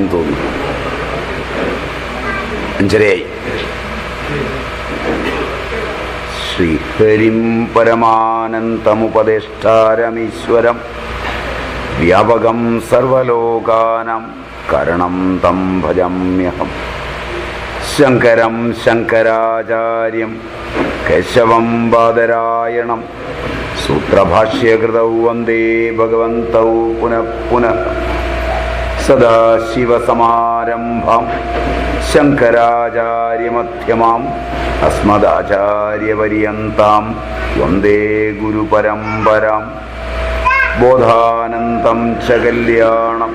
സമയം തോന്നുന്നു. 5:30 ശ്രീഹരിം പരമാനന്തമുപദേഷ്ടാരമീശ്വരം വ്യാപകം സർവലോകാനാം കരണം തം ഭജമ്യഹം. ശങ്കരം ശങ്കരാചാര്യം കേശവം ബാദരായണം സൂത്രഭാഷ്യകൃതൗ വന്ദേ ഭഗവന്തൗ പുനഃ പുനഃ. സദാശിവസമാരംഭാം ശങ്കരാചാര്യമധ്യമാം അസ്മദാചാര്യപര്യന്താം വന്ദേ ഗുരുപരമ്പരാം. ബോധാനന്തം ച കല്യാണം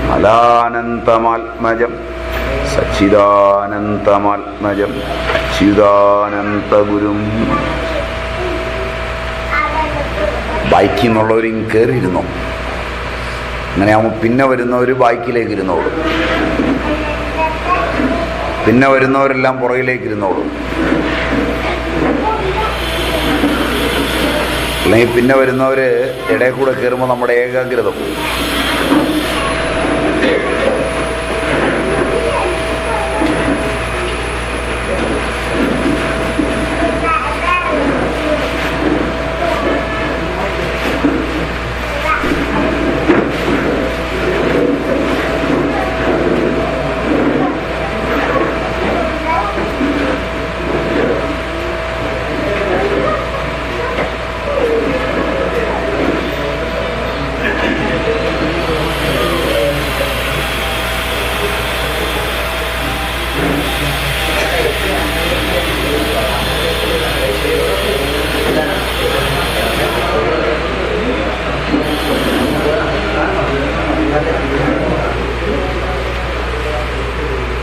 ഫലാനന്തമാത്മജം സച്ചിദാനന്തമാത്മജം അച്യുതാനന്തഗുരും. ബൈക്കിൽ നിന്നുള്ളവരും കയറിയിരുന്നോ? അങ്ങനെയാകുമ്പോൾ പിന്നെ വരുന്നവർ ബൈക്കിലേക്ക് ഇരുന്നോളും, പിന്നെ വരുന്നവരെല്ലാം പുറകിലേക്ക് ഇരുന്നോളും. അല്ലെങ്കിൽ പിന്നെ വരുന്നവർ ഇടയിൽ കൂടെ കയറുമ്പോൾ നമ്മുടെ ഏകാഗ്രത പോകും.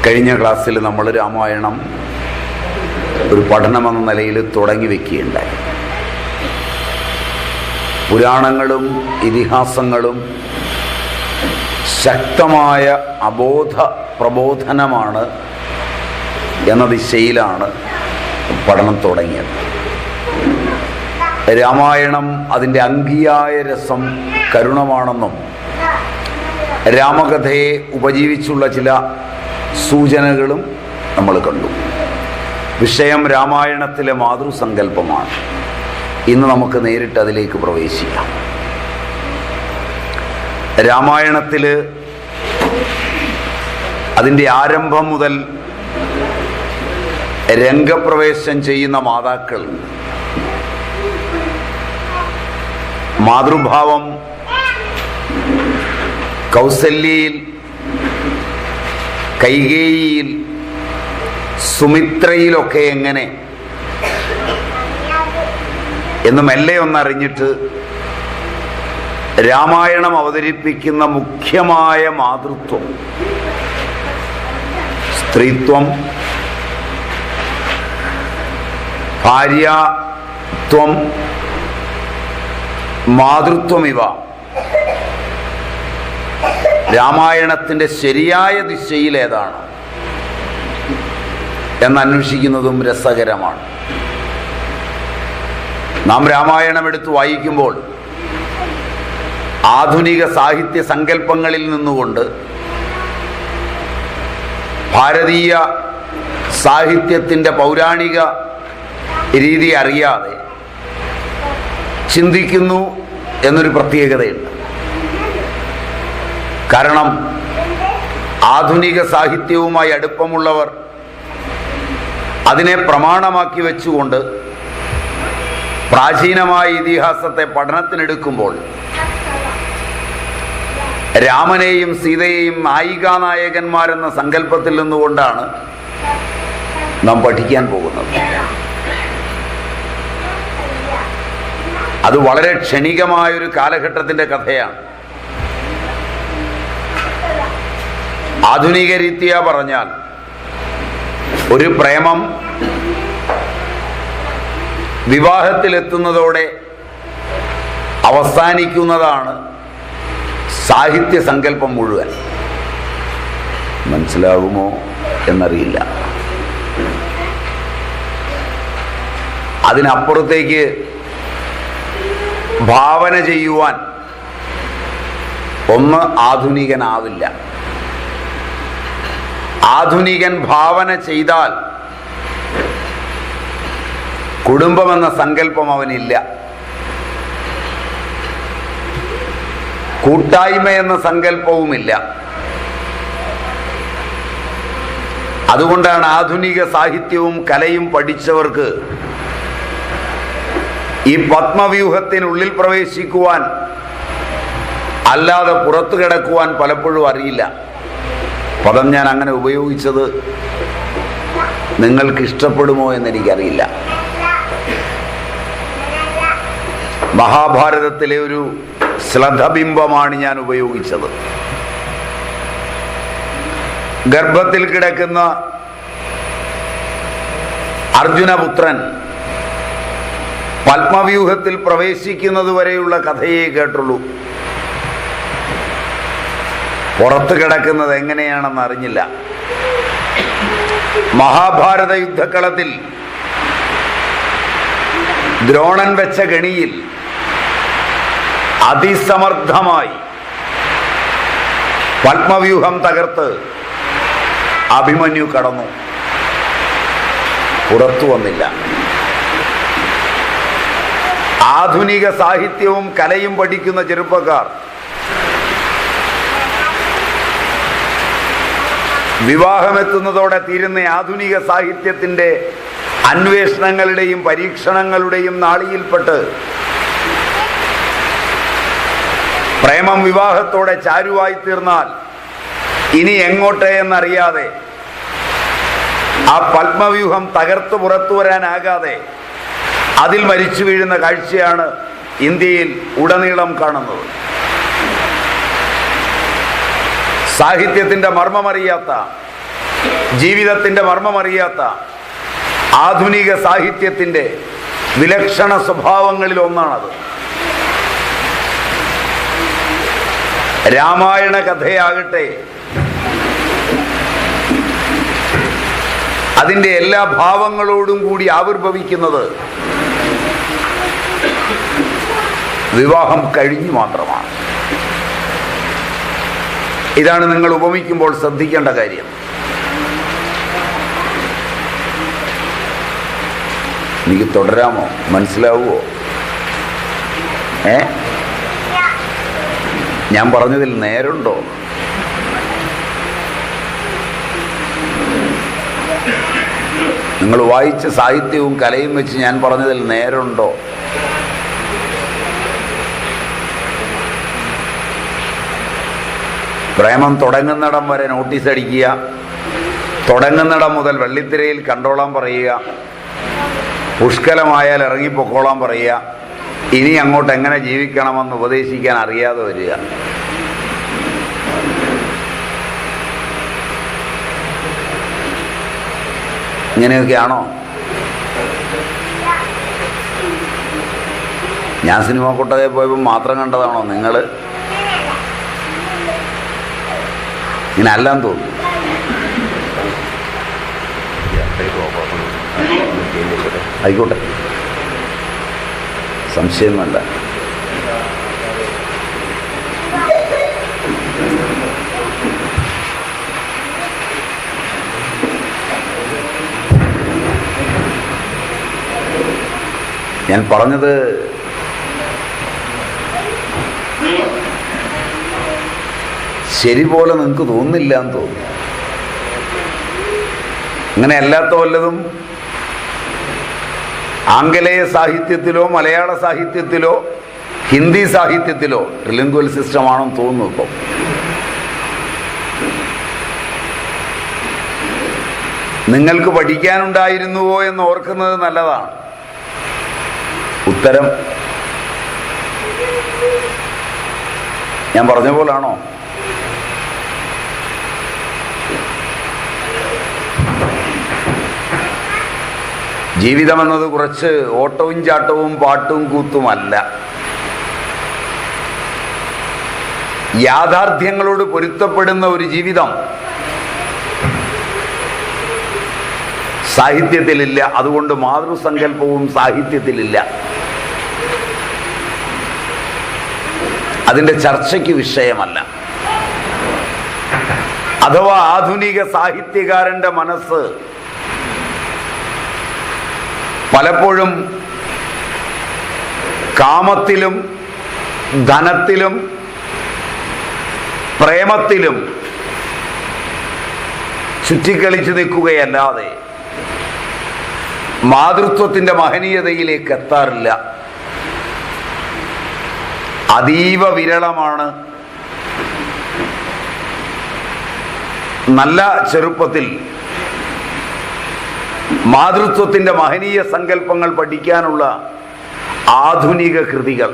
കഴിഞ്ഞ ക്ലാസ്സിൽ നമ്മൾ രാമായണം ഒരു പഠനമെന്ന നിലയിൽ തുടങ്ങി വയ്ക്കുകയുണ്ടായി. പുരാണങ്ങളും ഇതിഹാസങ്ങളും ശക്തമായ അബോധ പ്രബോധനമാണ് എന്ന ദിശയിലാണ് പഠനം തുടങ്ങിയത്. രാമായണം അതിൻ്റെ അംഗീയായ രസം കരുണമാണെന്നും രാമകഥയെ ഉപജീവിച്ചുള്ള ചില സൂചനകളും നമ്മൾ കണ്ടു. വിഷയം രാമായണത്തിലെ മാതൃസങ്കല്പമാണ്. ഇന്ന് നമുക്ക് നേരിട്ട് അതിലേക്ക് പ്രവേശിക്കാം. രാമായണത്തിൽ അതിൻ്റെ ആരംഭം മുതൽ രംഗപ്രവേശം ചെയ്യുന്ന മാതാക്കൾ മാതൃഭാവം കൗസല്യയിൽ, കൈകേയിയിൽ, സുമിത്രയിലൊക്കെ എങ്ങനെ എന്ന് മെല്ലെ ഒന്നറിഞ്ഞിട്ട് രാമായണം അവതരിപ്പിക്കുന്ന മുഖ്യമായ മാതൃത്വം, സ്ത്രീത്വം, ഭാര്യാത്വം, മാതൃത്വമിവ രാമായണത്തിൻ്റെ ശരിയായ ദിശയിൽ ഏതാണ് എന്നന്വേഷിക്കുന്നതും രസകരമാണ്. നാം രാമായണം എടുത്ത് വായിക്കുമ്പോൾ ആധുനിക സാഹിത്യ സങ്കല്പങ്ങളിൽ നിന്നുകൊണ്ട് ഭാരതീയ സാഹിത്യത്തിൻ്റെ പൗരാണിക രീതി അറിയാതെ ചിന്തിക്കുന്നു എന്നൊരു പ്രത്യേകതയുണ്ട്. കാരണം ആധുനിക സാഹിത്യവുമായി അടുപ്പമുള്ളവർ അതിനെ പ്രമാണമാക്കി വെച്ചുകൊണ്ട് പ്രാചീനമായ ഇതിഹാസത്തെ പഠനത്തിനെടുക്കുമ്പോൾ രാമനെയും സീതയെയും നായികാനായകന്മാരെന്ന സങ്കല്പത്തിൽ നിന്നുകൊണ്ടാണ് നാം പഠിക്കാൻ പോകുന്നത്. അത് വളരെ ക്ഷണികമായൊരു കാലഘട്ടത്തിൻ്റെ കഥയാണ്. ആധുനിക രീതിയ പറഞ്ഞാൽ ഒരു പ്രേമം വിവാഹത്തിലെത്തുന്നതോടെ അവസാനിക്കുന്നതാണ് സാഹിത്യ സങ്കല്പം മുഴുവൻ. മനസ്സിലാകുമോ എന്നറിയില്ല. അതിനപ്പുറത്തേക്ക് ഭാവന ചെയ്യുവാൻ ഒന്ന് ആധുനികനാവില്ല. ആധുനികൻ ഭാവന ചെയ്താൽ കുടുംബമെന്ന സങ്കല്പം അവനില്ല. കൂട്ടായ്മ എന്ന സങ്കല്പവുമില്ല. അതുകൊണ്ടാണ് ആധുനിക സാഹിത്യവും കലയും പഠിച്ചവർക്ക് ഈ പത്മവ്യൂഹത്തിനുള്ളിൽ പ്രവേശിക്കുവാൻ അല്ലാതെ പുറത്തു കിടക്കുവാൻ പലപ്പോഴും അറിയില്ല. പദം ഞാൻ അങ്ങനെ ഉപയോഗിച്ചത് നിങ്ങൾക്ക് ഇഷ്ടപ്പെടുമോ എന്നെനിക്കറിയില്ല. മഹാഭാരതത്തിലെ ഒരു ശ്രദ്ധബിംബമാണ് ഞാൻ ഉപയോഗിച്ചത്. ഗർഭത്തിൽ കിടക്കുന്ന അർജുനപുത്രൻ പത്മവ്യൂഹത്തിൽ പ്രവേശിക്കുന്നത് വരെയുള്ള കഥയെ കേട്ടുള്ളൂ. പുറത്ത് കിടക്കുന്നത് എങ്ങനെയാണെന്ന് അറിഞ്ഞില്ല. മഹാഭാരത യുദ്ധക്കളത്തിൽ ദ്രോണൻ വെച്ച ഗണിയിൽ അതിസമർത്ഥമായി പത്മവ്യൂഹം തകർത്ത് അഭിമന്യു കടന്നു. പുറത്തു വന്നില്ല. ആധുനിക സാഹിത്യവും കലയും പഠിക്കുന്ന ചെറുപ്പക്കാർ വിവാഹമെത്തുന്നതോടെ തീരുന്ന ആധുനിക സാഹിത്യത്തിൻ്റെ അന്വേഷണങ്ങളുടെയും പരീക്ഷണങ്ങളുടെയും നാളിയിൽപ്പെട്ട് പ്രേമം വിവാഹത്തോടെ ചാരുവായി തീർന്നാൽ ഇനി എങ്ങോട്ടേ എന്നറിയാതെ, ആ പത്മവ്യൂഹം തകർത്ത് പുറത്തു വരാനാകാതെ അതിൽ മരിച്ചു വീഴുന്ന കാഴ്ചയാണ് ഇന്ത്യയിൽ ഉടനീളം കാണുന്നത്. സാഹിത്യത്തിൻ്റെ മർമ്മമറിയാത്ത, ജീവിതത്തിൻ്റെ മർമ്മമറിയാത്ത ആധുനിക സാഹിത്യത്തിൻ്റെ വിലക്ഷണ സ്വഭാവങ്ങളിൽ ഒന്നാണത്. രാമായണ കഥയാകട്ടെ അതിൻ്റെ എല്ലാ ഭാവങ്ങളോടും കൂടി ആവിർഭവിക്കുന്നത് വിവാഹം കഴിഞ്ഞു മാത്രമാണ്. ഇതാണ് നിങ്ങൾ ഉപമിക്കുമ്പോൾ ശ്രദ്ധിക്കേണ്ട കാര്യം. എനിക്ക് തുടരാമോ? മനസ്സിലാവുമോ? ഞാൻ പറഞ്ഞതിൽ നേരുണ്ടോ? നിങ്ങൾ വായിച്ച സാഹിത്യവും കലയും വെച്ച് ഞാൻ പറഞ്ഞതിൽ നേരുണ്ടോ? പ്രേമം തുടങ്ങുന്നിടം വരെ നോട്ടീസ് അടിക്കുക, തുടങ്ങുന്നിടം മുതൽ വെള്ളിത്തിരയിൽ കണ്ടോളാൻ പറയുക, പുഷ്കലമായാൽ ഇറങ്ങിപ്പൊക്കോളാൻ പറയുക, ഇനി അങ്ങോട്ട് എങ്ങനെ ജീവിക്കണമെന്ന് ഉപദേശിക്കാൻ അറിയാതെ വരിക. ഇങ്ങനെയൊക്കെയാണോ? ഞാൻ സിനിമ കൊട്ടകയിൽ പോയപ്പോൾ മാത്രം കണ്ടതാണോ നിങ്ങൾ? ഇങ്ങനെ അല്ലാന്ന് തോന്നുന്നു. ആയിക്കോട്ടെ, സംശയമൊന്നുമല്ല. ഞാൻ പറഞ്ഞത് ശരി പോലെ നിങ്ങൾക്ക് തോന്നുന്നില്ല എന്ന് തോന്നുന്നു. അങ്ങനെ അല്ലാത്ത വല്ലതും ആംഗലേയ സാഹിത്യത്തിലോ മലയാള സാഹിത്യത്തിലോ ഹിന്ദി സാഹിത്യത്തിലോ ട്രിലിംഗ്വൽ സിസ്റ്റമാണെന്ന് തോന്നുന്നു. ഇപ്പം നിങ്ങൾക്ക് പഠിക്കാനുണ്ടായിരുന്നുവോ എന്ന് ഓർക്കുന്നത് നല്ലതാണ്. ഉത്തരം ഞാൻ പറഞ്ഞ പോലാണോ? ജീവിതമെന്നത് കുറച്ച് ഓട്ടവും ചാട്ടവും പാട്ടും കൂത്തുമല്ല. യാഥാർത്ഥ്യങ്ങളോട് പൊരുത്തപ്പെടുന്ന ഒരു ജീവിതം സാഹിത്യത്തിലില്ല. അതുകൊണ്ട് മാതൃസങ്കല്പവും സാഹിത്യത്തിലില്ല. അതിൻ്റെ ചർച്ചയ്ക്ക് വിഷയമല്ല. അഥവാ ആധുനിക സാഹിത്യകാരന്റെ മനസ്സ് പലപ്പോഴും കാമത്തിലും ധനത്തിലും പ്രേമത്തിലും ചുറ്റിക്കളിച്ചു നിൽക്കുകയല്ലാതെ മാതൃത്വത്തിന്റെ മഹനീയതയിലേക്ക് എത്താറില്ല. അതീവ വിരളമാണ് നല്ല ചെറുപ്പത്തിൽ മാതൃത്വത്തിന്റെ മഹനീയ സങ്കല്പങ്ങൾ പഠിക്കാനുള്ള ആധുനിക കൃതികൾ.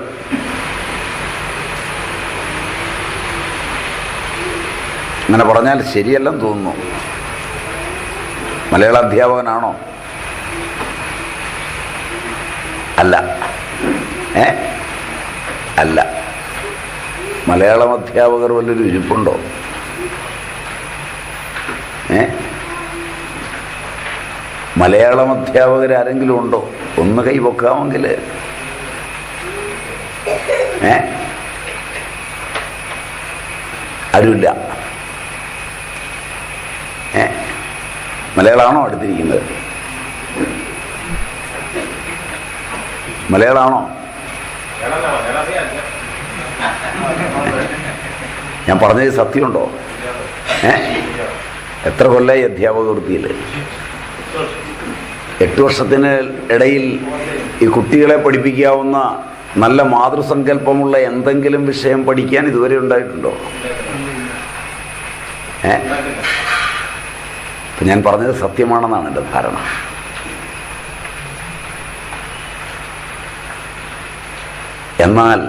അങ്ങനെ പറഞ്ഞാൽ ശരിയല്ലെന്ന് തോന്നുന്നു. മലയാള അധ്യാപകനാണോ? അല്ല. അല്ല. മലയാളം അധ്യാപകർ വല്ലൊരു ഇരിപ്പുണ്ടോ? മലയാളം അധ്യാപകരാരെങ്കിലും ഉണ്ടോ? ഒന്ന് കൈവക്കാമെങ്കിൽ. ആരുമില്ല. മലയാളമാണോ അടുത്തിരിക്കുന്നത്? മലയാളമാണോ? ഞാൻ പറഞ്ഞത് സത്യമുണ്ടോ? എത്ര കൊല്ലമായി അധ്യാപക വൃത്തിയിൽ? 8 വർഷത്തിന് ഇടയിൽ ഈ കുട്ടികളെ പഠിപ്പിക്കാവുന്ന നല്ല മാതൃസങ്കല്പമുള്ള എന്തെങ്കിലും വിഷയം പഠിക്കാൻ ഇതുവരെ ഉണ്ടായിട്ടുണ്ടോ? ഞാൻ പറഞ്ഞത് സത്യമാണെന്നാണ് എൻ്റെ ധാരണ. എന്നാൽ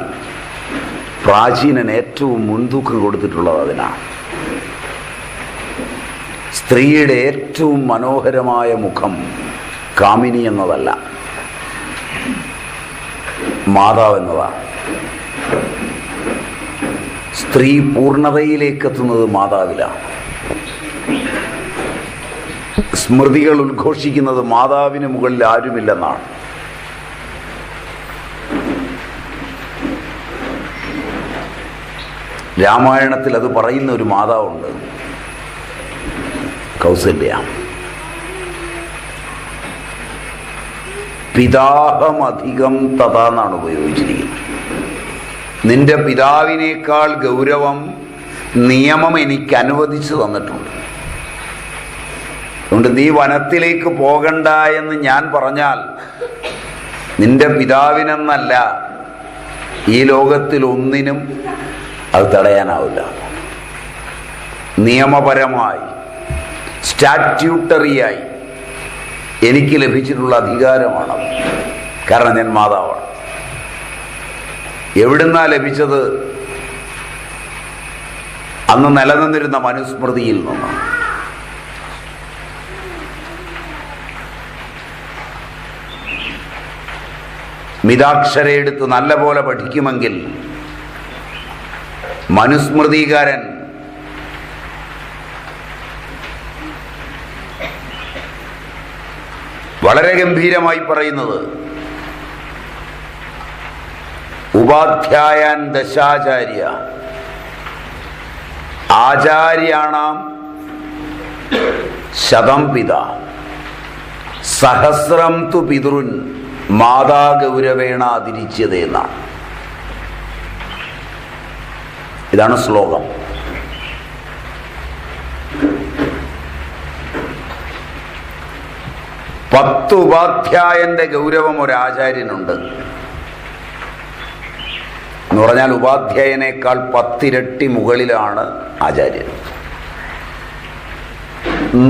പ്രാചീനൻ ഏറ്റവും മുൻതൂക്കം കൊടുത്തിട്ടുള്ളത് അതിനാണ്. സ്ത്രീയുടെ ഏറ്റവും മനോഹരമായ മുഖം കാമിനി എന്നതല്ല, മാതാവ് എന്നതാണ്. സ്ത്രീ പൂർണ്ണതയിലേക്കെത്തുന്നത് മാതാവിലാണ്. സ്മൃതികൾ ഉദ്ഘോഷിക്കുന്നത് മാതാവിന് മുകളിൽ ആരുമില്ലെന്നാണ്. രാമായണത്തിൽ അത് പറയുന്ന ഒരു മാതാവുണ്ട്, കൗസല്യ. പിതാഹമധികം തഥാ എന്നാണ് ഉപയോഗിച്ചിരിക്കുന്നത്. നിന്റെ പിതാവിനേക്കാൾ ഗൗരവം നിയമം എനിക്ക് അനുവദിച്ചു തന്നിട്ടുണ്ട്. അതുകൊണ്ട് നീ വനത്തിലേക്ക് പോകണ്ട എന്ന് ഞാൻ പറഞ്ഞാൽ നിന്റെ പിതാവിനെന്നല്ല, ഈ ലോകത്തിൽ ഒന്നിനും അത് തടയാനാവില്ല. നിയമപരമായി സ്റ്റാറ്റ്യൂട്ടറിയായി എനിക്ക് ലഭിച്ചിട്ടുള്ള അധികാരമാണത്. കാരണം ഞാൻ മാതാവാണ്. എവിടുന്നാ ലഭിച്ചത്? അന്ന് നിലനിന്നിരുന്ന മനുസ്മൃതിയിൽ നിന്ന്. മിതാക്ഷരയെടുത്ത് നല്ല പോലെ പഠിക്കുമെങ്കിൽ മനുസ്മൃതികാരൻ വളരെ ഗംഭീരമായി പറയുന്നത് ഉപാധ്യായാൻ ദശാചാര്യ ആചാര്യാണാം ശതം പിത സഹസ്രം തു പിതൃൻ മാതാ ഗൗരവേണ അതിരിച്യതേ എന്നാണ്. ഇതാണ് ശ്ലോകം. പത്ത് ഉപാധ്യായന്റെ ഗൗരവം ഒരാചാര്യനുണ്ട് എന്ന് പറഞ്ഞാൽ ഉപാധ്യായനേക്കാൾ 10 ഇരട്ടി മുകളിലാണ് ആചാര്യൻ.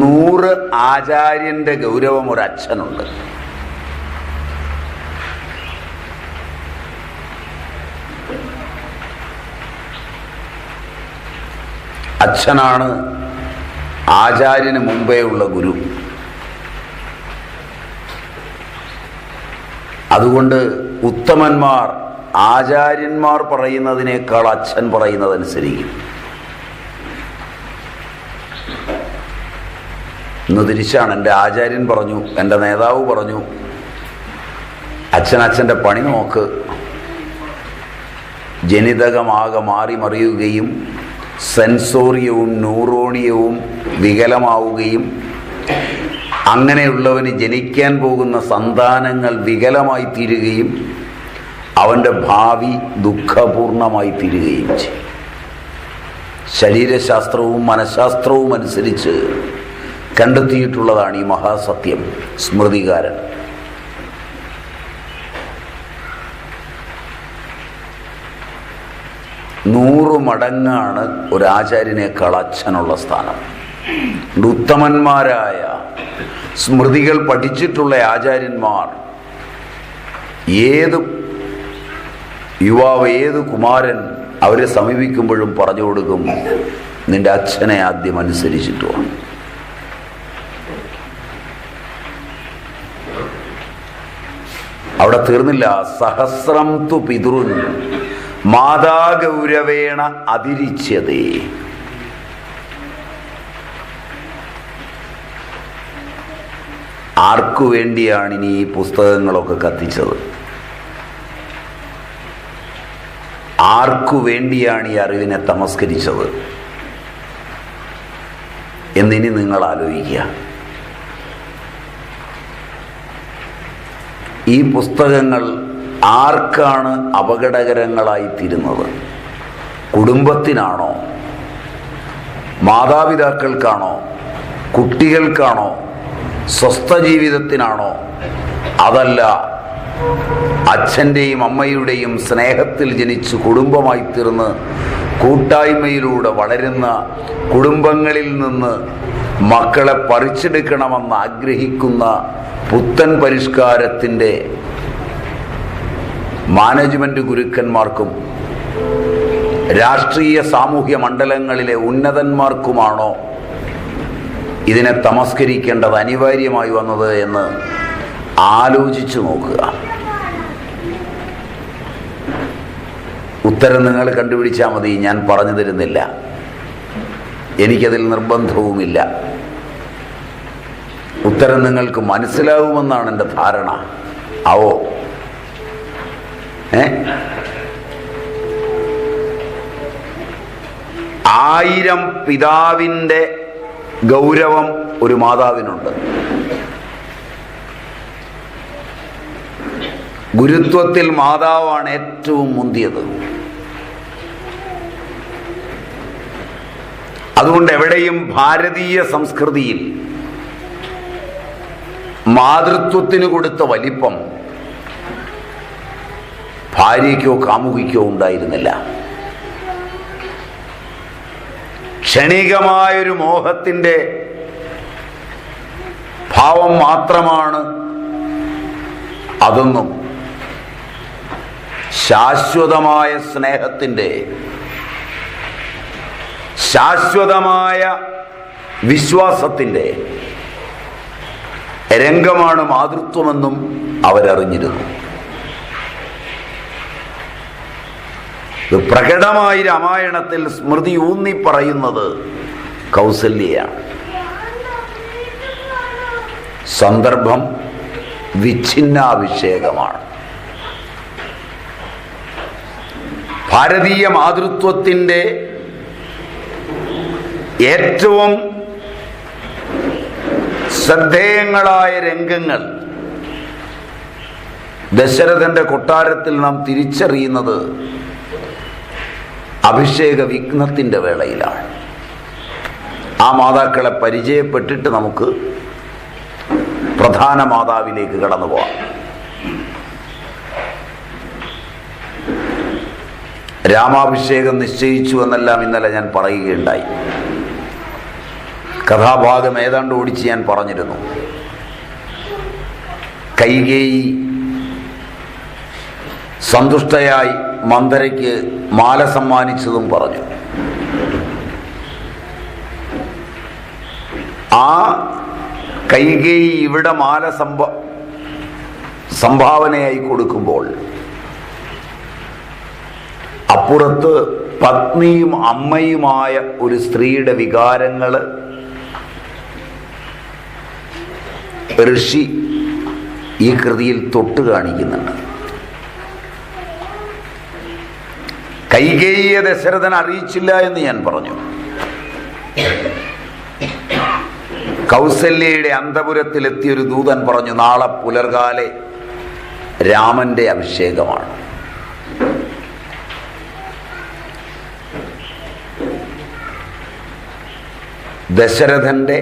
100 ആചാര്യന്റെ ഗൗരവം ഒരച്ഛനുണ്ട്. അച്ഛനാണ് ആചാര്യന് മുമ്പേ ഉള്ള ഗുരു. അതുകൊണ്ട് ഉത്തമന്മാർ ആചാര്യന്മാർ പറയുന്നതിനേക്കാൾ അച്ഛൻ പറയുന്നതനുസരിക്കും. ഇന്ന് തിരിച്ചാണ്. എൻ്റെ ആചാര്യൻ പറഞ്ഞു, എൻ്റെ നേതാവ് പറഞ്ഞു, അച്ഛൻ്റെ പണി നോക്ക്. ജനിതകമാകെ മാറി മറിയുകയും സെൻസോറിയവും ന്യൂറോണിയവും വികലമാവുകയും അങ്ങനെയുള്ളവന് ജനിക്കാൻ പോകുന്ന സന്താനങ്ങൾ വികലമായി തീരുകയും അവൻ്റെ ഭാവി ദുഃഖപൂർണമായി തീരുകയും ചെയ്യും. ശരീരശാസ്ത്രവും മനഃശാസ്ത്രവും അനുസരിച്ച് കണ്ടെത്തിയിട്ടുള്ളതാണ് ഈ മഹാസത്യം സ്മൃതികാരൻ. നൂറ് മടങ്ങാണ് ഒരാചാര്യനേക്കാൾ അച്ഛനുള്ള സ്ഥാനം. ഉത്തമന്മാരായ സ്മൃതികൾ പഠിച്ചിട്ടുള്ള ആചാര്യന്മാർ ഏത് യുവാവ്, ഏത് കുമാരൻ അവരെ സമീപിക്കുമ്പോഴും പറഞ്ഞു കൊടുക്കും, നിന്റെ അച്ഛനെ ആദ്യം അനുസരിച്ചിട്ടു. അവിടെ തീർന്നില്ല. സഹസ്രം തു പിതൃൻ മാതാ ഗൗരവേണ അതിരിച്യതേ. ആർക്കു വേണ്ടിയാണ് ഇനി ഈ പുസ്തകങ്ങളൊക്കെ കത്തിച്ചത്? ആർക്കു വേണ്ടിയാണ് ഈ അറിവിനെ തമസ്കരിച്ചത് എന്നിനി നിങ്ങൾ ആലോചിക്കുക. ഈ പുസ്തകങ്ങൾ ആർക്കാണ് അപകടകരങ്ങളായിത്തീരുന്നത്? കുടുംബത്തിനാണോ? മാതാപിതാക്കൾക്കാണോ? കുട്ടികൾക്കാണോ? സ്വസ്ഥ ജീവിതത്തിനാണോ? അതല്ല അച്ഛൻ്റെയും അമ്മയുടെയും സ്നേഹത്തിൽ ജനിച്ച് കുടുംബമായി തീർന്ന് കൂട്ടായ്മയിലൂടെ വളരുന്ന കുടുംബങ്ങളിൽ നിന്ന് മക്കളെ പറിച്ചെടുക്കണമെന്ന് ആഗ്രഹിക്കുന്ന പുത്തൻ പരിഷ്കാരത്തിൻ്റെ മാനേജ്മെൻറ്റ് ഗുരുക്കന്മാർക്കും രാഷ്ട്രീയ സാമൂഹ്യ മണ്ഡലങ്ങളിലെ ഉന്നതന്മാർക്കുമാണോ ഇതിനെ തമസ്കരിക്കേണ്ടത് അനിവാര്യമായി വന്നത് എന്ന് ആലോചിച്ചു നോക്കുക. ഉത്തരം നിങ്ങൾ കണ്ടുപിടിച്ചാൽ മതി. ഞാൻ പറഞ്ഞു തരുന്നില്ല, എനിക്കതിൽ നിർബന്ധവുമില്ല. ഉത്തരം നിങ്ങൾക്ക് മനസ്സിലാവുമെന്നാണ് എൻ്റെ ധാരണ. ആവോ? 1000 പിതാവിൻ്റെ ഗൗരവം ഒരു മാതാവിനുണ്ട്. ഗുരുത്വത്തിൽ മാതാവാണ് ഏറ്റവും മുന്തിയത്. അതുകൊണ്ട് എവിടെയും ഭാരതീയ സംസ്കൃതിയിൽ മാതൃത്വത്തിന് കൊടുത്ത വലിപ്പം ഭാര്യയ്ക്കോ കാമുകിക്കോ ഉണ്ടായിരുന്നില്ല. ക്ഷണികമായൊരു മോഹത്തിൻ്റെ ഭാവം മാത്രമാണ് അതൊന്നും. ശാശ്വതമായ സ്നേഹത്തിൻ്റെ, ശാശ്വതമായ വിശ്വാസത്തിൻ്റെ രംഗമാണ് മാതൃത്വമെന്നും അവരറിഞ്ഞിരുന്നു. ഇത് പ്രകടമായി രാമായണത്തിൽ സ്മൃതി ഊന്നി പറയുന്നത് കൗസല്യയാണ്. സന്ദർഭം വിച്ഛിന്നാഭിഷേകമാണ്. ഭാരതീയ മാതൃത്വത്തിൻ്റെ ഏറ്റവും ശ്രദ്ധേയങ്ങളായ രംഗങ്ങൾ ദശരഥന്റെ കൊട്ടാരത്തിൽ നാം തിരിച്ചറിയുന്നത് അഭിഷേക വിഘ്നത്തിൻ്റെ വേളയിലാണ്. ആ മാതാക്കളെ പരിചയപ്പെട്ടിട്ട് നമുക്ക് പ്രധാന മാതാവിലേക്ക് കടന്നു പോകാം. രാമാഭിഷേകം നിശ്ചയിച്ചു എന്നെല്ലാം ഇന്നലെ ഞാൻ പറയുകയുണ്ടായി. കഥാഭാഗം ഏതാണ്ട് ഓടിച്ച് ഞാൻ പറഞ്ഞിരുന്നു. കൈകേയി സന്തുഷ്ടയായി മന്ദരയ്ക്ക് മാല സമ്മാനിച്ചതും പറഞ്ഞു. ആ കൈകേയി ഇവിടെ മാല സംഭാവനയായി കൊടുക്കുമ്പോൾ അപ്പുറത്ത് പത്നിയും അമ്മയുമായ ഒരു സ്ത്രീയുടെ വികാരങ്ങൾ ഋഷി ഈ കൃതിയിൽ തൊട്ട് കാണിക്കുന്നുണ്ട്. കൈകേയിയെ ദശരഥൻ അറിയിച്ചില്ല എന്ന് ഞാൻ പറഞ്ഞു. കൗസല്യയുടെ അന്തപുരത്തിലെത്തിയൊരു ദൂതൻ പറഞ്ഞു, നാളെ പുലർകാലെ രാമന്റെ അഭിഷേകമാണ്. ദശരഥന്റെ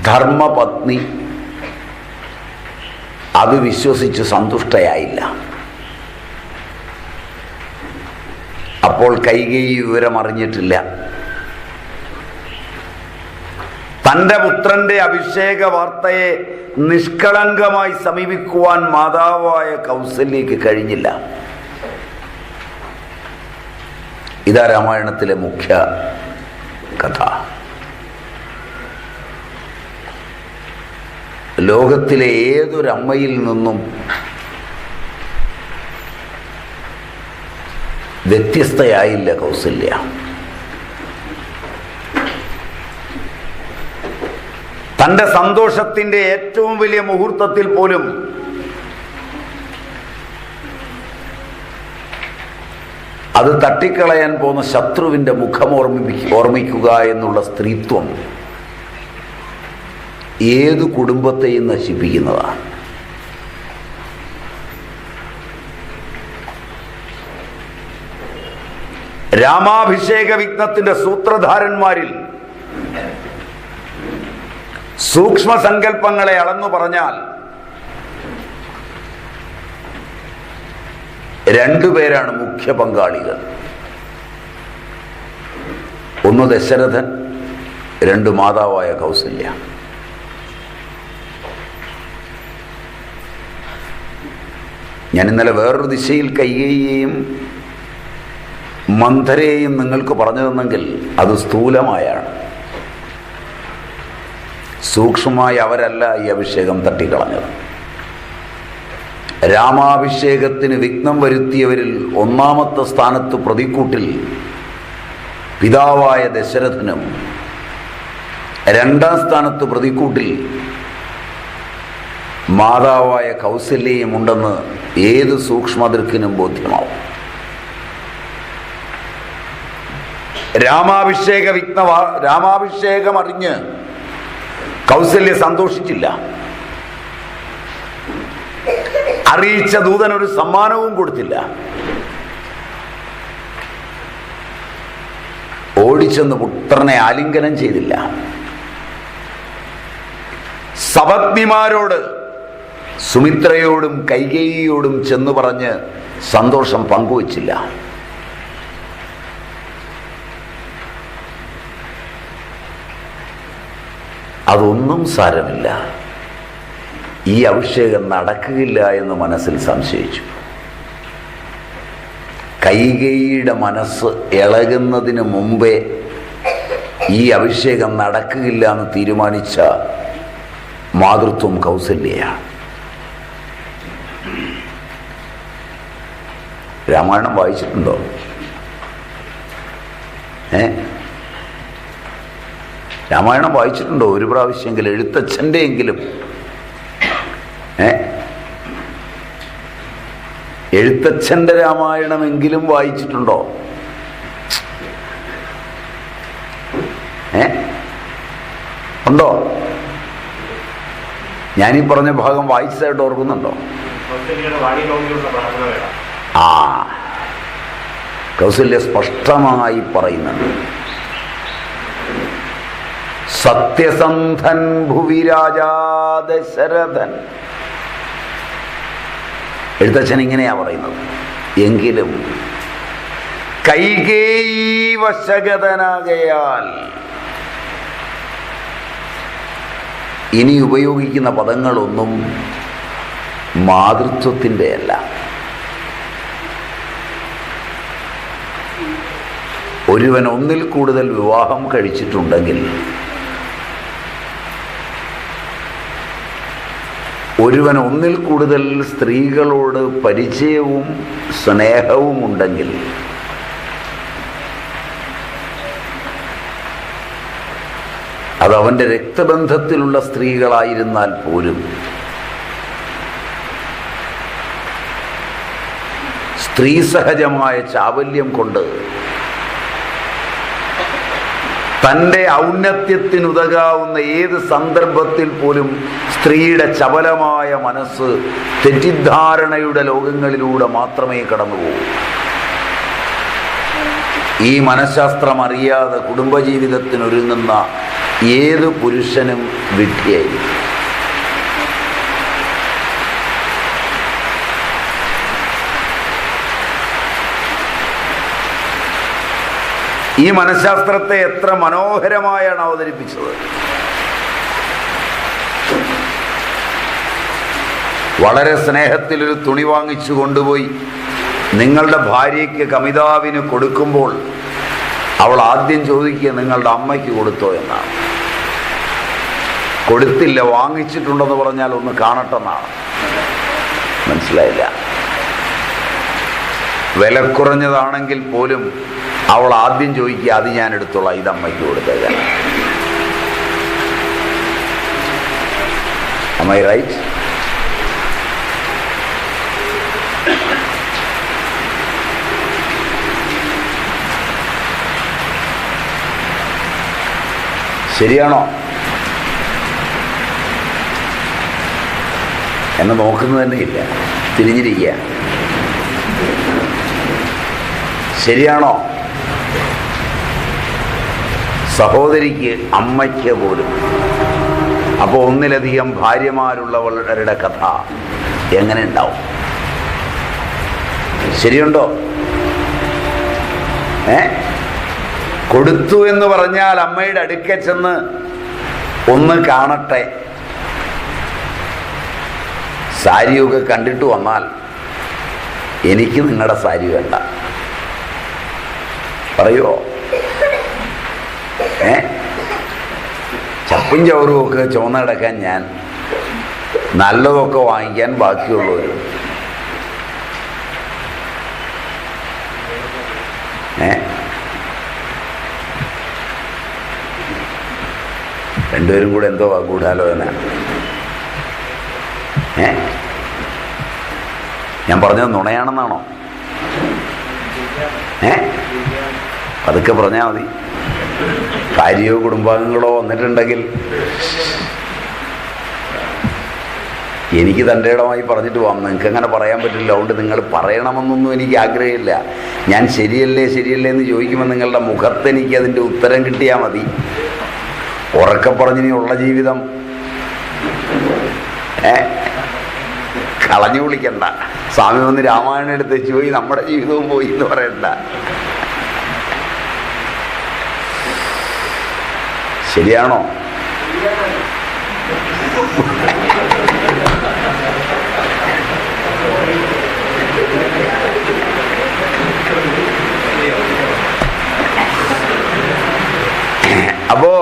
ധർമ്മപത്നി അത് വിശ്വസിച്ച് സന്തുഷ്ടയായില്ല. അപ്പോൾ കൈകേയി വിവരം അറിഞ്ഞിട്ടില്ല. തൻ്റെ പുത്രന്റെ അഭിഷേക വാർത്തയെ നിഷ്കളങ്കമായി സമീപിക്കുവാൻ മാതാവായ കൗസല്യയ്ക്ക് കഴിഞ്ഞില്ല. ഇതാ രാമായണത്തിലെ മുഖ്യ കഥ. ലോകത്തിലെ ഏതൊരമ്മയിൽ നിന്നും വ്യത്യസ്തയായില്ല കൗസല്യ. തൻ്റെ സന്തോഷത്തിൻ്റെ ഏറ്റവും വലിയ മുഹൂർത്തത്തിൽ പോലും അത് തട്ടിക്കളയാൻ പോകുന്ന ശത്രുവിൻ്റെ മുഖം ഓർമ്മിക്കുക എന്നുള്ള സ്ത്രീത്വം ഏതു കുടുംബത്തെയും നശിപ്പിക്കുന്നതാണ്. രാമാഭിഷേക വിഘ്നത്തിന്റെ സൂത്രധാരന്മാരിൽ സൂക്ഷ്മ സങ്കല്പങ്ങളെ അളന്നു പറഞ്ഞാൽ രണ്ടുപേരാണ് മുഖ്യ പങ്കാളികൾ. ഒന്ന് ദശരഥൻ, രണ്ട് മാതാവായ കൗസല്യ. ഞാൻ ഇന്നലെ വേറൊരു ദിശയിൽ കൈകേയിയെയും മന്ധരയെയും നിങ്ങൾക്ക് പറഞ്ഞു തന്നെങ്കിൽ അത് സ്ഥൂലമായാണ്. സൂക്ഷ്മമായി അവരല്ല ഈ അഭിഷേകം തട്ടിക്കളഞ്ഞത്. രാമാഭിഷേകത്തിന് വിഘ്നം വരുത്തിയവരിൽ ഒന്നാമത്തെ സ്ഥാനത്ത് പ്രതിക്കൂട്ടിൽ പിതാവായ ദശരഥനും, രണ്ടാം സ്ഥാനത്ത് പ്രതിക്കൂട്ടിൽ മാതാവായ കൗസല്യയും ഉണ്ടെന്ന് ഏത് സൂക്ഷ്മദൃക്കിനും ബോധ്യമാവും. രാമാഭിഷേകം അറിഞ്ഞ് കൗസല്യ സന്തോഷിച്ചില്ല. അറിയിച്ച ദൂതൻ ഒരു സമ്മാനവും കൊടുത്തില്ല. ഓടിച്ചെന്ന് പുത്രനെ ആലിംഗനം ചെയ്തില്ല. സപത്നിമാരോട്, സുമിത്രയോടും കൈകേയിയോടും ചെന്നു പറഞ്ഞ് സന്തോഷം പങ്കുവച്ചില്ല. അതൊന്നും സാരമില്ല, ഈ അഭിഷേകം നടക്കുകയില്ല എന്ന് മനസ്സിൽ സംശയിച്ചു. കൈകേയിയുടെ മനസ്സ് ഇളകുന്നതിന് മുമ്പേ ഈ അഭിഷേകം നടക്കുകയില്ല എന്ന് തീരുമാനിച്ച മാതൃത്വം കൗസല്യയാണ്. രാമായണം വായിച്ചിട്ടുണ്ടോ? രാമായണം വായിച്ചിട്ടുണ്ടോ? ഒരു പ്രാവശ്യമെങ്കിലും, എഴുത്തച്ഛൻ്റെ എങ്കിലും. എഴുത്തച്ഛൻ്റെ രാമായണമെങ്കിലും വായിച്ചിട്ടുണ്ടോ? ഉണ്ടോ? ഞാനീ പറഞ്ഞ ഭാഗം വായിച്ചതായിട്ട് ഓർക്കുന്നുണ്ടോ? ആ, കൗസല്യ സ്പഷ്ടമായി പറയുന്നുണ്ട്. സത്യസന്ധൻ ഭുവി രാജാ ദശരഥൻ. എഴുത്തച്ഛൻ ഇങ്ങനെയാ പറയുന്നത്. എങ്കിലും കൈകേയി വശഗതനാകയാൽ ഇനി ഉപയോഗിക്കുന്ന പദങ്ങളൊന്നും മാതൃത്വത്തിൻ്റെ അല്ല. ഒരുവൻ ഒന്നിൽ കൂടുതൽ വിവാഹം കഴിച്ചിട്ടുണ്ടെങ്കിൽ, ഒരുവൻ ഒന്നിൽ കൂടുതൽ സ്ത്രീകളോട് പരിചയവും സ്നേഹവും ഉണ്ടെങ്കിൽ അത് അവൻ്റെ രക്തബന്ധത്തിലുള്ള സ്ത്രീകളായിരുന്നാൽ പോലും സ്ത്രീ സഹജമായ ചാവല്യം കൊണ്ട് തൻ്റെ ഔന്നത്യത്തിനുതകാവുന്ന ഏത് സന്ദർഭത്തിൽ പോലും സ്ത്രീയുടെ ചപലമായ മനസ്സ് തെറ്റിദ്ധാരണയുടെ ലോകങ്ങളിലൂടെ മാത്രമേ കടന്നുപോകൂ. ഈ മനഃശാസ്ത്രം അറിയാതെ കുടുംബജീവിതത്തിനൊരുങ്ങുന്ന ഏത് പുരുഷനും വിഡ്ഢിയായിരിക്കും. ഈ മനഃശാസ്ത്രത്തെ എത്ര മനോഹരമായാണ് അവതരിപ്പിച്ചത്. വളരെ സ്നേഹത്തിലൊരു തുണി വാങ്ങിച്ചു കൊണ്ടുപോയി നിങ്ങളുടെ ഭാര്യയ്ക്ക് കമിതാവിന് കൊടുക്കുമ്പോൾ അവൾ ആദ്യം ചോദിക്കുക നിങ്ങളുടെ അമ്മയ്ക്ക് കൊടുത്തോ എന്നാണ്. കൊടുത്തില്ല, വാങ്ങിച്ചിട്ടുണ്ടെന്ന് പറഞ്ഞാൽ ഒന്ന് കാണട്ടെന്നാണ്. മനസ്സിലായില്ല? വില കുറഞ്ഞതാണെങ്കിൽ പോലും അവൾ ആദ്യം ചോദിക്കുക അത് ഞാൻ എടുത്തോളാം, ഇത് അമ്മയ്ക്ക് കൊടുത്തേക്കാം. Am I right? ശരിയാണോ? എന്നെ നോക്കുന്നത് തന്നെ ഇല്ല, തിരിഞ്ഞിരിക്കുക. ശരിയാണോ? സഹോദരിക്ക്, അമ്മയ്ക്ക് പോലും. അപ്പോൾ ഒന്നിലധികം ഭാര്യമാരുള്ളവരുടെ കഥ എങ്ങനെ ഉണ്ടാവും? ശരിയുണ്ടോ? കൊടുത്തു എന്ന് പറഞ്ഞാൽ അമ്മയുടെ അടുക്ക ചെന്ന് ഒന്ന് കാണട്ടെ. സാരിയൊക്കെ കണ്ടിട്ട് വന്നാൽ എനിക്ക് നിങ്ങളുടെ സാരി വേണ്ട പറയുമോ? ചപ്പും ചവറും ഒക്കെ ചുവന്ന് കിടക്കാൻ ഞാൻ, നല്ലതൊക്കെ വാങ്ങിക്കാൻ ബാക്കിയുള്ളവരും. രണ്ടുപേരും കൂടെ എന്തോ ഗൂഢാലോചന. ഞാൻ പറഞ്ഞത് നുണയാണെന്നാണോ? അതൊക്കെ പറഞ്ഞാൽ മതി. ഭാര്യയോ കുടുംബാംഗങ്ങളോ വന്നിട്ടുണ്ടെങ്കിൽ എനിക്ക് തൻ്റെ ഇടമായി പറഞ്ഞിട്ട് പോകാം. നിങ്ങൾക്ക് അങ്ങനെ പറയാൻ പറ്റില്ല. അതുകൊണ്ട് നിങ്ങൾ പറയണമെന്നൊന്നും എനിക്ക് ആഗ്രഹമില്ല. ഞാൻ ശരിയല്ലേ ശരിയല്ലേ എന്ന് ചോദിക്കുമ്പോൾ നിങ്ങളുടെ മുഖത്ത് എനിക്ക് അതിൻ്റെ ഉത്തരം കിട്ടിയാൽ മതി. ഉറക്കെ പറഞ്ഞിനിയുള്ള ജീവിതം കളഞ്ഞു വിളിക്കണ്ട. സ്വാമി വന്ന് രാമായണം എടുത്ത് വെച്ച് പോയി നമ്മുടെ ജീവിതവും പോയി എന്ന് പറയണ്ട. ശരിയാണോ? അപ്പോ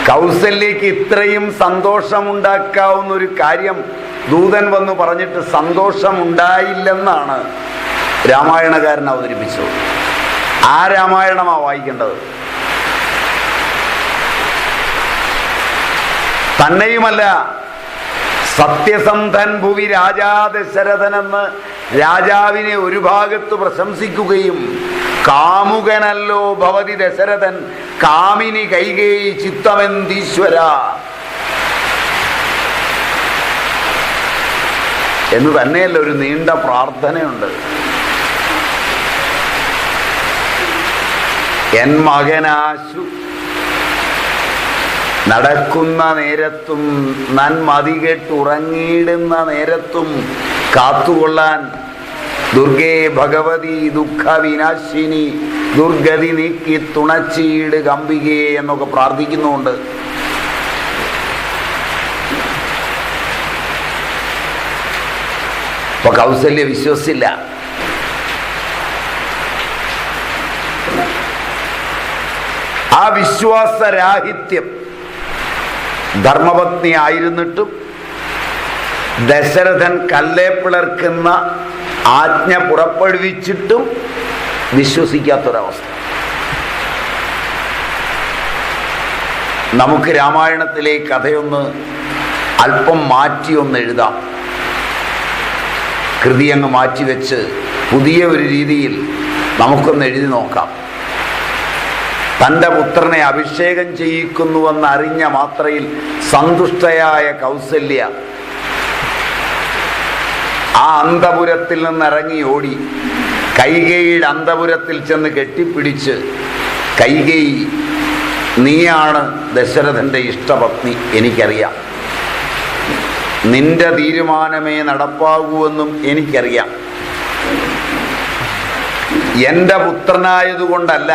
കൗസല്യക്ക് ഇത്രയും സന്തോഷമുണ്ടാക്കാവുന്ന ഒരു കാര്യം ദൂതൻ വന്ന് പറഞ്ഞിട്ട് സന്തോഷമുണ്ടായില്ലെന്നാണ് രാമായണകാരൻ അവതരിപ്പിച്ചത്. ആ രാമായണമാ വായിക്കേണ്ടത്. തന്നെയുമല്ല, സത്യസന്ധൻ ഭുവി രാജാ ദശരഥനെന്ന് രാജാവിനെ ഒരു ഭാഗത്ത് പ്രശംസിക്കുകയും കാമുകനല്ലോ ഭവതി ദശരഥൻ കാമിനി കൈകേയി ചിത്തമെന്തീശ്വര എന്ന് തന്നെയല്ല ഒരു നീണ്ട പ്രാർത്ഥനയുണ്ട്. എൻ മകനാശു നടക്കുന്ന നേരത്തും നന്മതി കെട്ടുറങ്ങിയിടുന്ന നേരത്തും കാത്തുകൊള്ളാൻ ദുർഗേ ഭഗവതി ദുഃഖ വിനാശിനി ദുർഗതി നീക്കി തുണച്ചീട് കമ്പികേ എന്നൊക്കെ പ്രാർത്ഥിക്കുന്നുണ്ട്. അപ്പൊ കൗസല്യ വിശ്വസിച്ചില്ല. ആ വിശ്വാസരാഹിത്യം ധർമ്മപത്നി ആയിരുന്നിട്ടും ദശരഥൻ കല്ലേ പിളർക്കുന്ന ആജ്ഞ പുറപ്പെടുവിച്ചിട്ടും വിശ്വസിക്കാത്തൊരവസ്ഥ. നമുക്ക് രാമായണത്തിലെ കഥയൊന്ന് അല്പം മാറ്റിയൊന്ന് എഴുതാം. കൃതി അങ്ങ് മാറ്റിവെച്ച് പുതിയ ഒരു രീതിയിൽ നമുക്കൊന്ന് എഴുതി നോക്കാം. തൻ്റെ പുത്രനെ അഭിഷേകം ചെയ്യിക്കുന്നുവെന്ന് അറിഞ്ഞ മാത്രയിൽ സന്തുഷ്ടയായ കൗസല്യ ആ അന്തപുരത്തിൽ നിന്നിറങ്ങി ഓടി കൈകേയിയുടെ അന്തപുരത്തിൽ ചെന്ന് കെട്ടിപ്പിടിച്ച്, കൈകേയി, നീയാണ് ദശരഥൻ്റെ ഇഷ്ടപത്നി, എനിക്കറിയാം. നിന്റെ തീരുമാനമേ നടപ്പാകൂവെന്നും എനിക്കറിയാം. എൻ്റെ പുത്രനായതുകൊണ്ടല്ല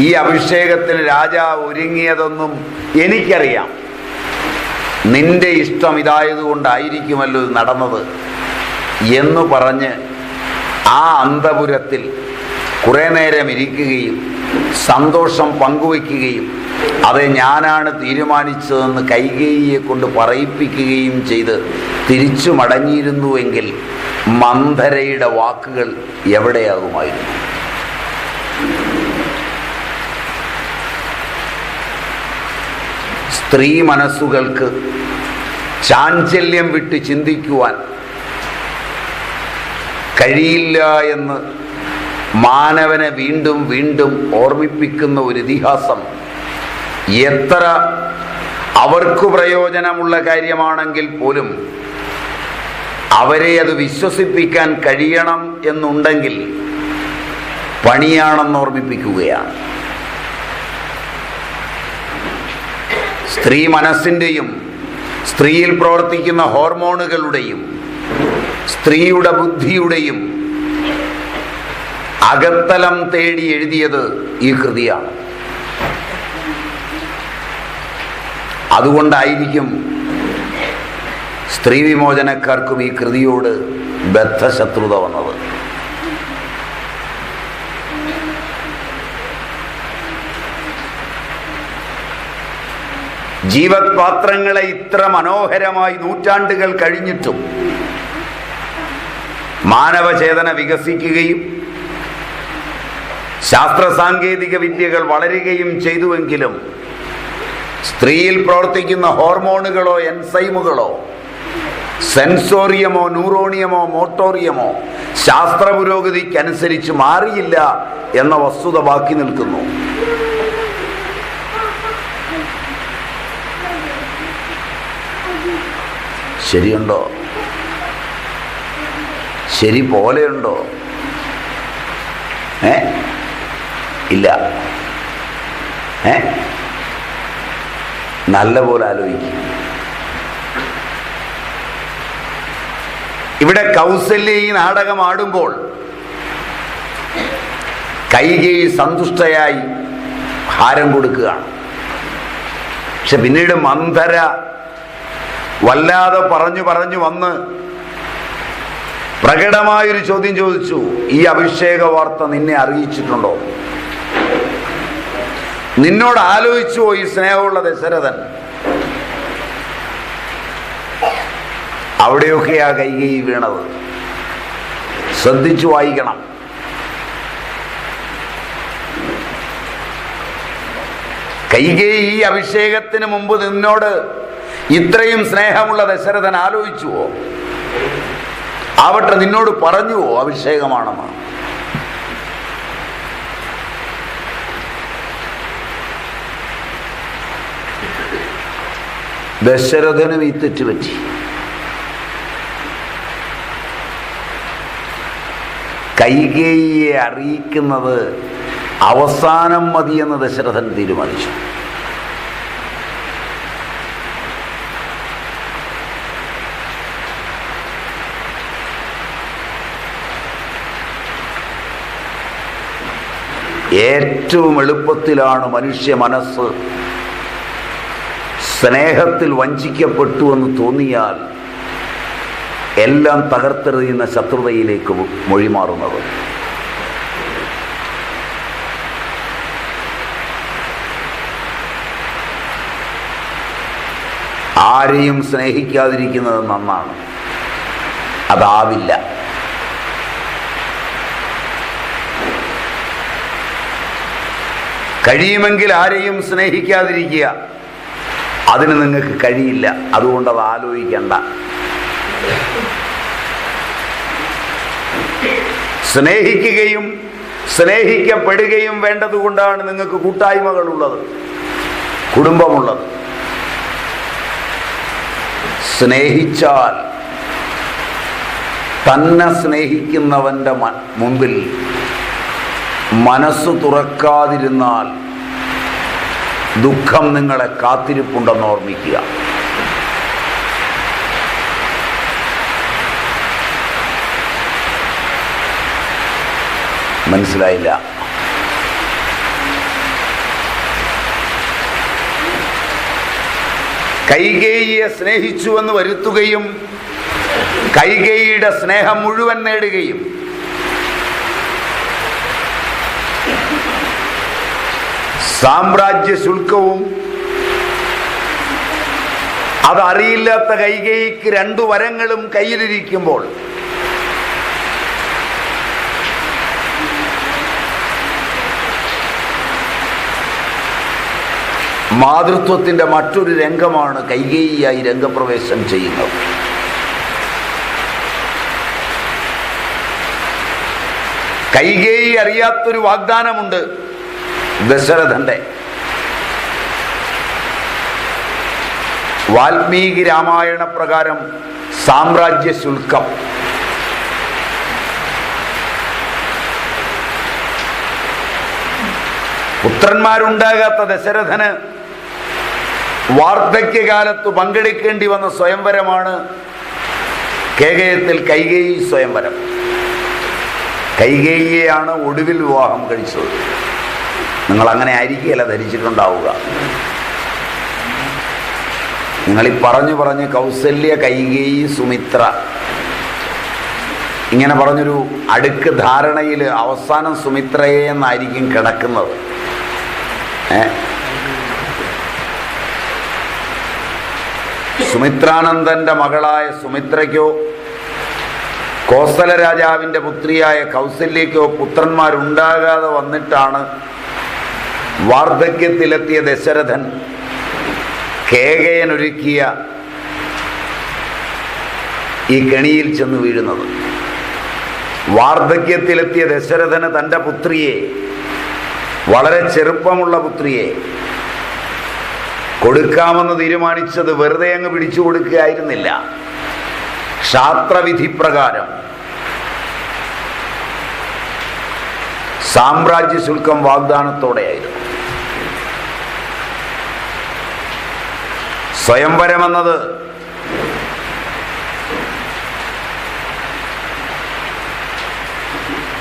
ഈ അഭിഷേകത്തിന് രാജാവ് ഒരുങ്ങിയതെന്നും എനിക്കറിയാം. നിന്റെ ഇഷ്ടം ഇതായതുകൊണ്ടായിരിക്കുമല്ലോ ഇത് നടന്നത് എന്ന് പറഞ്ഞ് ആ അന്തപുരത്തിൽ കുറേ നേരം ഇരിക്കുകയും സന്തോഷം പങ്കുവയ്ക്കുകയും അത് ഞാനാണ് തീരുമാനിച്ചതെന്ന് കൈകേയിയെ കൊണ്ട് പറയിപ്പിക്കുകയും ചെയ്ത് തിരിച്ചു മടങ്ങിയിരുന്നുവെങ്കിൽ മന്ധരയുടെ വാക്കുകൾ എവിടെയാകുമായിരുന്നു? സ്ത്രീ മനസ്സുകൾക്ക് ചാഞ്ചല്യം വിട്ട് ചിന്തിക്കുവാൻ കഴിയില്ല എന്ന് മാനവനെ വീണ്ടും വീണ്ടും ഓർമ്മിപ്പിക്കുന്ന ഒരു ഇതിഹാസം എത്ര അവർക്ക് പ്രയോജനമുള്ള കാര്യമാണെങ്കിൽ പോലും അവരെ അത് വിശ്വസിപ്പിക്കാൻ കഴിയണം എന്നുണ്ടെങ്കിൽ പണിയാണെന്ന് ഓർമ്മിപ്പിക്കുകയാണ്. സ്ത്രീ മനസ്സിൻ്റെയും സ്ത്രീയിൽ പ്രവർത്തിക്കുന്ന ഹോർമോണുകളുടെയും സ്ത്രീയുടെ ബുദ്ധിയുടെയും അകത്തലം തേടി എഴുതിയത് ഈ കൃതിയാണ്. അതുകൊണ്ടായിരിക്കും സ്ത്രീ വിമോചനക്കാർക്കും ഈ കൃതിയോട് ബദ്ധശത്രുത വന്നത്. ജീവപാത്രങ്ങളെ ഇത്ര മനോഹരമായി നൂറ്റാണ്ടുകൾ കഴിഞ്ഞിട്ടും മാനവചേതന വികസിക്കുകയും ശാസ്ത്ര സാങ്കേതിക വിദ്യകൾ വളരുകയും ചെയ്തുവെങ്കിലും സ്ത്രീയിൽ പ്രവർത്തിക്കുന്ന ഹോർമോണുകളോ എൻസൈമുകളോ സെൻസോറിയമോ ന്യൂറോണിയമോ മോട്ടോറിയമോ ശാസ്ത്ര പുരോഗതിക്കനുസരിച്ച് മാറിയില്ല എന്ന വസ്തുത ബാക്കി നിൽക്കുന്നു. ശരിയുണ്ടോ? ശരി പോലെയുണ്ടോ? ഇല്ല. നല്ല പോലെ ആലോചിക്കും. ഇവിടെ കൗസല്യ ഈ നാടകം ആടുമ്പോൾ കൈകേയി സന്തുഷ്ടയായി ഹാരം കൊടുക്കുകയാണ്. പക്ഷെ പിന്നീട് മന്ധര വല്ലാതെ പറഞ്ഞു വന്ന് പ്രകടമായൊരു ചോദ്യം ചോദിച്ചു. ഈ അഭിഷേക വാർത്ത നിന്നെ അറിയിച്ചിട്ടുണ്ടോ? നിന്നോട് ആലോചിച്ചുവോ ഈ സ്നേഹമുള്ള ദശരഥൻ? അവിടെയൊക്കെയാ കൈകേയി വീണത്. ശ്രദ്ധിച്ചു വായിക്കണം. കൈകേയി ഈ അഭിഷേകത്തിന് മുമ്പ് നിന്നോട് ഇത്രയും സ്നേഹമുള്ള ദശരഥൻ ആലോചിച്ചുവോ? ആവട്ടെ, നിന്നോട് പറഞ്ഞുവോ അഭിഷേകമാണെന്ന്? ദശരഥനും ഈ തെറ്റുപറ്റി. കൈകേയിയെ അറിയിക്കുന്നത് അവസാനം മതിയെന്ന് ദശരഥൻ തീരുമാനിച്ചു. ഏറ്റവും എളുപ്പത്തിലാണ് മനുഷ്യ മനസ്സ് സ്നേഹത്തിൽ വഞ്ചിക്കപ്പെട്ടു എന്ന് തോന്നിയാൽ എല്ലാം തകർത്തെറിയുന്ന ശത്രുതയിലേക്ക് മൊഴിമാറുന്നത്. ആരെയും സ്നേഹിക്കാതിരിക്കുന്നത് നന്നാണ്. അതാവില്ല. കഴിയുമെങ്കിൽ ആരെയും സ്നേഹിക്കാതിരിക്കുക. അതിന് നിങ്ങൾക്ക് കഴിയില്ല. അതുകൊണ്ട് അത് ആലോചിക്കണ്ട. സ്നേഹിക്കുകയും സ്നേഹിക്കപ്പെടുകയും വേണ്ടതുകൊണ്ടാണ് നിങ്ങൾക്ക് കൂട്ടായ്മകളുള്ളത്, കുടുംബമുള്ളത്. സ്നേഹിച്ചാൽ, തന്നെ സ്നേഹിക്കുന്നവൻ്റെ മുമ്പിൽ മനസ്സ് തുറക്കാതിരുന്നാൽ ദുഃഖം നിങ്ങളെ കാത്തിരിപ്പുണ്ടെന്ന് ഓർമ്മിക്കുക. മനസ്സിലായില്ല? കൈകേയിയെ സ്നേഹിച്ചുവെന്ന് വരുത്തുകയും കൈകേയിയുടെ സ്നേഹം മുഴുവൻ നേടുകയും സാമ്രാജ്യ ശുൽക്കവും അതറിയില്ലാത്ത കൈകേയിക്ക് 2 വരങ്ങളും കയ്യിലിരിക്കുമ്പോൾ മാതൃത്വത്തിന്റെ മറ്റൊരു രംഗമാണ് കൈകേയിയായി രംഗപ്രവേശം ചെയ്യുന്നത്. കൈകേയി അറിയാത്തൊരു വാഗ്ദാനമുണ്ട് ദശരഥന്റെ. വാൽമീകി രാമായണ പ്രകാരം സാമ്രാജ്യ ശുൽക്കം. പുത്രന്മാരുണ്ടാകാത്ത ദശരഥന് വാർദ്ധക്യകാലത്ത് പങ്കെടുക്കേണ്ടി വന്ന സ്വയംവരമാണ് കേകയത്തിൽ കൈകേയി സ്വയംവരം. കൈകേയിയെയാണ് ഒടുവിൽ വിവാഹം കഴിച്ചത്. നിങ്ങൾ അങ്ങനെ ആയിരിക്കുകയല്ല ധരിച്ചിട്ടുണ്ടാവുക. നിങ്ങളീ പറഞ്ഞു പറഞ്ഞ് കൗസല്യ, കൈകേയി, സുമിത്ര ഇങ്ങനെ പറഞ്ഞൊരു അടുക്ക് ധാരണയിൽ അവസാനം സുമിത്രയെ എന്നായിരിക്കും കിടക്കുന്നത്. സുമിത്രാനന്ദന്റെ മകളായ സുമിത്രയ്ക്കോ കോസല രാജാവിൻ്റെ പുത്രിയായ കൗസല്യയ്ക്കോ പുത്രന്മാരുണ്ടാകാതെ വന്നിട്ടാണ് വാർദ്ധക്യത്തിലെത്തിയ ദശരഥൻ കേകയനൊരുക്കിയ ഈ കെണിയിൽ ചെന്ന് വീഴുന്നത്. വാർദ്ധക്യത്തിലെത്തിയ ദശരഥന് തൻ്റെ പുത്രിയെ, വളരെ ചെറുപ്പമുള്ള പുത്രിയെ കൊടുക്കാമെന്ന് തീരുമാനിച്ചത് വെറുതെ അങ്ങ് പിടിച്ചു കൊടുക്കുകയായിരുന്നില്ല. ക്ഷാത്രവിധി പ്രകാരം സാമ്രാജ്യ ശുൽക്കം വാഗ്ദാനത്തോടെയായിരുന്നു. സ്വയംവരമെന്നത്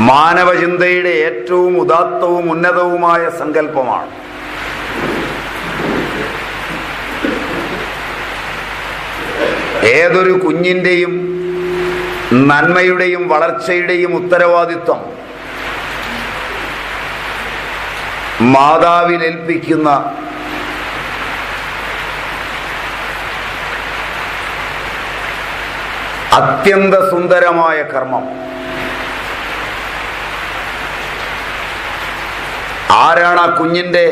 മാനവചിന്തയുടെ ഏറ്റവും ഉദാത്തവും ഉന്നതവുമായ സങ്കല്പമാണ്. ഏതൊരു കുഞ്ഞിൻ്റെയും നന്മയുടെയും വളർച്ചയുടെയും ഉത്തരവാദിത്വം മാതാവിലേൽപ്പിക്കുന്ന അത്യന്ത സുന്ദരമായ കർമ്മം. ആരാണ് ആ കുഞ്ഞിൻ്റെ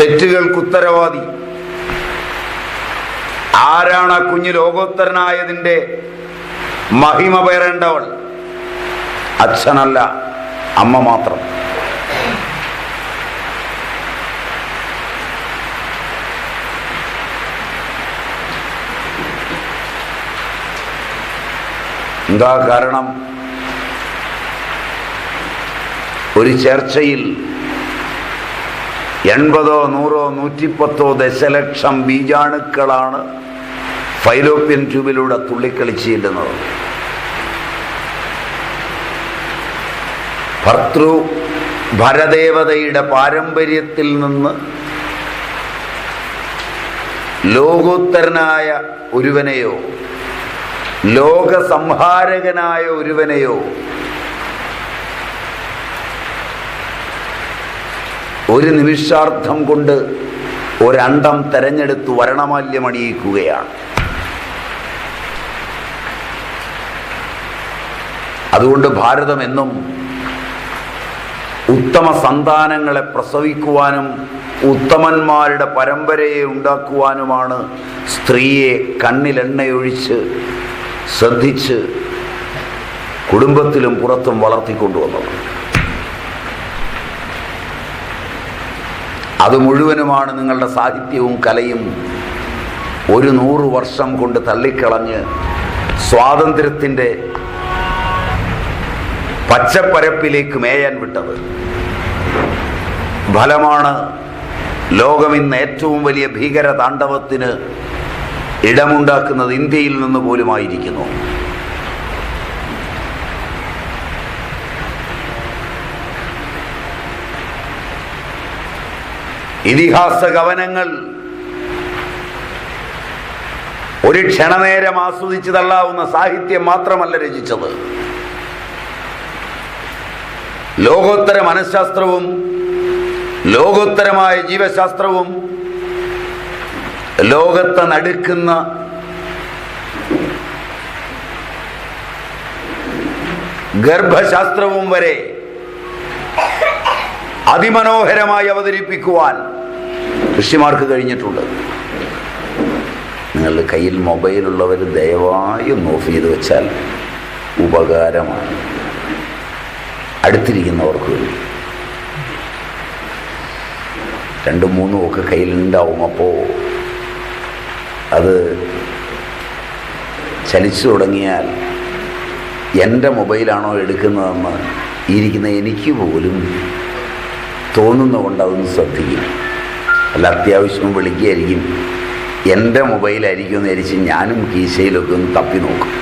തെറ്റുകൾക്ക് ഉത്തരവാദി? ആരാണ് ആ കുഞ്ഞ് ലോകോത്തരനായതിൻ്റെ മഹിമ പേറേണ്ടവൾ? അച്ഛനല്ല, അമ്മ മാത്രം. എന്താ കാരണം? ഒരു ചർച്ചയിൽ 80, 100, 110 ദശലക്ഷം ബീജാണുക്കളാണ് ഫൈലോപ്യൻ ട്യൂബിലൂടെ തുള്ളിക്കളിച്ചിരുന്നത്. ഭർതൃ ഭരദേവതയുടെ പാരമ്പര്യത്തിൽ നിന്ന് ലോകോത്തരനായ ഒരുവനെയോ ലോകസംഹാരകനായ ഒരുവനെയോ ഒരു നിമിഷാർത്ഥം കൊണ്ട് ഒരണ്ടം തെരഞ്ഞെടുത്ത് വർണ്ണമാല്യമണിയിക്കുകയാണ്. അതുകൊണ്ട് ഭാരതം എന്നും ഉത്തമ സന്താനങ്ങളെ പ്രസവിക്കുവാനും ഉത്തമന്മാരുടെ പരമ്പരയെ ഉണ്ടാക്കുവാനുമാണ് സ്ത്രീയെ കണ്ണിലെണ്ണയൊഴിച്ച് ശ്രദ്ധിച്ച് കുടുംബത്തിലും പുറത്തും വളർത്തിക്കൊണ്ടുവന്നത്. അത് മുഴുവനുമാണ് നിങ്ങളുടെ സാഹിത്യവും കലയും 100 വർഷം കൊണ്ട് തള്ളിക്കളഞ്ഞ് സ്വാതന്ത്ര്യത്തിൻ്റെ പച്ചപ്പരപ്പിലേക്ക് മേയാൻ വിട്ടത്. ഫലമാണ് ലോകം ഇന്ന് ഏറ്റവും വലിയ ഭീകര താണ്ഡവത്തിന് ഇടമുണ്ടാക്കുന്നത് ഇന്ത്യയിൽ നിന്ന് പോലുമായിരിക്കുന്നു. ഇതിഹാസ കവനങ്ങൾ ഒരു ക്ഷണനേരം ആസ്വദിച്ചു തള്ളാവുന്ന സാഹിത്യം മാത്രമല്ല രചിച്ചത്. ലോകോത്തര മനഃശാസ്ത്രവും ലോകോത്തരമായ ജീവശാസ്ത്രവും ലോകത്തെ നടുക്കുന്ന ഗർഭശാസ്ത്രവും വരെ അതിമനോഹരമായി അവതരിപ്പിക്കുവാൻ ഋഷിമാർക്ക് കഴിഞ്ഞിട്ടുണ്ട്. നിങ്ങളുടെ കയ്യിൽ മൊബൈലുള്ളവർ ദയവായി ഒന്ന് ഓഫ് ചെയ്ത് വെച്ചാൽ ഉപകാരമാണ്. അടുത്തിരിക്കുന്നവർക്ക് വേണ്ടി 2, 3 ഒക്കെ കയ്യിലുണ്ടാവും. അപ്പോൾ അത് ചലിച്ചു തുടങ്ങിയാൽ എൻ്റെ മൊബൈലാണോ എടുക്കുന്നതെന്ന് ഇരിക്കുന്ന എനിക്ക് പോലും തോന്നുന്നതുകൊണ്ട് അതൊന്ന് ശ്രദ്ധിക്കും. അല്ല, അത്യാവശ്യം വിളിക്കുകയായിരിക്കും, എൻ്റെ മൊബൈലായിരിക്കും എന്ന് ധരിച്ച് ഞാനും കീശയിലൊക്കെ ഒന്ന് തപ്പി നോക്കും.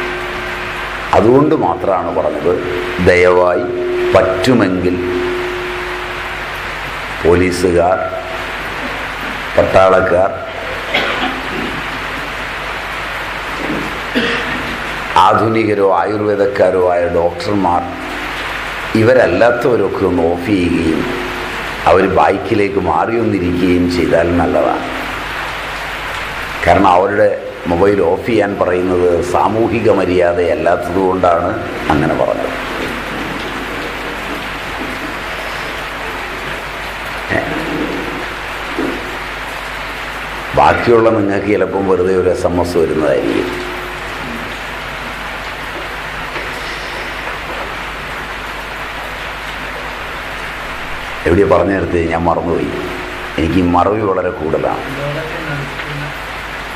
അതുകൊണ്ട് മാത്രമാണ് പറഞ്ഞത്, ദയവായി പറ്റുമെങ്കിൽ പോലീസുകാർ, പട്ടാളക്കാർ, ആധുനികരോ ആയുർവേദക്കാരോ ആയ ഡോക്ടർമാർ, ഇവരല്ലാത്തവരൊക്കെ ഒന്ന് ഓഫ് ചെയ്യുകയും അവർ ബൈക്കിലേക്ക് മാറിയൊന്നിരിക്കുകയും ചെയ്താൽ നല്ലതാണ്. കാരണം അവരുടെ മൊബൈൽ ഓഫ് ചെയ്യാൻ പറയുന്നത് സാമൂഹിക മര്യാദയല്ലാത്തത് കൊണ്ടാണ് അങ്ങനെ പറഞ്ഞത്. ബാക്കിയുള്ള നിങ്ങൾക്ക് ചിലപ്പം വെറുതെ ഒരു SMS വരുന്നതായിരിക്കും. എവിടെ പറഞ്ഞു നിർത്തി ഞാൻ മറന്നുപോയി. എനിക്ക് മറവി വളരെ കൂടുതലാണ്.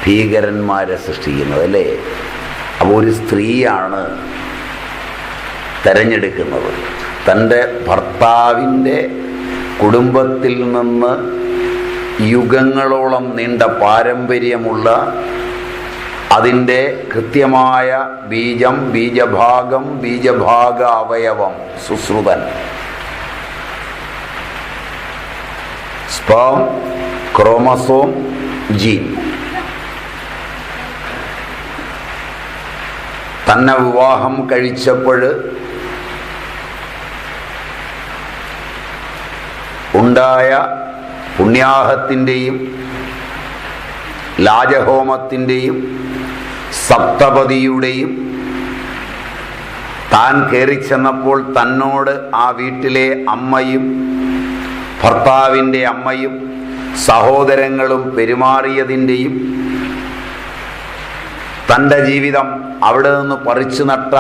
ഭീകരന്മാരെ സൃഷ്ടിക്കുന്നത് അല്ലേ? അപ്പോൾ ഒരു സ്ത്രീയാണ് തെരഞ്ഞെടുക്കുന്നത് തൻ്റെ ഭർത്താവിൻ്റെ കുടുംബത്തിൽ നിന്ന് യുഗങ്ങളോളം നീണ്ട പാരമ്പര്യമുള്ള അതിൻ്റെ കൃത്യമായ ബീജം, ബീജഭാഗം, ബീജഭാഗ അവയവം, സുശ്രുതൻ, സ്പേം, ക്രോമസോം, ജീൻ തന്നെ വിവാഹം കഴിച്ചപ്പോൾ ഉണ്ടായ പുണ്യാഹത്തിൻ്റെയും ലാജഹോമത്തിൻ്റെയും സപ്തപതിയുടെയും താൻ കയറിച്ചെന്നപ്പോൾ തന്നോട് ആ വീട്ടിലെ അമ്മയും ഭർത്താവിൻ്റെ അമ്മയും സഹോദരങ്ങളും പെരുമാറിയതിൻ്റെയും തൻ്റെ ജീവിതം അവിടെ നിന്ന് പറിച്ചു നട്ട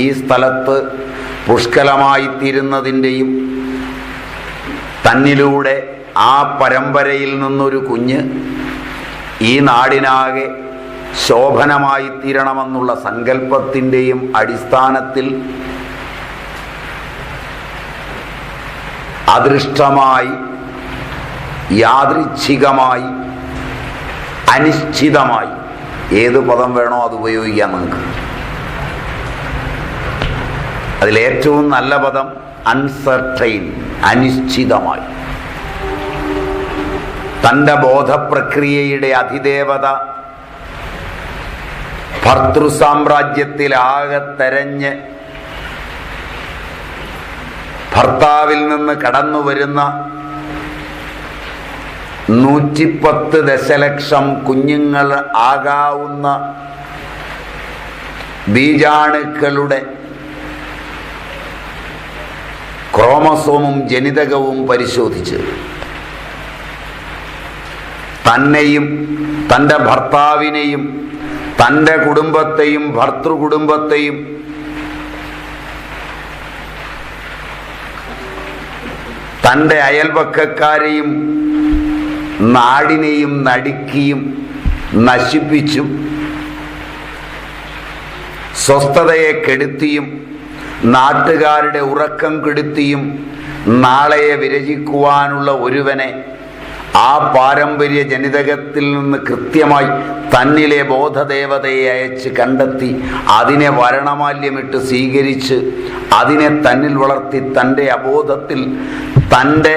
ഈ സ്ഥലത്ത് പുഷ്കലമായിത്തീരുന്നതിൻ്റെയും തന്നിലൂടെ ആ പരമ്പരയിൽ നിന്നൊരു കുഞ്ഞ് ഈ നാടിനാകെ ശോഭനമായിത്തീരണമെന്നുള്ള സങ്കല്പത്തിൻ്റെയും അടിസ്ഥാനത്തിൽ അദൃഷ്ടമായി, യാദൃച്ഛികമായി, അനിശ്ചിതമായി, ഏത് പദം വേണോ അത് ഉപയോഗിക്കാം നിങ്ങൾക്ക്. അതിലേറ്റവും നല്ല പദം അൺസർട്ടൈൻ, അനിശ്ചിതമായി. തൻ്റെ ബോധപ്രക്രിയയുടെ അതിദേവത ഭർതൃസാമ്രാജ്യത്തിലാകെ തെരഞ്ഞ് ഭർത്താവിൽ നിന്ന് കടന്നു വരുന്ന 110 ദശലക്ഷം കുഞ്ഞുങ്ങൾ ആകാവുന്ന ബീജാണുക്കളുടെ ക്രോമസോമും ജനിതകവും പരിശോധിച്ച് തന്നെയും തൻ്റെ ഭർത്താവിനെയും തൻ്റെ കുടുംബത്തെയും ഭർതൃകുടുംബത്തെയും തൻ്റെ അയൽപക്കക്കാരെയും നാടിനെയും നടുക്കിയും നശിപ്പിച്ചും സ്വസ്ഥതയെ കെടുത്തിയും നാട്ടുകാരുടെ ഉറക്കം കെടുത്തിയും നാളെയെ വിരചിക്കുവാനുള്ള ഒരുവനെ ആ പാരമ്പര്യ ജനിതകത്തിൽ നിന്ന് കൃത്യമായി തന്നിലെ ബോധദേവതയെ അയച്ച് കണ്ടെത്തി അതിനെ വരണമാല്യമിട്ട് സ്വീകരിച്ച് അതിനെ തന്നിൽ വളർത്തി തൻ്റെ അബോധത്തിൽ തൻ്റെ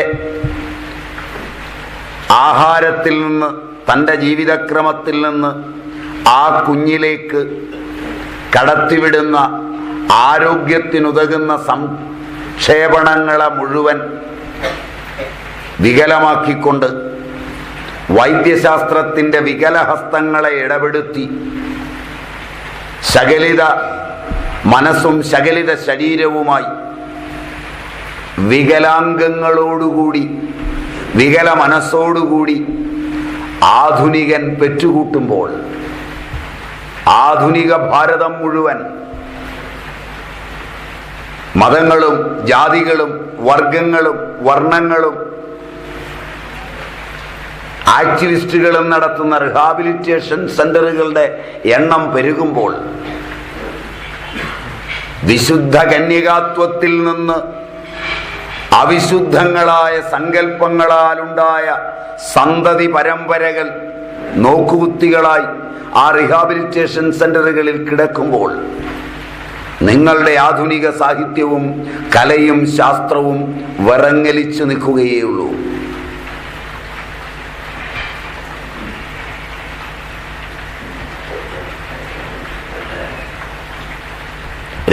ആഹാരത്തിൽ നിന്ന് തൻ്റെ ജീവിതക്രമത്തിൽ നിന്ന് ആ കുഞ്ഞിലേക്ക് കടത്തിവിടുന്ന ആരോഗ്യത്തിനുതകുന്ന സംക്ഷേപണങ്ങളെ മുഴുവൻ വികലമാക്കിക്കൊണ്ട് വൈദ്യശാസ്ത്രത്തിൻ്റെ വികലഹസ്തങ്ങളെ ഇടപെടുത്തി ശകലിത മനസ്സും ശകലിത ശരീരവുമായി വികലാംഗങ്ങളോടുകൂടി വികല മനസ്സോടുകൂടി ആധുനികൻ പെറ്റുകൂട്ടുമ്പോൾ ആധുനിക ഭാരതം മുഴുവൻ മതങ്ങളും ജാതികളും വർഗങ്ങളും വർണ്ണങ്ങളും ആക്ടിവിസ്റ്റുകളും നടത്തുന്ന റിഹാബിലിറ്റേഷൻ സെന്ററുകളുടെ എണ്ണം പെരുകുമ്പോൾ വിശുദ്ധ കന്യകാത്വത്തിൽ നിന്ന് അവിശുദ്ധങ്ങളായ സങ്കല്പങ്ങളാലുണ്ടായ സന്തതി പരമ്പരകൾ നോക്കുകുത്തികളായി ആ റിഹാബിലിറ്റേഷൻ സെന്ററുകളിൽ കിടക്കുമ്പോൾ നിങ്ങളുടെ ആധുനിക സാഹിത്യവും കലയും ശാസ്ത്രവും വിറങ്ങലിച്ചു നിൽക്കുകയുള്ളൂ.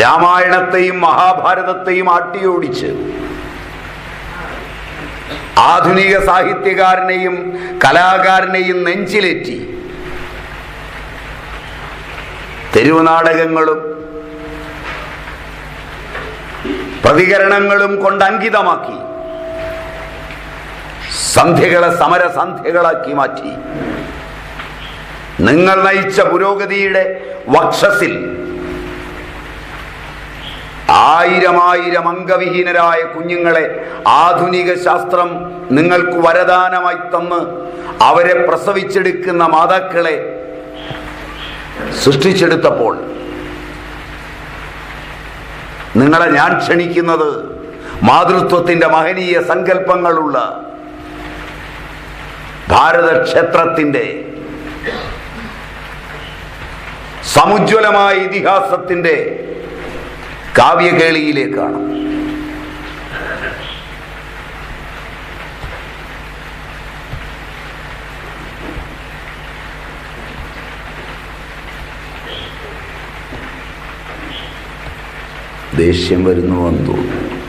രാമായണത്തെയും മഹാഭാരതത്തെയും ആട്ടിയോടിച്ച് ആധുനിക സാഹിത്യകാരനെയും കലാകാരനെയും നെഞ്ചിലേറ്റി തെരുവുനാടകങ്ങളും പ്രതികരണങ്ങളും കൊണ്ട് അങ്കിതമാക്കി സന്ധ്യകളെ സമരസന്ധ്യകളാക്കി മാറ്റി നിങ്ങൾ നയിച്ച പുരോഗതിയുടെ വക്ഷസിൽ ആയിരം അംഗവിഹീനരായ കുഞ്ഞുങ്ങളെ ആധുനിക ശാസ്ത്രം നിങ്ങൾക്ക് വരദാനമായി തന്ന് അവരെ പ്രസവിച്ചെടുക്കുന്ന മാതാക്കളെ സൃഷ്ടിച്ചെടുത്തപ്പോൾ നിങ്ങളെ ഞാൻ ക്ഷണിക്കുന്നത് മാതൃത്വത്തിൻ്റെ മഹനീയ സങ്കല്പങ്ങളുള്ള ഭാരതക്ഷേത്രത്തിൻ്റെ സമുജ്വലമായ ഇതിഹാസത്തിൻ്റെ കാവ്യകേളിയിലേക്കാണ്. ദേഷ്യം വരുന്നുവെന്ന് തോന്നുന്നു.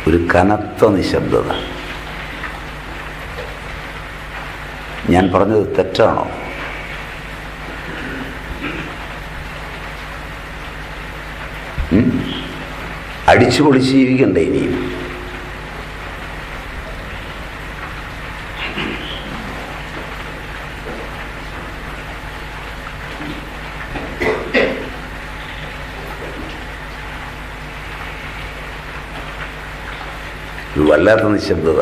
ഒരു കനത്ത നിശബ്ദത. ഞാൻ പറഞ്ഞത് തെറ്റാണോ? അടിച്ചു പൊളിച്ച് ജീവിക്കണ്ടേ ഇനിയും? വല്ലാത്ത നിശബ്ദത.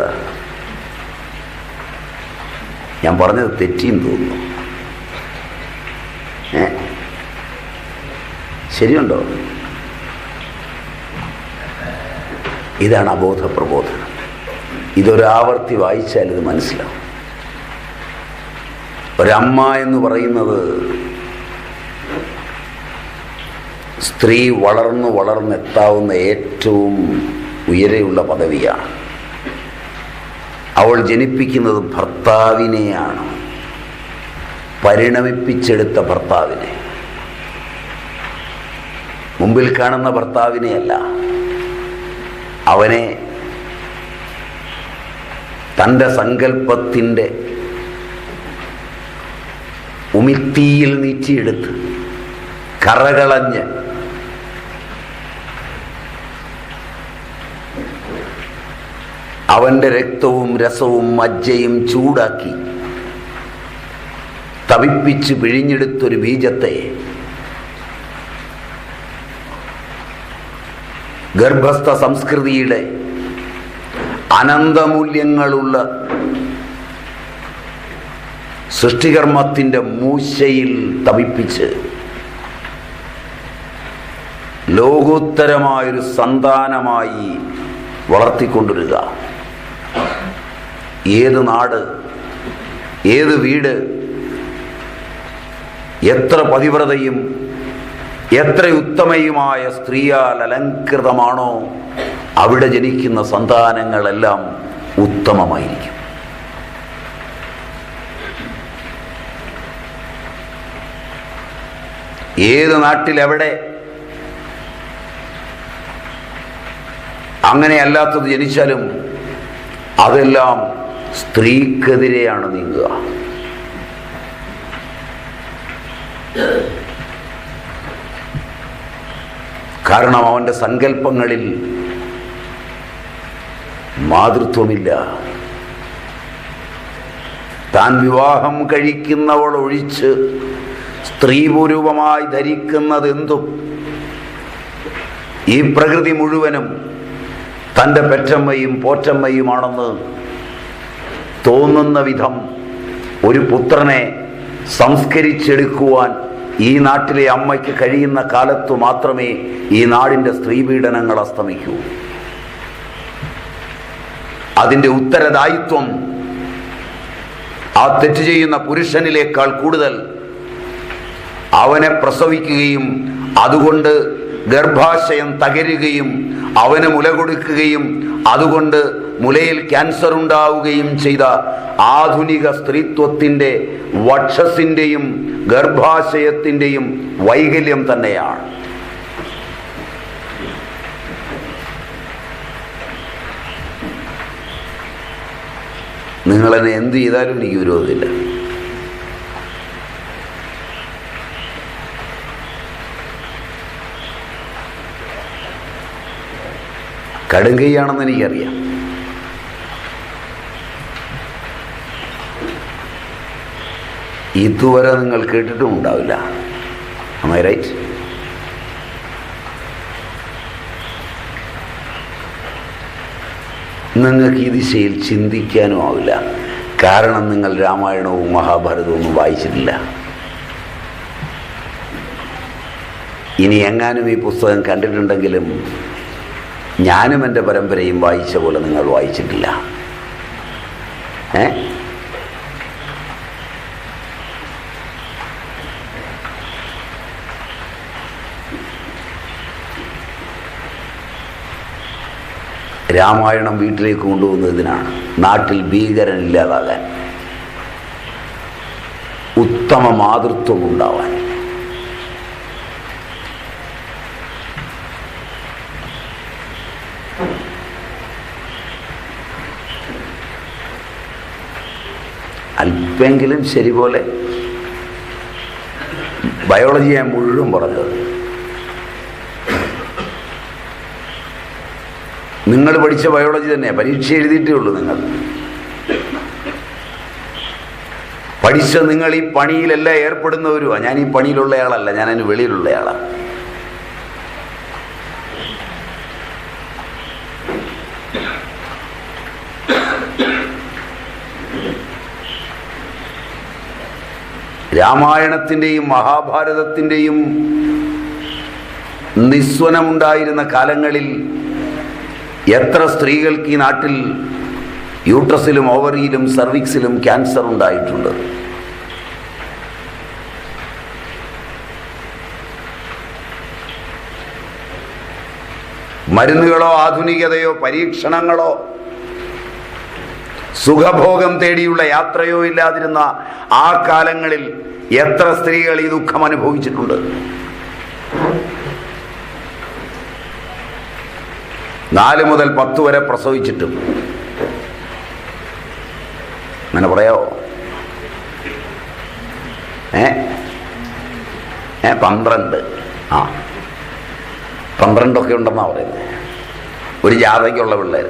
ഞാൻ പറഞ്ഞത് തെറ്റിയും തോന്നുന്നു. ശരിയുണ്ടോ? ഇതാണ് അബോധ പ്രബോധനം. ഇതൊരാവർത്തി വായിച്ചാൽ ഇത് മനസ്സിലാവും. ഒരമ്മ എന്ന് പറയുന്നത് സ്ത്രീ വളർന്നെത്താവുന്ന ഏറ്റവും ഉയരെയുള്ള പദവിയാണ്. അവൾ ജനിപ്പിക്കുന്നത് ഭർത്താവിനെയാണ്, പരിണമിപ്പിച്ചെടുത്ത ഭർത്താവിനെ, മുമ്പിൽ കാണുന്ന ഭർത്താവിനെയല്ല. അവനെ തൻ്റെ സങ്കല്പത്തിൻ്റെ ഉമിത്തിയിൽ നീറ്റിയെടുത്ത് കറകളഞ്ഞ് അവൻ്റെ രക്തവും രസവും മജ്ജയും ചൂടാക്കി തവിപ്പിച്ച് പിഴിഞ്ഞെടുത്തൊരു ബീജത്തെ ഗർഭസ്ഥ സംസ്കൃതിയുടെ അനന്തമൂല്യങ്ങളുള്ള സൃഷ്ടികർമ്മത്തിൻ്റെ മൂശയിൽ തപിപ്പിച്ച് ലോകോത്തരമായൊരു സന്താനമായി വളർത്തിക്കൊണ്ടുവരിക. ഏത് നാട്, ഏത് വീട് എത്ര പതിവ്രതയും എത്ര ഉത്തമയുമായ സ്ത്രീയാൽ അലങ്കൃതമാണോ അവിടെ ജനിക്കുന്ന സന്താനങ്ങളെല്ലാം ഉത്തമമായിരിക്കും. ഏത് നാട്ടിലെവിടെ അങ്ങനെയല്ലാത്തത് ജനിച്ചാലും അതെല്ലാം സ്ത്രീക്കെതിരെയാണ് നീങ്ങുക. കാരണം അവൻ്റെ സങ്കല്പങ്ങളിൽ മാതൃത്വമില്ല. താൻ വിവാഹം കഴിക്കുന്നവൾ ഒഴിച്ച് സ്ത്രീപൂർവമായി ധരിക്കുന്നതെന്തും ഈ പ്രകൃതി മുഴുവനും തൻ്റെ പെറ്റമ്മയും പോറ്റമ്മയുമാണെന്ന് തോന്നുന്ന വിധം ഒരു പുത്രനെ സംസ്കരിച്ചെടുക്കുവാൻ ഈ നാട്ടിലെ അമ്മയ്ക്ക് കഴിയുന്ന കാലത്തു മാത്രമേ ഈ നാടിൻ്റെ സ്ത്രീപീഡനങ്ങൾ അസ്തമിക്കൂ. അതിൻ്റെ ഉത്തരദായിത്വം ആ തെറ്റ് ചെയ്യുന്ന പുരുഷനിലേക്കാൾ കൂടുതൽ അവനെ പ്രസവിക്കുകയും അതുകൊണ്ട് ഗർഭാശയം തകരുകയും അവന് മുല കൊടുക്കുകയും അതുകൊണ്ട് മുലയിൽ ക്യാൻസർ ഉണ്ടാവുകയും ചെയ്ത ആധുനിക സ്ത്രീത്വത്തിൻ്റെ വക്ഷസിൻ്റെയും ഗർഭാശയത്തിൻ്റെയും വൈകല്യം തന്നെയാണ്. നിങ്ങളെന്നെ എന്ത് ചെയ്താലും എനിക്ക് വിരോധമില്ല. കടുങ്കൈയാണെന്ന് എനിക്കറിയാം. ഇതുവരെ നിങ്ങൾ കേട്ടിട്ടും ഉണ്ടാവില്ല. Am I right? നിങ്ങൾക്ക് ഈ ദിശയിൽ ചിന്തിക്കാനും ആവില്ല. കാരണം നിങ്ങൾ രാമായണവും മഹാഭാരതവും ഒന്നും വായിച്ചിട്ടില്ല. ഇനി എങ്ങാനും ഈ പുസ്തകം കണ്ടിട്ടുണ്ടെങ്കിലും ഞാനും എൻ്റെ പരമ്പരയും വായിച്ച പോലെ നിങ്ങൾ വായിച്ചിട്ടില്ല. രാമായണം വീട്ടിലേക്ക് കൊണ്ടുപോകുന്നതിനാണ്, നാട്ടിൽ ഭീകരനില്ലാതാകാൻ, ഉത്തമ മാതൃത്വം ഉണ്ടാവാൻ. അല്പെങ്കിലും ശരി പോലെ ബയോളജി ഞാൻ മുഴുവൻ പറഞ്ഞത്. നിങ്ങൾ പഠിച്ച ബയോളജി തന്നെയാണ്, പരീക്ഷ എഴുതിയിട്ടേ ഉള്ളൂ. നിങ്ങൾ പഠിച്ച നിങ്ങൾ ഈ പണിയിലെല്ലാം ഏർപ്പെടുന്നവരുമാണ്. ഞാൻ ഈ പണിയിലുള്ളയാളല്ല, ഞാൻ അതിന് വെളിയിലുള്ളയാളാണ്. രാമായണത്തിൻ്റെയും മഹാഭാരതത്തിൻ്റെയും നിസ്വനമുണ്ടായിരുന്ന കാലങ്ങളിൽ എത്ര സ്ത്രീകൾക്ക് ഈ നാട്ടിൽ യൂട്രസിലും ഓവറിയിലും സർവിക്സിലും ക്യാൻസർ ഉണ്ടായിട്ടുണ്ട്. മരുന്നുകളോ ആധുനികതയോ പരീക്ഷണങ്ങളോ സുഖഭോഗം തേടിയുള്ള യാത്രയോ ഇല്ലാതിരുന്ന ആ കാലങ്ങളിൽ എത്ര സ്ത്രീകൾ ഈ ദുഃഖം അനുഭവിച്ചിട്ടുണ്ട്. 4 മുതൽ 10 വരെ പ്രസവിച്ചിട്ടും. അങ്ങനെ പറയാവോ? 12 12 ഉണ്ടെന്നാണ് പറയുന്നത്. ഒരു ജാഥയ്ക്കുള്ള പിള്ളേർ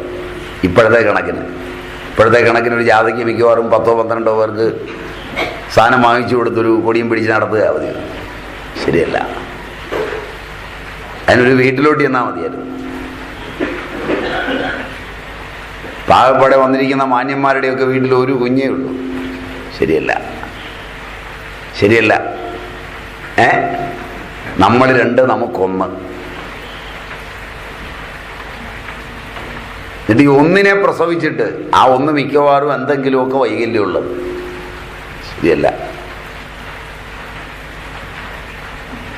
ഇപ്പോഴത്തെ കണക്കിന് ഒരു ജാഥയ്ക്ക് മിക്കവാറും 10-12 പേർക്ക് സാധനം വാങ്ങിച്ചു കൊടുത്തൊരു കൊടിയും പിടിച്ച് നടത്തുക മതി. ശരിയല്ല. അതിനൊരു വീട്ടിലോട്ട് ചെന്നാൽ മതിയായിരുന്നു. പാകപ്പാടെ വന്നിരിക്കുന്ന മാന്യന്മാരുടെയൊക്കെ വീട്ടിൽ ഒരു കുഞ്ഞേ ഉള്ളൂ. ശരിയല്ല, ശരിയല്ല. നമ്മൾ രണ്ട്, നമുക്കൊന്ന്. എന്നിട്ട് ഈ ഒന്നിനെ പ്രസവിച്ചിട്ട് ആ ഒന്ന് മിക്കവാറും എന്തെങ്കിലുമൊക്കെ വൈകല്യമുള്ളത്. ശരിയല്ല.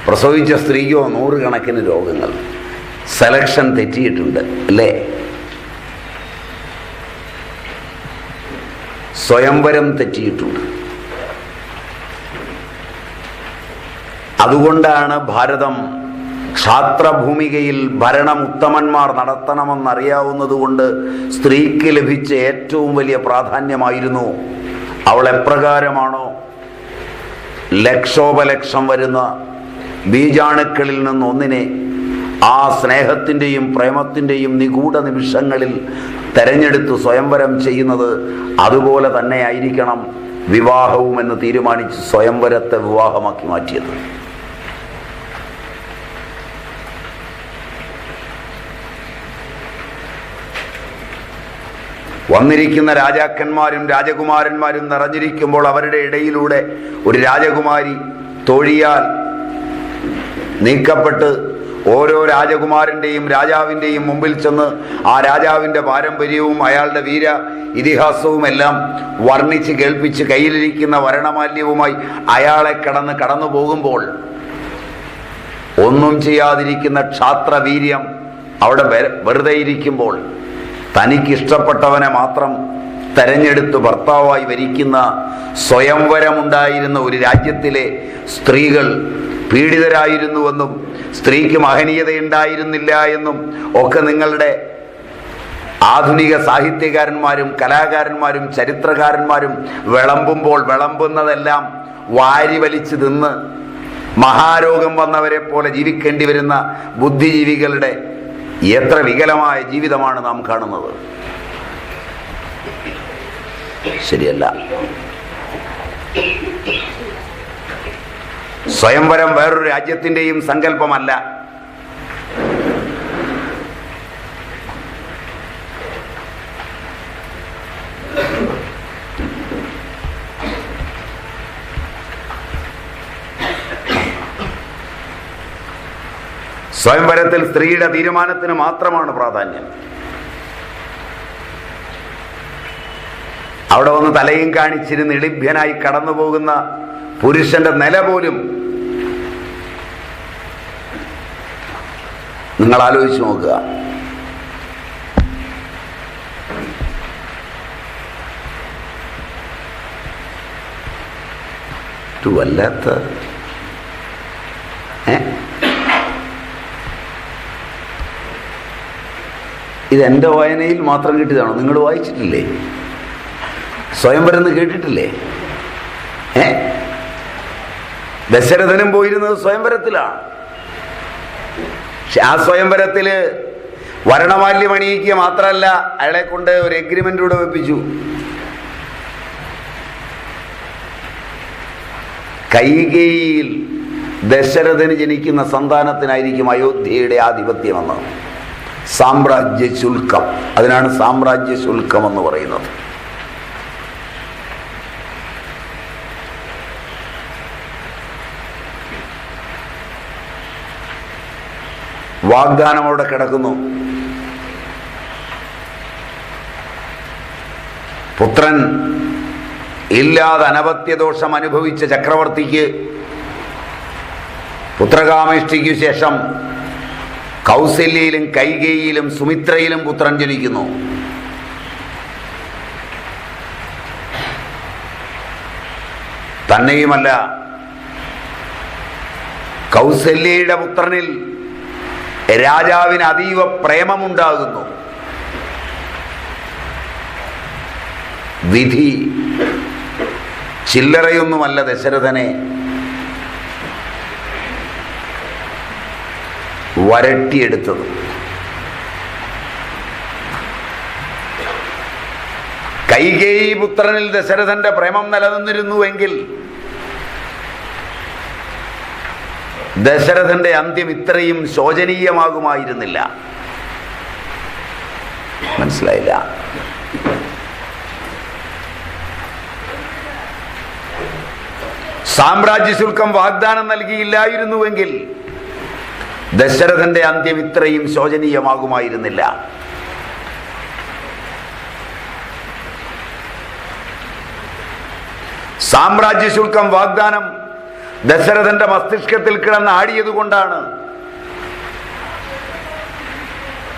പ്രസവിച്ച സ്ത്രീക്കോ 100 കണക്കിന് രോഗങ്ങൾ. സെലക്ഷൻ തെറ്റിയിട്ടുണ്ട് അല്ലേ? സ്വയംവരം തെറ്റിയിട്ടുണ്ട്. അതുകൊണ്ടാണ് ഭാരതം ക്ഷാത്രഭൂമികയിൽ ഭരണം ഉത്തമന്മാർ നടത്തണമെന്നറിയാവുന്നതുകൊണ്ട് സ്ത്രീക്ക് ലഭിച്ച ഏറ്റവും വലിയ പ്രാധാന്യമായിരുന്നു. അവൾ എപ്രകാരമാണോ ലക്ഷോപലക്ഷം വരുന്ന ബീജാണുക്കളിൽ നിന്നൊന്നിനെ ആ സ്നേഹത്തിൻ്റെയും പ്രേമത്തിൻ്റെയും നിഗൂഢ നിമിഷങ്ങളിൽ തെരഞ്ഞെടുത്ത് സ്വയംവരം ചെയ്യുന്നത്, അതുപോലെ തന്നെ ആയിരിക്കണം വിവാഹവും എന്ന് തീരുമാനിച്ച് സ്വയംവരത്തെ വിവാഹമാക്കി മാറ്റിയത്. വന്നിരിക്കുന്ന രാജാക്കന്മാരും രാജകുമാരന്മാരും നിറഞ്ഞിരിക്കുമ്പോൾ അവരുടെ ഇടയിലൂടെ ഒരു രാജകുമാരി തോഴിയാൽ നീക്കപ്പെട്ട് ഓരോ രാജകുമാരൻ്റെയും രാജാവിൻ്റെയും മുമ്പിൽ ചെന്ന് ആ രാജാവിൻ്റെ പാരമ്പര്യവും അയാളുടെ വീര ഇതിഹാസവും എല്ലാം വർണ്ണിച്ച് കേൾപ്പിച്ച് കയ്യിലിരിക്കുന്ന വരണമാല്യവുമായി അയാളെ കടന്നു പോകുമ്പോൾ ഒന്നും ചെയ്യാതിരിക്കുന്ന ക്ഷാത്രവീര്യം അവിടെ വെറുതെ ഇരിക്കുമ്പോൾ തനിക്കിഷ്ടപ്പെട്ടവനെ മാത്രം തെരഞ്ഞെടുത്ത് ഭർത്താവായി വരിക്കുന്ന സ്വയംവരമുണ്ടായിരുന്ന ഒരു രാജ്യത്തിലെ സ്ത്രീകൾ പീഡിതരായിരുന്നുവെന്നും സ്ത്രീക്ക് മഹനീയതയുണ്ടായിരുന്നില്ല എന്നും ഒക്കെ നിങ്ങളുടെ ആധുനിക സാഹിത്യകാരന്മാരും കലാകാരന്മാരും ചരിത്രകാരന്മാരും വിളമ്പുമ്പോൾ വിളമ്പുന്നതെല്ലാം വാരി വലിച്ചു തിന്ന് മഹാരോഗം വന്നവരെ പോലെ ജീവിക്കേണ്ടി വരുന്ന ബുദ്ധിജീവികളുടെ എത്ര വികലമായ ജീവിതമാണ് നാം കാണുന്നത്. ശരിയല്ല. സ്വയംവരം വേറൊരു രാജ്യത്തിൻ്റെയും സങ്കല്പമല്ല. സ്വയംവരത്തിൽ സ്ത്രീയുടെ തീരുമാനത്തിന് മാത്രമാണ് പ്രാധാന്യം. അവിടെ വന്ന് തലയും കാണിച്ചിരുന്ന് ഇളിഭ്യനായി കടന്നു പോകുന്ന പുരുഷന്റെ നില പോലും നിങ്ങൾ ആലോചിച്ച് നോക്കുക. വല്ലാത്ത ഇതെൻ്റെ വായനയിൽ മാത്രം കിട്ടിയതാണോ? നിങ്ങൾ വായിച്ചിട്ടില്ലേ? സ്വയംവരം കേട്ടിട്ടില്ലേ? ദശരഥനും പോയിരുന്നത് സ്വയംവരത്തിലാണ്. പക്ഷെ ആ സ്വയംവരത്തില് വരണമാല്യം അണിയിക്കുക മാത്രമല്ല, അയാളെ കൊണ്ട് ഒരു എഗ്രിമെന്റ് കൂടെ വെപ്പിച്ചു. കൈകേയിയിൽ ദശരഥന് ജനിക്കുന്ന സന്താനത്തിനായിരിക്കും അയോധ്യയുടെ ആധിപത്യമെന്ന്. സാമ്രാജ്യ ശുൽക്കം, അതിനാണ് സാമ്രാജ്യ ശുൽക്കം എന്ന് പറയുന്നത്. വാഗ്ദാനം അവിടെ കിടക്കുന്നു. പുത്രൻ ഇല്ലാതെ അനപത്യദോഷം അനുഭവിച്ച ചക്രവർത്തിക്ക് പുത്രകാമേഷ്ടിക്കു ശേഷം കൗസല്യയിലും കൈകേയിലും സുമിത്രയിലും പുത്രൻ ജനിക്കുന്നു. തന്നെയുമല്ല, കൗസല്യയുടെ പുത്രനിൽ രാജാവിന് അതീവ പ്രേമമുണ്ടാകുന്നു. വിധി ചില്ലറയൊന്നുമല്ല ദശരഥനെ വരട്ടിയെടുത്തത്. കൈകേയി പുത്രനിൽ ദശരഥന്റെ പ്രേമം നിലനിന്നിരുന്നുവെങ്കിൽ ദശരഥന്റെ അന്ത്യം ഇത്രയും ശോചനീയമാകുമായിരുന്നില്ല. മനസ്സിലായില്ല? സാമ്രാജ്യ ശുൽക്കം വാഗ്ദാനം നൽകിയില്ലായിരുന്നുവെങ്കിൽ ദശരഥന്റെ അന്ത്യം ഇത്രയും ശോചനീയമാകുമായിരുന്നില്ല. സാമ്രാജ്യ ശുൽക്കം വാഗ്ദാനം ദശരഥന്റെ മസ്തിഷ്കത്തിൽ കിടന്ന് ആടിയതുകൊണ്ടാണ്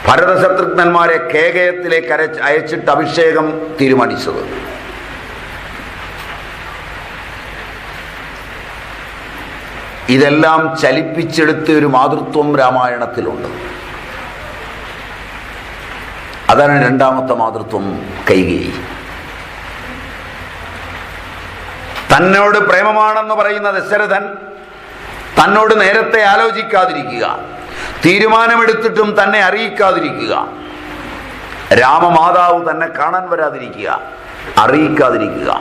ഭരതശത്രുഘ്നന്മാരെ കേകയത്തിലേക്ക് അയച്ചിട്ട് അഭിഷേകം തീരുമാനിച്ചത്. ഇതെല്ലാം ചലിപ്പിച്ചെടുത്ത ഒരു മാതൃത്വം രാമായണത്തിലുണ്ട്. അതാണ് രണ്ടാമത്തെ മാതൃത്വം, കൈകേയി. തന്നോട് പ്രേമമാണെന്ന് പറയുന്ന ദശരഥൻ തന്നോട് നേരത്തെ ആലോചിക്കാതിരിക്കുക, തീരുമാനമെടുത്തിട്ടും തന്നെ അറിയിക്കാതിരിക്കുക, രാമമാതാവ് തന്നെ കാണാൻ വരാതിരിക്കുക, അറിയിക്കാതിരിക്കുക.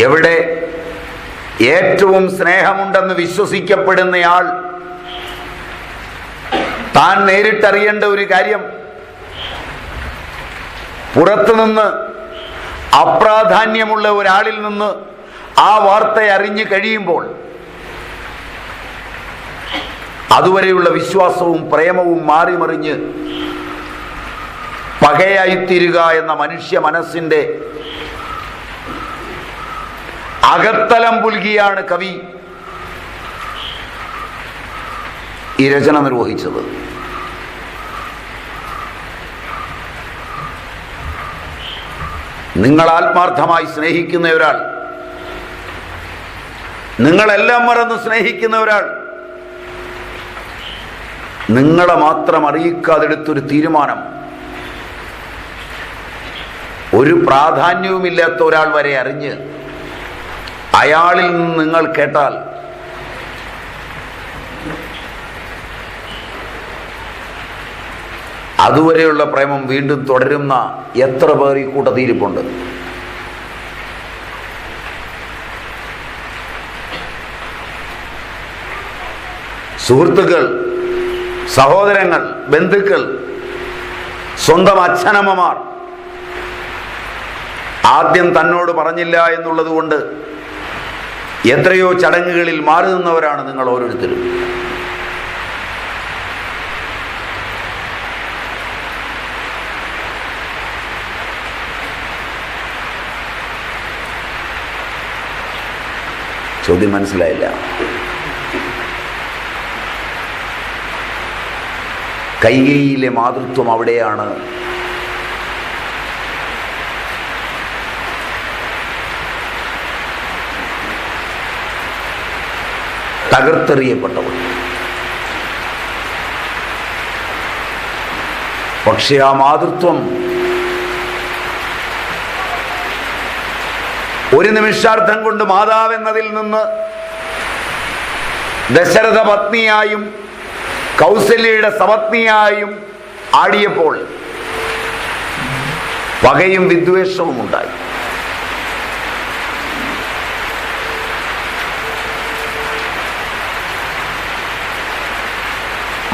എവിടെ ഏറ്റവും സ്നേഹമുണ്ടെന്ന് വിശ്വസിക്കപ്പെടുന്നയാൾ താൻ നേരിട്ടറിയേണ്ട ഒരു കാര്യം പുറത്തുനിന്ന് അപ്രാധാന്യമുള്ള ഒരാളിൽ നിന്ന് ആ വാർത്ത അറിഞ്ഞു കഴിയുമ്പോൾ അതുവരെയുള്ള വിശ്വാസവും പ്രേമവും മാറിമറിഞ്ഞ് പകയായിത്തീരുക എന്ന മനുഷ്യ മനസ്സിന്റെ അകത്തലം പുൽകിയാണ് കവി ഈ രചന നിർവഹിച്ചത്. നിങ്ങൾ ആത്മാർത്ഥമായി സ്നേഹിക്കുന്ന ഒരാൾ, നിങ്ങളെല്ലാം മറന്ന് സ്നേഹിക്കുന്ന ഒരാൾ നിങ്ങളെ മാത്രം അറിയിക്കാതെടുത്തൊരു തീരുമാനം ഒരു പ്രാധാന്യവുമില്ലാത്ത ഒരാൾ വരെ അറിഞ്ഞ് അയാളിൽ നിന്ന് നിങ്ങൾ കേട്ടാൽ അതുവരെയുള്ള പ്രേമം വീണ്ടും തുടരുന്ന എത്ര പേർ ഈ കൂട്ടത്തിരിപ്പുണ്ട്. സുഹൃത്തുക്കൾ, സഹോദരങ്ങൾ, ബന്ധുക്കൾ, സ്വന്തം അച്ഛനമ്മമാർ ആദ്യം തന്നോട് പറഞ്ഞില്ല എന്നുള്ളത് കൊണ്ട് എത്രയോ ചടങ്ങുകളിൽ മാറി നിന്നവരാണ് നിങ്ങൾ ഓരോരുത്തരും. ചോദ്യം മനസ്സിലായില്ല? കൈകേയിയിലെ മാതൃത്വം അവിടെയാണ് തകർത്തെറിയപ്പെട്ടവൾ. പക്ഷെ ആ മാതൃത്വം ഒരു നിമിഷാർത്ഥം കൊണ്ട് മാതാവെന്നതിൽ നിന്ന് ദശരഥ പത്നിയായും കൗസല്യയുടെ സപത്നിയായും ആടിയപ്പോൾ പകയും വിദ്വേഷവും ഉണ്ടായി.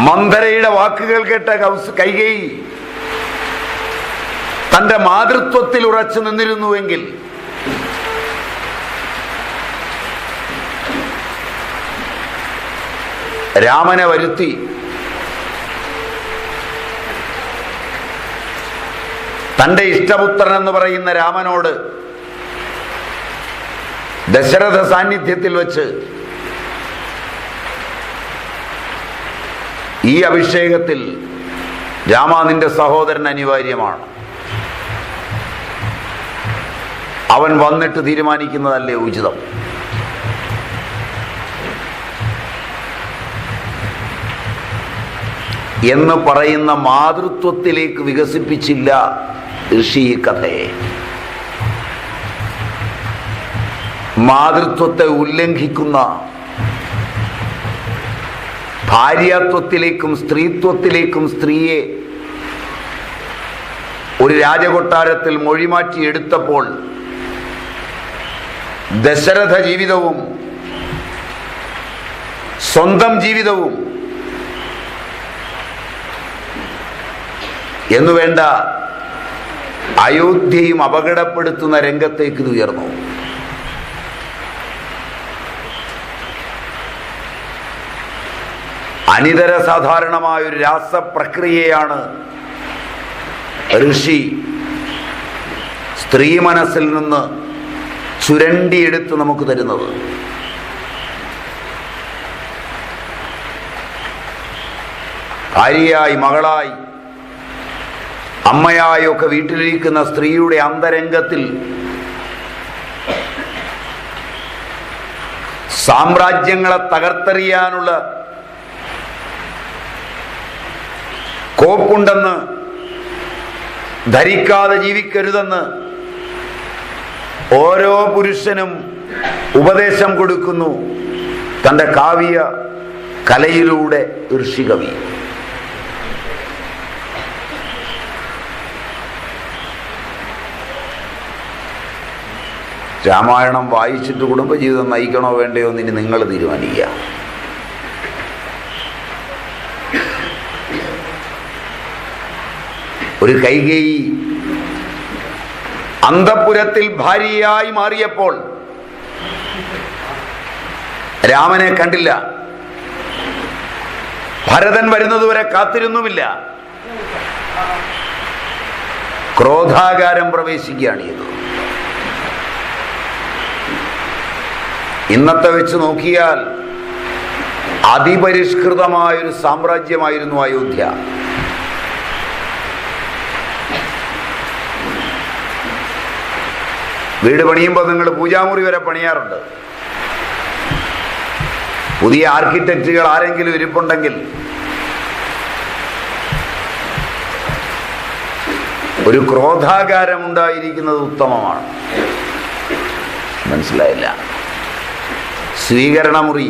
മന്ധരയുടെ വാക്കുകൾ കേട്ട കൈകേയി തന്റെ മാതൃത്വത്തിൽ ഉറച്ചു നിന്നിരുന്നുവെങ്കിൽ രാമനെ വരുത്തി തന്റെ ഇഷ്ടപുത്രൻ എന്ന് പറയുന്ന രാമനോട് ദശരഥ സാന്നിധ്യത്തിൽ വെച്ച് ഈ അഭിഷേകത്തിൽ രാമ, നിന്റെ സഹോദരൻ അനിവാര്യമാണ്, അവൻ വന്നിട്ട് തീരുമാനിക്കുന്നതല്ലേ ഉചിതം. എന്ന് പറയുന്ന മാതൃത്വത്തിലേക്ക് വികസിപ്പിച്ചില്ല ഋഷി ഈ കഥയെ. മാതൃത്വത്തെ ഉല്ലംഘിക്കുന്ന ഭാര്യാത്വത്തിലേക്കും സ്ത്രീത്വത്തിലേക്കും സ്ത്രീയെ ഒരു രാജകൊട്ടാരത്തിൽ മൊഴിമാറ്റി എടുത്തപ്പോൾ ദശരഥ ജീവിതവും സ്വന്തം ജീവിതവും എന്നുവേണ്ട അയോധ്യയും അപകടപ്പെടുത്തുന്ന രംഗത്തേക്ക് ഇത് ഉയർന്നു. അനിതര സാധാരണമായൊരു രാസപ്രക്രിയയാണ് ഋഷി സ്ത്രീ മനസ്സിൽ നിന്ന് ചുരണ്ടിയെടുത്ത് നമുക്ക് തരുന്നത്. ഭാര്യയായി, മകളായി, അമ്മയായി ഒക്കെ വീട്ടിലിരിക്കുന്ന സ്ത്രീയുടെ അന്തരംഗത്തിൽ സാമ്രാജ്യങ്ങളെ തകർത്തെറിയാനുള്ള കോപ്പുണ്ടെന്ന് ധരിക്കാതെ ജീവിക്കരുതെന്ന് ഓരോ പുരുഷനും ഉപദേശം കൊടുക്കുന്നു തൻ്റെ കാവ്യ കലയിലൂടെ ഋഷികവി. രാമായണം വായിച്ചിട്ട് കുടുംബജീവിതം നയിക്കണോ വേണ്ടയോ എന്ന് ഇനി നിങ്ങൾ തീരുമാനിക്കുക. ഒരു കൈകേയി അന്തഃപുരത്തിൽ ഭാര്യയായി മാറിയപ്പോൾ രാമനെ കണ്ടില്ല. ഭരതൻ വരുന്നതുവരെ കാത്തിരുന്നുമില്ല. ക്രോധാകാരം പ്രവേശിക്കുകയാണ് ചെയ്തത്. ഇന്നത്തെ വെച്ച് നോക്കിയാൽ അതിപരിഷ്കൃതമായൊരു സാമ്രാജ്യമായിരുന്നു അയോധ്യ. വീട് പണിയുമ്പോൾ നിങ്ങൾ പൂജാമുറി വരെ പണിയാറുണ്ട്. പുതിയ ആർക്കിടെക്റ്റുകൾ ആരെങ്കിലും ഇരിപ്പുണ്ടെങ്കിൽ ഒരു ക്രോധാകാരം ഉണ്ടായിരിക്കുന്നത് ഉത്തമമാണ്. മനസ്സിലായില്ല? സ്വീകരണമുറി,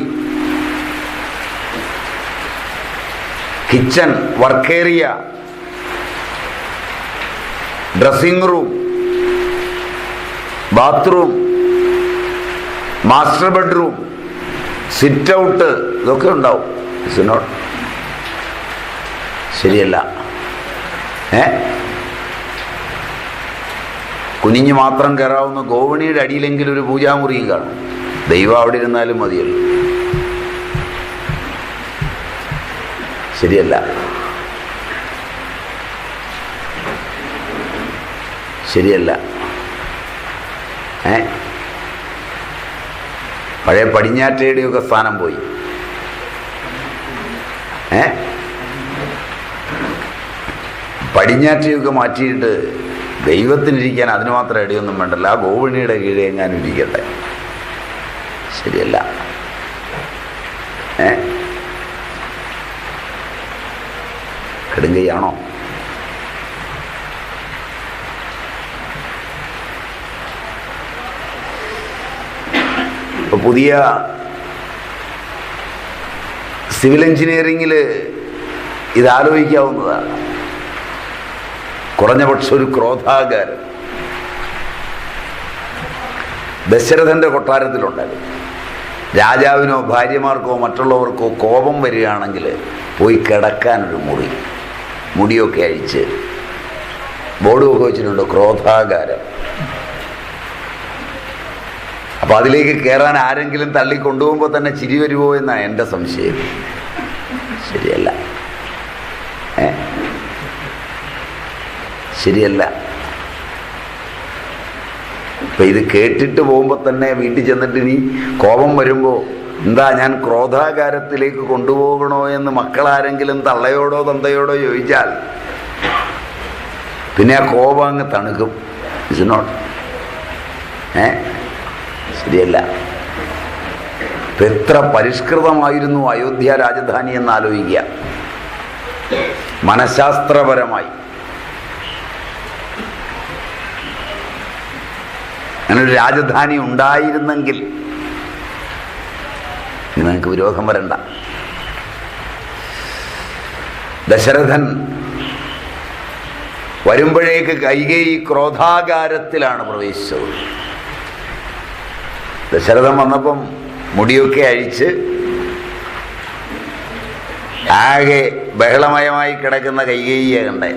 kitchen, work area, dressing room, bathroom, master bedroom, sit out, ഇതൊക്കെ ഉണ്ടാവും. ശരിയല്ല. കുനിഞ്ഞു മാത്രം കയറാവുന്ന ഗോവണിയുടെ അടിയിലെങ്കിലും ഒരു പൂജാമുറിയും കാണും. ദൈവം അവിടെ ഇരുന്നാലും മതിയല്ലോ. ശരിയല്ല. ശരിയല്ല. പഴയ പടിഞ്ഞാറ്റയുടെയൊക്കെ സ്ഥാനം പോയി. പടിഞ്ഞാറ്റയൊക്കെ മാറ്റിയിട്ട് ദൈവത്തിനിരിക്കാൻ അതിന് മാത്രം ഇടയൊന്നും വേണ്ടല്ല. ആ ഗോവിണിയുടെ കീഴെ എങ്ങാനും ഇരിക്കട്ടെ. ശരിയല്ല. കടുങ്കയാണോ? പുതിയ സിവിൽ എഞ്ചിനീയറിംഗിൽ ഇതാലോചിക്കാവുന്നതാണ്. കുറഞ്ഞ പക്ഷം ഒരു ക്രോധാകാരം ദശരഥന്റെ കൊട്ടാരത്തിലുണ്ടായിരുന്നു. രാജാവിനോ ഭാര്യമാർക്കോ മറ്റുള്ളവർക്കോ കോപം വരികയാണെങ്കിൽ പോയി കിടക്കാനൊരു മുറി, മുടിയൊക്കെ അഴിച്ച് ബോർഡുമൊക്കെ വെച്ചിട്ടുണ്ട്, ക്രോധാകാരം. അപ്പം അതിലേക്ക് കയറാൻ ആരെങ്കിലും തള്ളിക്കൊണ്ടുപോകുമ്പോൾ തന്നെ ചിരി വരുമോ എന്നാണ് എൻ്റെ സംശയം. ശരിയല്ല. ശരിയല്ല. ഇപ്പം ഇത് കേട്ടിട്ട് പോകുമ്പോൾ തന്നെ വീട്ടിൽ ചെന്നിട്ട് ഇനി കോപം വരുമ്പോൾ എന്താ ഞാൻ ക്രോധാകാരത്തിലേക്ക് കൊണ്ടുപോകണോ എന്ന് മക്കളാരെങ്കിലും തള്ളയോടോ തന്തയോടോ ചോദിച്ചാൽ പിന്നെ ആ കോപം അങ്ങ് തണുക്കും. Is not. ശരിയല്ല. ഇപ്പം എത്ര പരിഷ്കൃതമായിരുന്നു അയോധ്യ രാജധാനി എന്ന് ആലോചിക്കുക. മനഃശാസ്ത്രപരമായി അങ്ങനൊരു രാജധാനി ഉണ്ടായിരുന്നെങ്കിൽ നിങ്ങൾക്ക് വിരോധം വരണ്ട. ദശരഥൻ വരുമ്പോഴേക്ക് കൈകേയി ക്രോധാകാരത്തിലാണ് പ്രവേശിച്ചത്. ദശരഥൻ വന്നപ്പം മുടിയൊക്കെ അഴിച്ച് ആകെ ബഹളമയമായി കിടക്കുന്ന കൈകേയിയെ കണ്ടേ.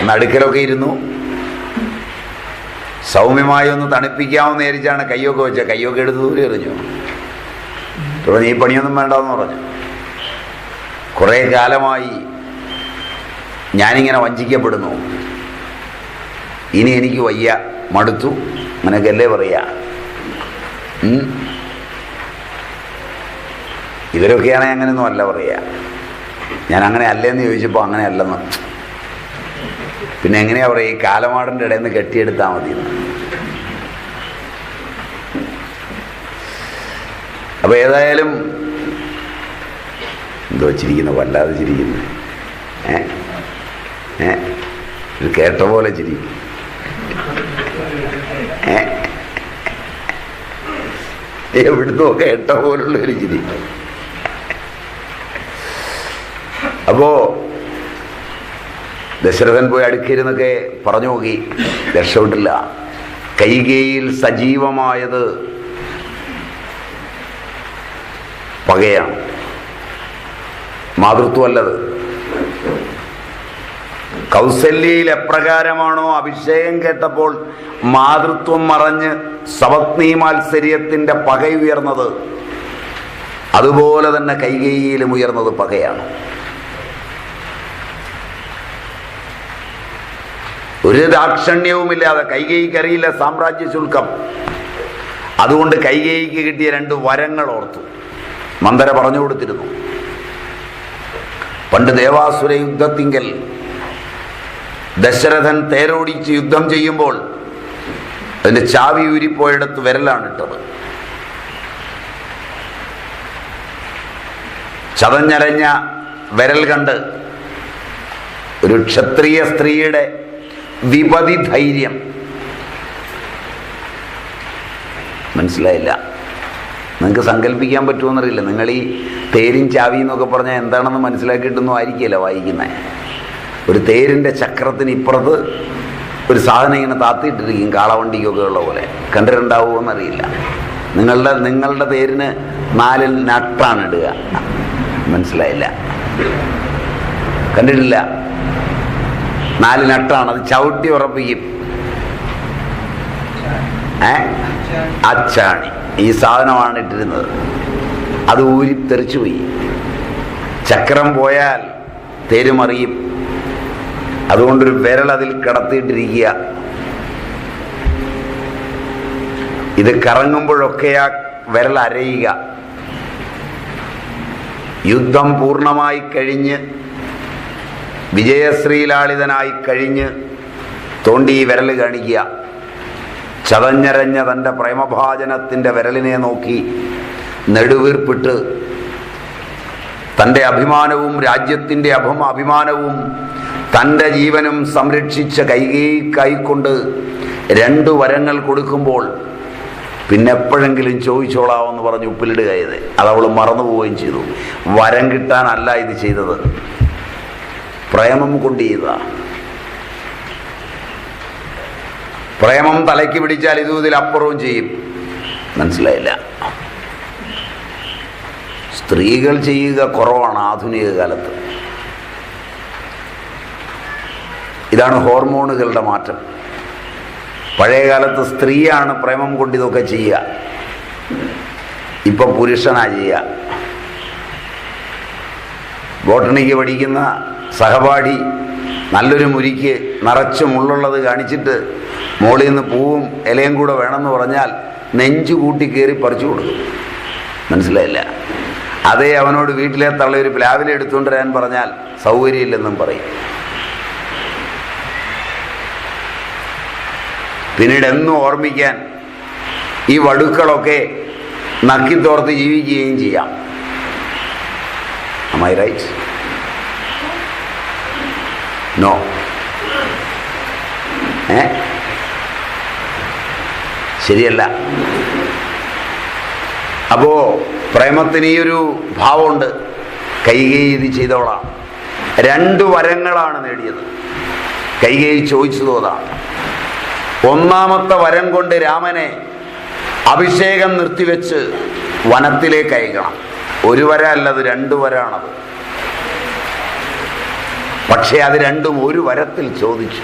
നടുക്കലൊക്കെ ഇരുന്നു. സൗമ്യമായി ഒന്ന് തണുപ്പിക്കാമെന്ന് വിചാരിച്ചാണ് കയ്യൊക്കെ വെച്ചത്. കയ്യൊക്കെ എടുത്ത് ദൂരെ എറിഞ്ഞു. തുടങ്ങി, ഈ പണിയൊന്നും വേണ്ടെന്ന് പറഞ്ഞു. കുറേ കാലമായി ഞാനിങ്ങനെ വഞ്ചിക്കപ്പെടുന്നു, ഇനി എനിക്ക് വയ്യ, മടുത്തു, അങ്ങനെയൊക്കെയല്ലേ പറയാ. ഇവരൊക്കെയാണെങ്കിൽ അങ്ങനെയൊന്നും അല്ല പറയാ. ഞാൻ അങ്ങനെ അല്ലേന്ന് ചോദിച്ചപ്പോൾ അങ്ങനെ അല്ലെന്ന്. പിന്നെ എങ്ങനെയാ പറയുക, ഈ കാലമാടിൻ്റെ ഇടയിൽ നിന്ന് കെട്ടിയെടുത്താൽ മതി. അപ്പോൾ ഏതായാലും എന്തോ ചിരിക്കുന്നു, വല്ലാതെ ചിരിക്കുന്നു. ഇത് കേട്ട പോലെ ചിരി. എവിടുന്നോ കേട്ട പോലുള്ളൊരു ചിരി. അപ്പോ ദശരഥൻ പോയി അടുക്കരുന്നൊക്കെ പറഞ്ഞു നോക്കി, രക്ഷപ്പെട്ടില്ല. കൈകേയിൽ സജീവമായത് പകയാണ്, മാതൃത്വമല്ലത്. കൗസല്യയിൽ എപ്രകാരമാണോ അഭിഷേകം കേട്ടപ്പോൾ മാതൃത്വം മറഞ്ഞ് സപത്നീ മാത്സര്യത്തിന്റെ പക ഉയർന്നത്, അതുപോലെ തന്നെ കൈകേയിയിലും ഉയർന്നത് പകയാണ്. ഒരു ദാക്ഷിണ്യവുമില്ലാതെ, കൈകേയിക്കറിയില്ല സാമ്രാജ്യ ശുൽക്കം. അതുകൊണ്ട് കൈകേയിക്ക് കിട്ടിയ 2 വരങ്ങൾ ഓർത്തു. മന്ദര പറഞ്ഞു കൊടുത്തിരുന്നു. പണ്ട് ദേവാസുര യുദ്ധത്തിങ്കൽ ദശരഥൻ തേരോടിച്ച് യുദ്ധം ചെയ്യുമ്പോൾ അതിൻ്റെ ചാവി ഊരിപ്പോയിടത്ത് വിരലാണ് ഇട്ടത്. ചതഞ്ഞരഞ്ഞ വിരൽ കണ്ട് ഒരു ക്ഷത്രിയ സ്ത്രീയുടെ വിപതി ധൈര്യം മനസ്സിലായില്ല. നിങ്ങൾക്ക് സങ്കല്പിക്കാൻ പറ്റുമെന്നറിയില്ല. നിങ്ങൾ ഈ തേരും ചാവി എന്നൊക്കെ പറഞ്ഞാൽ എന്താണെന്ന് മനസ്സിലാക്കിയിട്ടൊന്നും ആയിരിക്കില്ല വായിക്കുന്നത്. ഒരു തേരിൻ്റെ ചക്രത്തിന് ഇപ്പുറത്ത് ഒരു സാധനം ഇങ്ങനെ താത്തിയിട്ടിരിക്കും, കാളവണ്ടിക്കൊക്കെ ഉള്ള പോലെ. കണ്ടിട്ടുണ്ടാവുമോ എന്നറിയില്ല. നിങ്ങളുടെ തേരിന് 4 നട്ടാണ് ഇടുക. മനസ്സിലായില്ല, കണ്ടിട്ടില്ല? 4 നട്ടാണ്, അത് ചവിട്ടി ഉറപ്പിക്കും. അച്ചാണി ഈ സാധനമാണ് ഇട്ടിരുന്നത്. അത് ഊരി തെറിച്ചുപോയി. ചക്രം പോയാൽ തേരുമറിയും. അതുകൊണ്ടൊരു വിരൽ അതിൽ കിടത്തിയിട്ടിരിക്കുക. ഇത് കറങ്ങുമ്പോഴൊക്കെ ആ വിരൽ അരയുക. യുദ്ധം പൂർണ്ണമായി കഴിഞ്ഞ് വിജയശ്രീലാളിതനായി കഴിഞ്ഞ് തോണ്ടി വിരൽ കാണിക്കുക. ചതഞ്ഞരഞ്ഞ തൻ്റെ പ്രേമഭാജനത്തിൻ്റെ വിരലിനെ നോക്കി നെടുവീർപ്പിട്ട് തൻ്റെ അഭിമാനവും രാജ്യത്തിൻ്റെ അഭിമാനവും തൻ്റെ ജീവനും സംരക്ഷിച്ച കൈകൊണ്ട് 2 വരങ്ങൾ കൊടുക്കുമ്പോൾ പിന്നെപ്പോഴെങ്കിലും ചോദിച്ചോളാമെന്ന് പറഞ്ഞ് ഉപ്പിലിടുക ചെയ്ത്. അതവൾ മറന്നുപോവുകയും ചെയ്തു. വരം കിട്ടാനല്ല ഇത് ചെയ്തത്, പ്രേമം കൊണ്ട് ചെയ്ത. പ്രേമം തലയ്ക്ക് പിടിച്ചാൽ ഇതിലപ്പുറവും ചെയ്യും. മനസ്സിലായില്ല? സ്ത്രീകൾ ചെയ്യുക കുറവാണ് ആധുനിക കാലത്ത്. ഇതാണ് ഹോർമോണുകളുടെ മാറ്റം. പഴയ കാലത്ത് സ്ത്രീയാണ് പ്രേമം കൊണ്ട് ഇതൊക്കെ ചെയ്യുക, ഇപ്പം പുരുഷനാ ചെയ്യുക. ബോട്ടണിക്ക് പഠിക്കുന്ന സഹപാഠി നല്ലൊരു മുരിക്ക് നിറച്ച് മുള്ളുള്ളത് കാണിച്ചിട്ട് മോളിൽ നിന്ന് പൂവും ഇലയും കൂടെ വേണമെന്ന് പറഞ്ഞാൽ നെഞ്ചു കൂട്ടി കയറി പറിച്ചു കൊടുക്കും. മനസ്സിലായില്ല? അതേ അവനോട് വീട്ടിലെ തള്ളയൊരു പ്ലാവിലെ എടുത്തുകൊണ്ട് വരാൻ പറഞ്ഞാൽ സൗകര്യമില്ലെന്നും പറയും. പിന്നീട് എന്നും ഓർമ്മിക്കാൻ ഈ വടുക്കളൊക്കെ നക്കിത്തോർത്ത് ജീവിക്കുകയും ചെയ്യാം. Am I right? No. ശരിയല്ല. അപ്പോ പ്രേമത്തിന് ഈ ഒരു ഭാവമുണ്ട്. കൈകേയി ഇത് ചെയ്തോളാം. 2 വരങ്ങളാണ് നേടിയത്. കൈകേയി ചോദിച്ചതോതാണ്. 1ാമത്തെ വരം കൊണ്ട് രാമനെ അഭിഷേകം നിർത്തിവെച്ച് വനത്തിലേക്ക് അയക്കണം. ഒരു വര അല്ലത്, 2 വരാണത്. പക്ഷെ അത് രണ്ടും ഒരു വരത്തിൽ ചോദിച്ചു.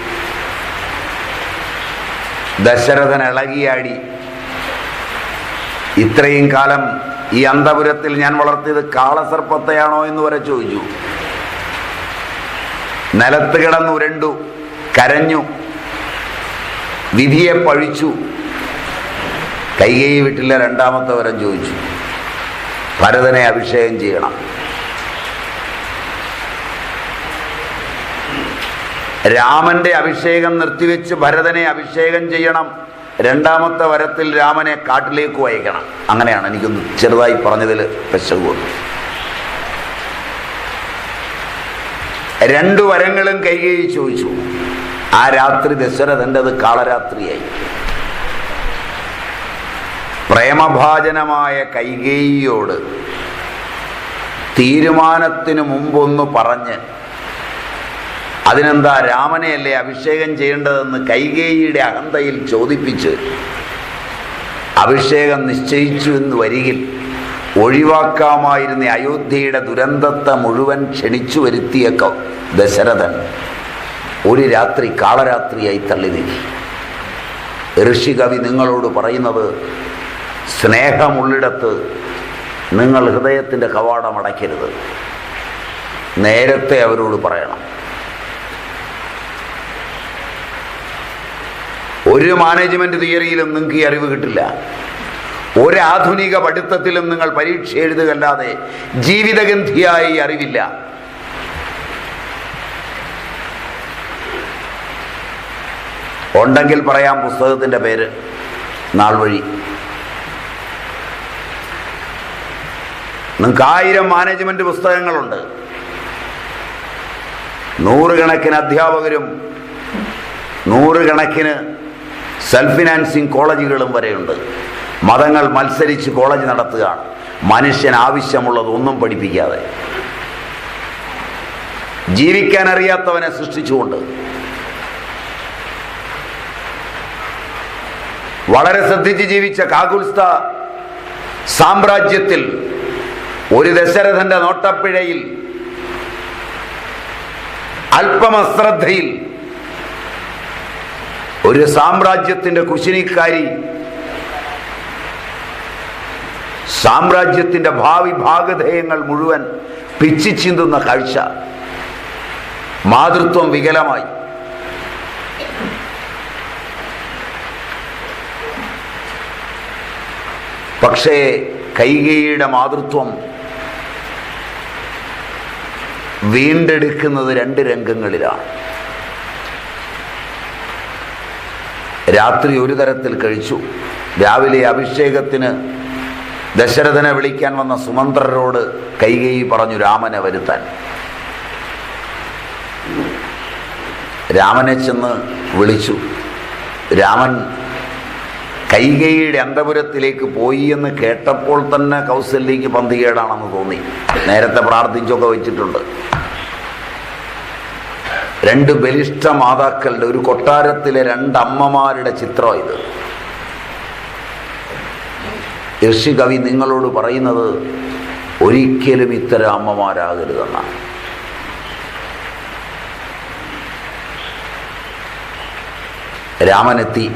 ദശരഥൻ ഇളകിയാടി. ഇത്രയും കാലം ഈ അന്തപുരത്തിൽ ഞാൻ വളർത്തിയത് കാളസർപ്പത്തെയാണോ എന്ന് വരെ ചോദിച്ചു. നിലത്ത് കിടന്നുരുണ്ടു, കരഞ്ഞു, വിധിയെ പഴിച്ചു. കൈകേയി വീട്ടിലെ 2ാമത്തെ വരം ചോദിച്ചു, ഭരതനെ അഭിഷേകം ചെയ്യണം. രാമന്റെ അഭിഷേകം നിർത്തിവെച്ച് ഭരതനെ അഭിഷേകം ചെയ്യണം. 2ാമത്തെ വരത്തിൽ രാമനെ കാട്ടിലേക്ക് അയക്കണം. അങ്ങനെയാണ്. എനിക്കൊന്ന് ചെറുതായി പറഞ്ഞതിൽ പെശക്. 2 വരങ്ങളും കൈകേയി ചോദിച്ചു. ആ രാത്രി ദശരഥൻ്റെത് കാളരാത്രിയായി. പ്രേമഭാജനമായ കൈകേയിയോട് തീരുമാനത്തിന് മുമ്പൊന്ന് പറഞ്ഞ്, അതിനെന്താ രാമനെയല്ലേ അഭിഷേകം ചെയ്യേണ്ടതെന്ന് കൈകേയിയുടെ അഹന്തയിൽ ചോദിപ്പിച്ച് അഭിഷേകം നിശ്ചയിച്ചു എന്ന് വരികിൽ ഒഴിവാക്കാമായിരുന്ന അയോധ്യയുടെ ദുരന്തത്തെ മുഴുവൻ ക്ഷണിച്ചു വരുത്തിയ ദശരഥൻ ഒരു രാത്രി കാളരാത്രിയായി തള്ളി നീക്കി. ഋഷികവി നിങ്ങളോട് പറയുന്നത്, സ്നേഹമുള്ളിടത്ത് നിങ്ങൾ ഹൃദയത്തിൻ്റെ കവാടം അടയ്ക്കരുത്. നേരത്തെ അവരോട് പറയണം. ഒരു മാനേജ്മെന്റ് തിയറിയിലും നിങ്ങൾക്ക് ഈ അറിവ് കിട്ടില്ല. ഒരാധുനിക പഠിത്തത്തിലും നിങ്ങൾ പരീക്ഷ എഴുതുകയല്ലാതെ ജീവിതഗന്ധിയായി അറിവില്ല. ഉണ്ടെങ്കിൽ പറയാം പുസ്തകത്തിൻ്റെ പേര്, നാൾ വഴി. നിങ്ങൾക്ക് 1000 മാനേജ്മെന്റ് പുസ്തകങ്ങളുണ്ട്. 100 കണക്കിന് അധ്യാപകരും 100 കണക്കിന് സെൽഫ് ഫിനാൻസിങ് കോളേജുകളും വരെയുണ്ട്. മതങ്ങൾ മത്സരിച്ച് കോളേജ് നടത്തുകയാണ്, മനുഷ്യൻ ആവശ്യമുള്ളത് ഒന്നും പഠിപ്പിക്കാതെ. ജീവിക്കാൻ അറിയാത്തവനെ സൃഷ്ടിച്ചുകൊണ്ട്. വളരെ ശ്രദ്ധിച്ച് ജീവിച്ച കാകുൽസ്ഥ സാമ്രാജ്യത്തിൽ ഒരു ദശരഥന്റെ നോട്ടപ്പിഴയിൽ, അല്പം അശ്രദ്ധയിൽ ഒരു സാമ്രാജ്യത്തിന്റെ കുശിനിക്കാരി സാമ്രാജ്യത്തിന്റെ ഭാവി ഭാഗധേയങ്ങൾ മുഴുവൻ പിച്ചിച്ചിന്തുന്ന കാഴ്ച. മാതൃത്വം വികലമായി. പക്ഷേ കൈകേയിയുടെ മാതൃത്വം വീണ്ടെടുക്കുന്നത് 2 രംഗങ്ങളിലാണ്. രാത്രി ഒരു തരത്തിൽ കഴിച്ചു. രാവിലെ അഭിഷേകത്തിന് ദശരഥനെ വിളിക്കാൻ വന്ന സുമന്ത്രരോട് കൈകേയി പറഞ്ഞു രാമനെ വരുത്താൻ. രാമനെ ചെന്ന് വിളിച്ചു. രാമൻ കൈകേയിയുടെ അന്തപുരത്തിലേക്ക് പോയി എന്ന് കേട്ടപ്പോൾ തന്നെ കൗസല്യയ്ക്ക് പന്തികേടാണെന്ന് തോന്നി. നേരത്തെ പ്രാർത്ഥിച്ചൊക്കെ വെച്ചിട്ടുണ്ട്. 2 ബലിഷ്ഠ മാതാക്കളുടെ ഒരു കൊട്ടാരത്തിലെ 2 അമ്മമാരുടെ ചിത്രം ഇത്. ഋഷികവി നിങ്ങളോട് പറയുന്നത് ഒരിക്കലും ഇത്തരം അമ്മമാരാകരുതെന്നാണ്. രാമനെത്തി.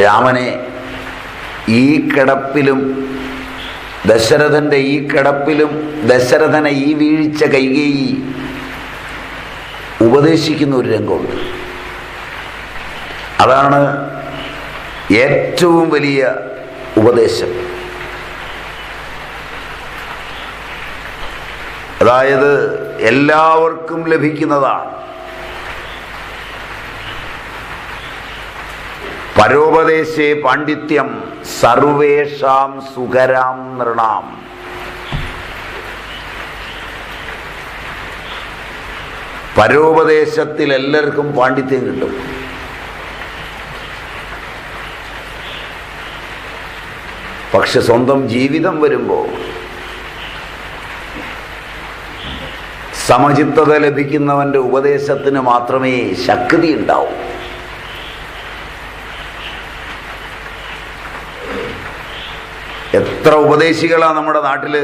രാമനെ ഈ കിടപ്പിലും ദശരഥന്റെ ഈ കിടപ്പിലും ദശരഥനെ ഈ വീഴ്ച കൈകേയി ഉപദേശിക്കുന്ന ഒരു രംഗമുണ്ട്. അതാണ് ഏറ്റവും വലിയ ഉപദേശം. അതായത് എല്ലാവർക്കും ലഭിക്കുന്നതാണ്. പരോപദേശേ പാണ്ഡിത്യം സർവേഷാം സുഖരാം നൃണാം. പരോപദേശത്തിൽ എല്ലാവർക്കും പാണ്ഡിത്യം കിട്ടും. പക്ഷെ സ്വന്തം ജീവിതം വരുമ്പോൾ സമചിത്തത ലഭിക്കുന്നവന്റെ ഉപദേശത്തിന് മാത്രമേ ശക്തി ഉണ്ടാവൂ. എത്ര ഉപദേശികളാണ് നമ്മുടെ നാട്ടിൽ.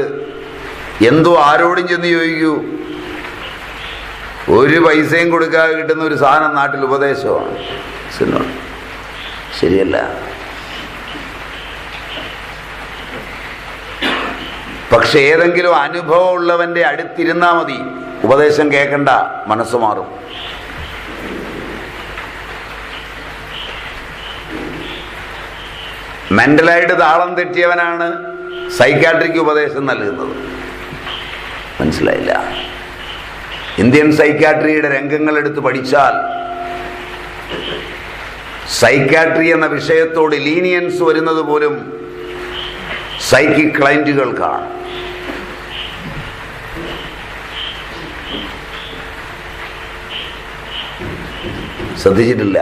എന്തോ ആരോടും ചെന്ന് ചോദിക്കൂ, ഒരു പൈസയും കൊടുക്കാതെ കിട്ടുന്ന ഒരു സാധനം നാട്ടിൽ ഉപദേശമാണ്. ശരിയല്ല. പക്ഷെ ഏതെങ്കിലും അനുഭവം ഉള്ളവൻ്റെ അടുത്തിരുന്നാൽ മതി, ഉപദേശം കേൾക്കണ്ട, മനസ്സ് മാറും. മെന്റലായിട്ട് താളം തെറ്റിയവനാണ് സൈക്കാട്രിക്ക് ഉപദേശം നൽകുന്നത്. മനസ്സിലായില്ല? ഇന്ത്യൻ സൈക്കാട്രിയുടെ രംഗങ്ങൾ എടുത്ത് പഠിച്ചാൽ സൈക്കാട്രി എന്ന വിഷയത്തോട് ലീനിയൻസ് വരുന്നത് പോലും സൈക്കിക് ക്ലയന്റുകൾക്കാണ്. ശ്രദ്ധിച്ചിട്ടില്ല?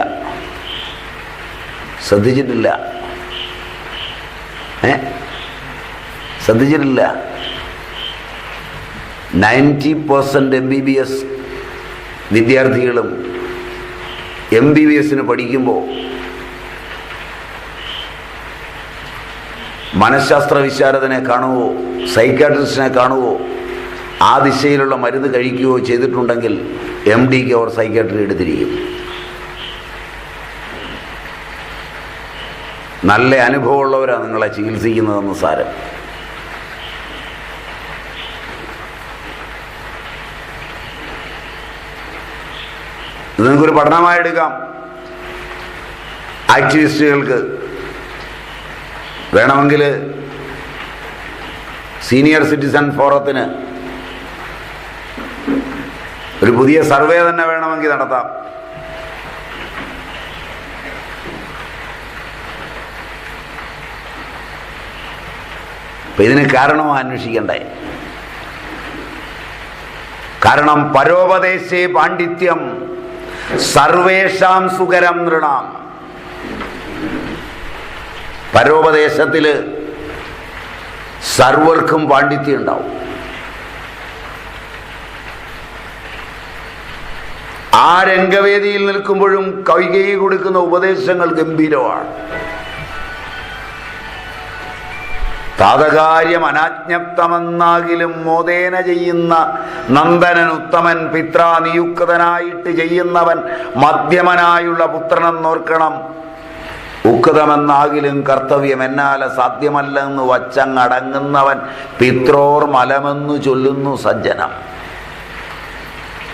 90% MBBS വിദ്യാർത്ഥികളും MBBSന് പഠിക്കുമ്പോൾ മനഃശാസ്ത്ര വിശാരദനെ കാണുവോ സൈക്കാട്രിസ്റ്റിനെ കാണുവോ ആ ദിശയിലുള്ള മരുന്ന് കഴിക്കുകയോ ചെയ്തിട്ടുണ്ടെങ്കിൽ MDക്ക് അവർ സൈക്കാട്രി എടുത്തിരിക്കും. നല്ല അനുഭവമുള്ളവരാണ് നിങ്ങളെ ചികിത്സിക്കുന്നതെന്ന് സാരം. ഇത് നിങ്ങൾക്കൊരു പഠനമായെടുക്കാം. ആക്ടിവിസ്റ്റുകൾക്ക് വേണമെങ്കിൽ സീനിയർ സിറ്റിസൺ ഫോറത്തിന് ഒരു പുതിയ സർവേ തന്നെ വേണമെങ്കിൽ നടത്താം. അപ്പം ഇതിന് കാരണവും അന്വേഷിക്കണ്ടേ? കാരണം പരോപദേശേ പാണ്ഡിത്യം സർവേഷാം സുകരം നൃണാം. പരോപദേശത്തിൽ സർവർക്കും പാണ്ഡിത്യം ഉണ്ടാവും. ആ രംഗവേദിയിൽ നിൽക്കുമ്പോഴും കൈകൈ കൊടുക്കുന്ന ഉപദേശങ്ങൾ ഗംഭീരമാണ്. താതകാര്യം അനാജ്ഞപ്തമെന്നാകിലും മോദേന ചെയ്യുന്ന നന്ദനൻ ഉത്തമൻ, പിത്രാ നിയുക്തനായിട്ട് ചെയ്യുന്നവൻ മധ്യമനായുള്ള പുത്രനെന്നോർക്കണം. ഉക്തമെന്നാകിലും കർത്തവ്യം എന്നാല സാധ്യമല്ലെന്ന് വച്ചങ്ങടങ്ങുന്നവൻ പിത്രോർ മലമെന്നു ചൊല്ലുന്നു സജ്ജനം.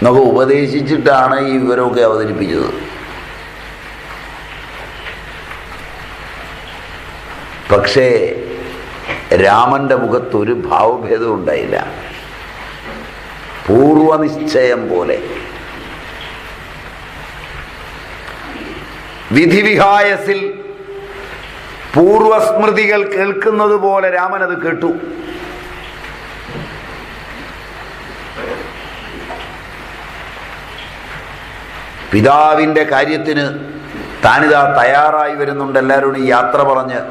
നമുക്ക് ഉപദേശിച്ചിട്ടാണ് ഈ വിവരമൊക്കെ അവതരിപ്പിച്ചത്. പക്ഷേ രാമന്റെ മുഖത്തൊരു ഭാവഭേദവും ഉണ്ടായില്ല. പൂർവനിശ്ചയം പോലെ വിധിവിഹായസിൽ പൂർവസ്മൃതികൾ കേൾക്കുന്നത് പോലെ രാമൻ അത് കേട്ടു. പിതാവിൻ്റെ കാര്യത്തിന് താനിതാ തയ്യാറായി വരുന്നുണ്ട്, എല്ലാവരോടും യാത്ര പറഞ്ഞ്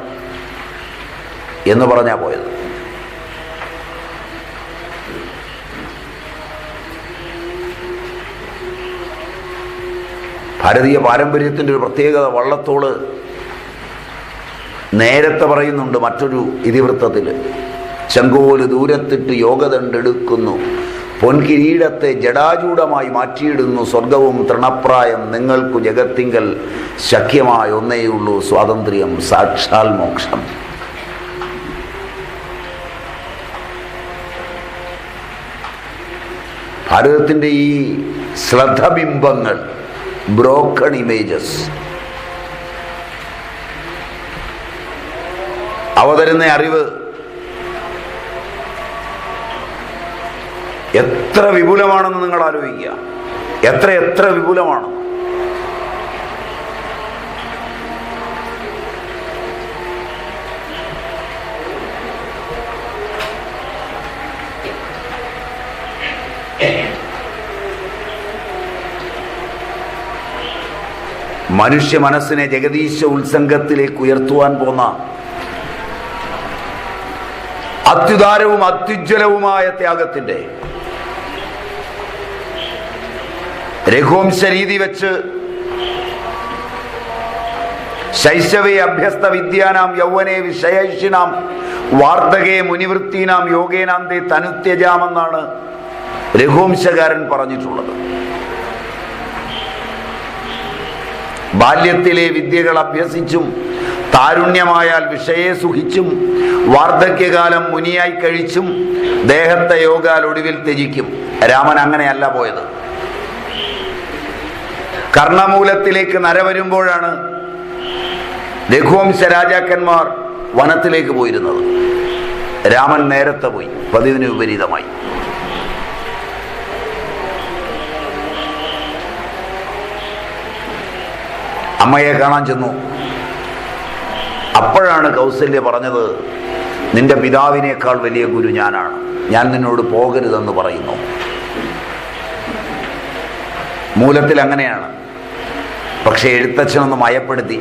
എന്ന് പറഞ്ഞാ പോയത്. ഭാരതീയ പാരമ്പര്യത്തിൻ്റെ ഒരു പ്രത്യേകത, വള്ളത്തോള് നേരത്തെ പറയുന്നുണ്ട് മറ്റൊരു ഇതിവൃത്തത്തിൽ, ചെങ്കോല് ദൂരത്തിട്ട് യോഗദണ്ഡെടുക്കുന്നു, പൊൻകിരീടത്തെ ജടാചൂടമായി മാറ്റിയിടുന്നു, സ്വർഗവും തൃണപ്രായം നിങ്ങൾക്കു ജഗത്തിങ്കൽ ശക്യമായ ഒന്നേയുള്ളൂ സ്വാതന്ത്ര്യം, സാക്ഷാൽ മോക്ഷം. ഭാരതത്തിൻ്റെ ഈ ശ്രദ്ധബിംബങ്ങൾ, ബ്രോക്കൺ ഇമേജസ്, അവതരുന്ന അറിവ് എത്ര വിപുലമാണെന്ന് നിങ്ങൾ ആലോചിക്കുക. എത്ര വിപുലമാണ്. മനുഷ്യ മനസ്സിനെ ജഗദീശ ഉത്സംഗത്തിലേക്ക് ഉയർത്തുവാൻ പോന്ന അത്യുദാരവും അത്യുജ്വലവുമായ ത്യാഗത്തിൻ്റെ രഘുവംശ രീതി വെച്ച് ശൈശവേ അഭ്യസ്ത വിദ്യാനാം യൗവനേ വിഷയൈഷിനാം വാർദ്ധകേ മുനിവൃത്തീനാം യോഗേനാന്തേ തനുത്യജാമെന്നാണ് രഘുവംശകാരൻ പറഞ്ഞിട്ടുള്ളത്. ബാല്യത്തിലെ വിദ്യകൾ അഭ്യസിച്ചും താരുണ്യമായാൽ വിഷയെ സുഖിച്ചും വാർദ്ധക്യകാലം മുനിയായി കഴിച്ചും ദേഹത്തെ യോഗാൽ ഒടുവിൽ ത്യജിക്കും. രാമൻ അങ്ങനെയല്ല പോയത്. കർണമൂലത്തിലേക്ക് നര വരുമ്പോഴാണ് രഘുവംശ രാജാക്കന്മാർ വനത്തിലേക്ക് പോയിരുന്നത്. രാമൻ നേരത്തെ പോയി, പതിവിന് വിപരീതമായി. അമ്മയെ കാണാൻ ചെന്നു. അപ്പോഴാണ് കൗസല്യ പറഞ്ഞത്, നിന്റെ പിതാവിനേക്കാൾ വലിയ ഗുരു ഞാനാണ്, ഞാൻ നിന്നോട് പോകരുതെന്ന് പറയുന്നു. മൂലത്തിൽ അങ്ങനെയാണ്. പക്ഷെ എഴുത്തച്ഛനൊന്ന് മയപ്പെടുത്തി.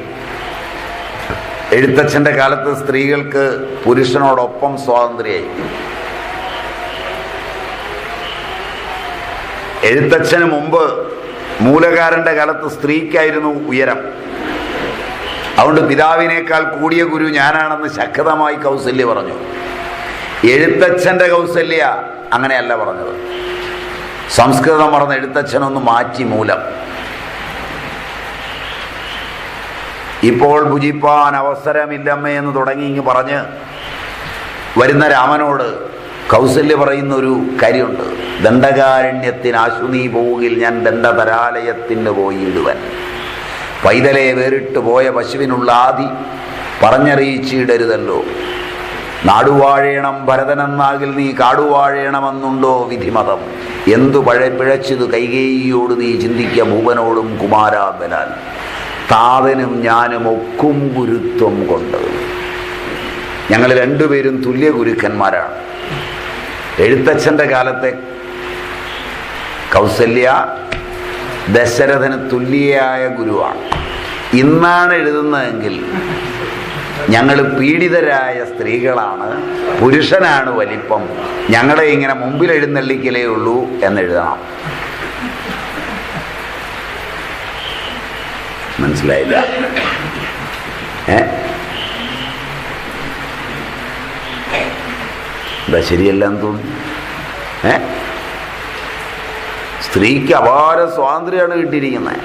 എഴുത്തച്ഛൻ്റെ കാലത്ത് സ്ത്രീകൾക്ക് പുരുഷനോടൊപ്പം സ്വാതന്ത്ര്യമായി. എഴുത്തച്ഛന് മുമ്പ് മൂലകാരൻ്റെ കാലത്ത് സ്ത്രീക്കായിരുന്നു ഉയരം. അതുകൊണ്ട് പിതാവിനേക്കാൾ കൂടിയ ഗുരു ഞാനാണെന്ന് ശക്തമായി കൗസല്യ പറഞ്ഞു. എഴുത്തച്ഛൻ്റെ കൗസല്യ അങ്ങനെയല്ല പറഞ്ഞത്. സംസ്കൃതം പറഞ്ഞ എഴുത്തച്ഛനൊന്ന് മാറ്റി മൂലം. ഇപ്പോൾ ഭുജിപ്പാൻ അവസരമില്ലമ്മേ എന്ന് തുടങ്ങി ഇങ്ങ് പറഞ്ഞ് വരുന്ന രാമനോട് കൗസല്യ പറയുന്ന ഒരു കാര്യമുണ്ട്. ദണ്ഡകാരണ്യത്തിനാശു നീ പോവുകിൽ ഞാൻ ദണ്ഡതരാലയത്തിന് പോയിടുവൻ. പൈതലെ വേറിട്ട് പോയ പശുവിനുള്ള ആദി പറഞ്ഞറിയിച്ചിടരുതല്ലോ. നാടുവാഴേണം ഭരതനെന്നാകിൽ നീ കാടുവാഴേണമെന്നുണ്ടോ വിധിമതം. എന്തു പിഴച്ചത് കൈകേയിയോട് നീ ചിന്തിക്ക ഭൂപനോടും കുമാരാബലാൽ. താതനും ഞാനും ഒക്കും ഗുരുത്വം കൊണ്ട്. ഞങ്ങൾ രണ്ടുപേരും തുല്യ ഗുരുക്കന്മാരാണ്. എഴുത്തച്ഛൻ്റെ കാലത്തെ കൗസല്യ ദശരഥന് തുല്യയായ ഗുരുവാണ്. ഇന്നാണ് എഴുതുന്നതെങ്കിൽ ഞങ്ങൾ പീഡിതരായ സ്ത്രീകളാണ്, പുരുഷനാണ് വലിപ്പം, ഞങ്ങളെ ഇങ്ങനെ മുമ്പിൽ എഴുന്നള്ളിക്കലേ ഉള്ളൂ എന്നെഴുതണം. മനസ്സിലായില്ല? എന്താ ശരിയല്ലെന്ന് തോന്നി? സ്ത്രീക്ക് അപാര സ്വാതന്ത്ര്യമാണ് കിട്ടിയിരിക്കുന്നത്.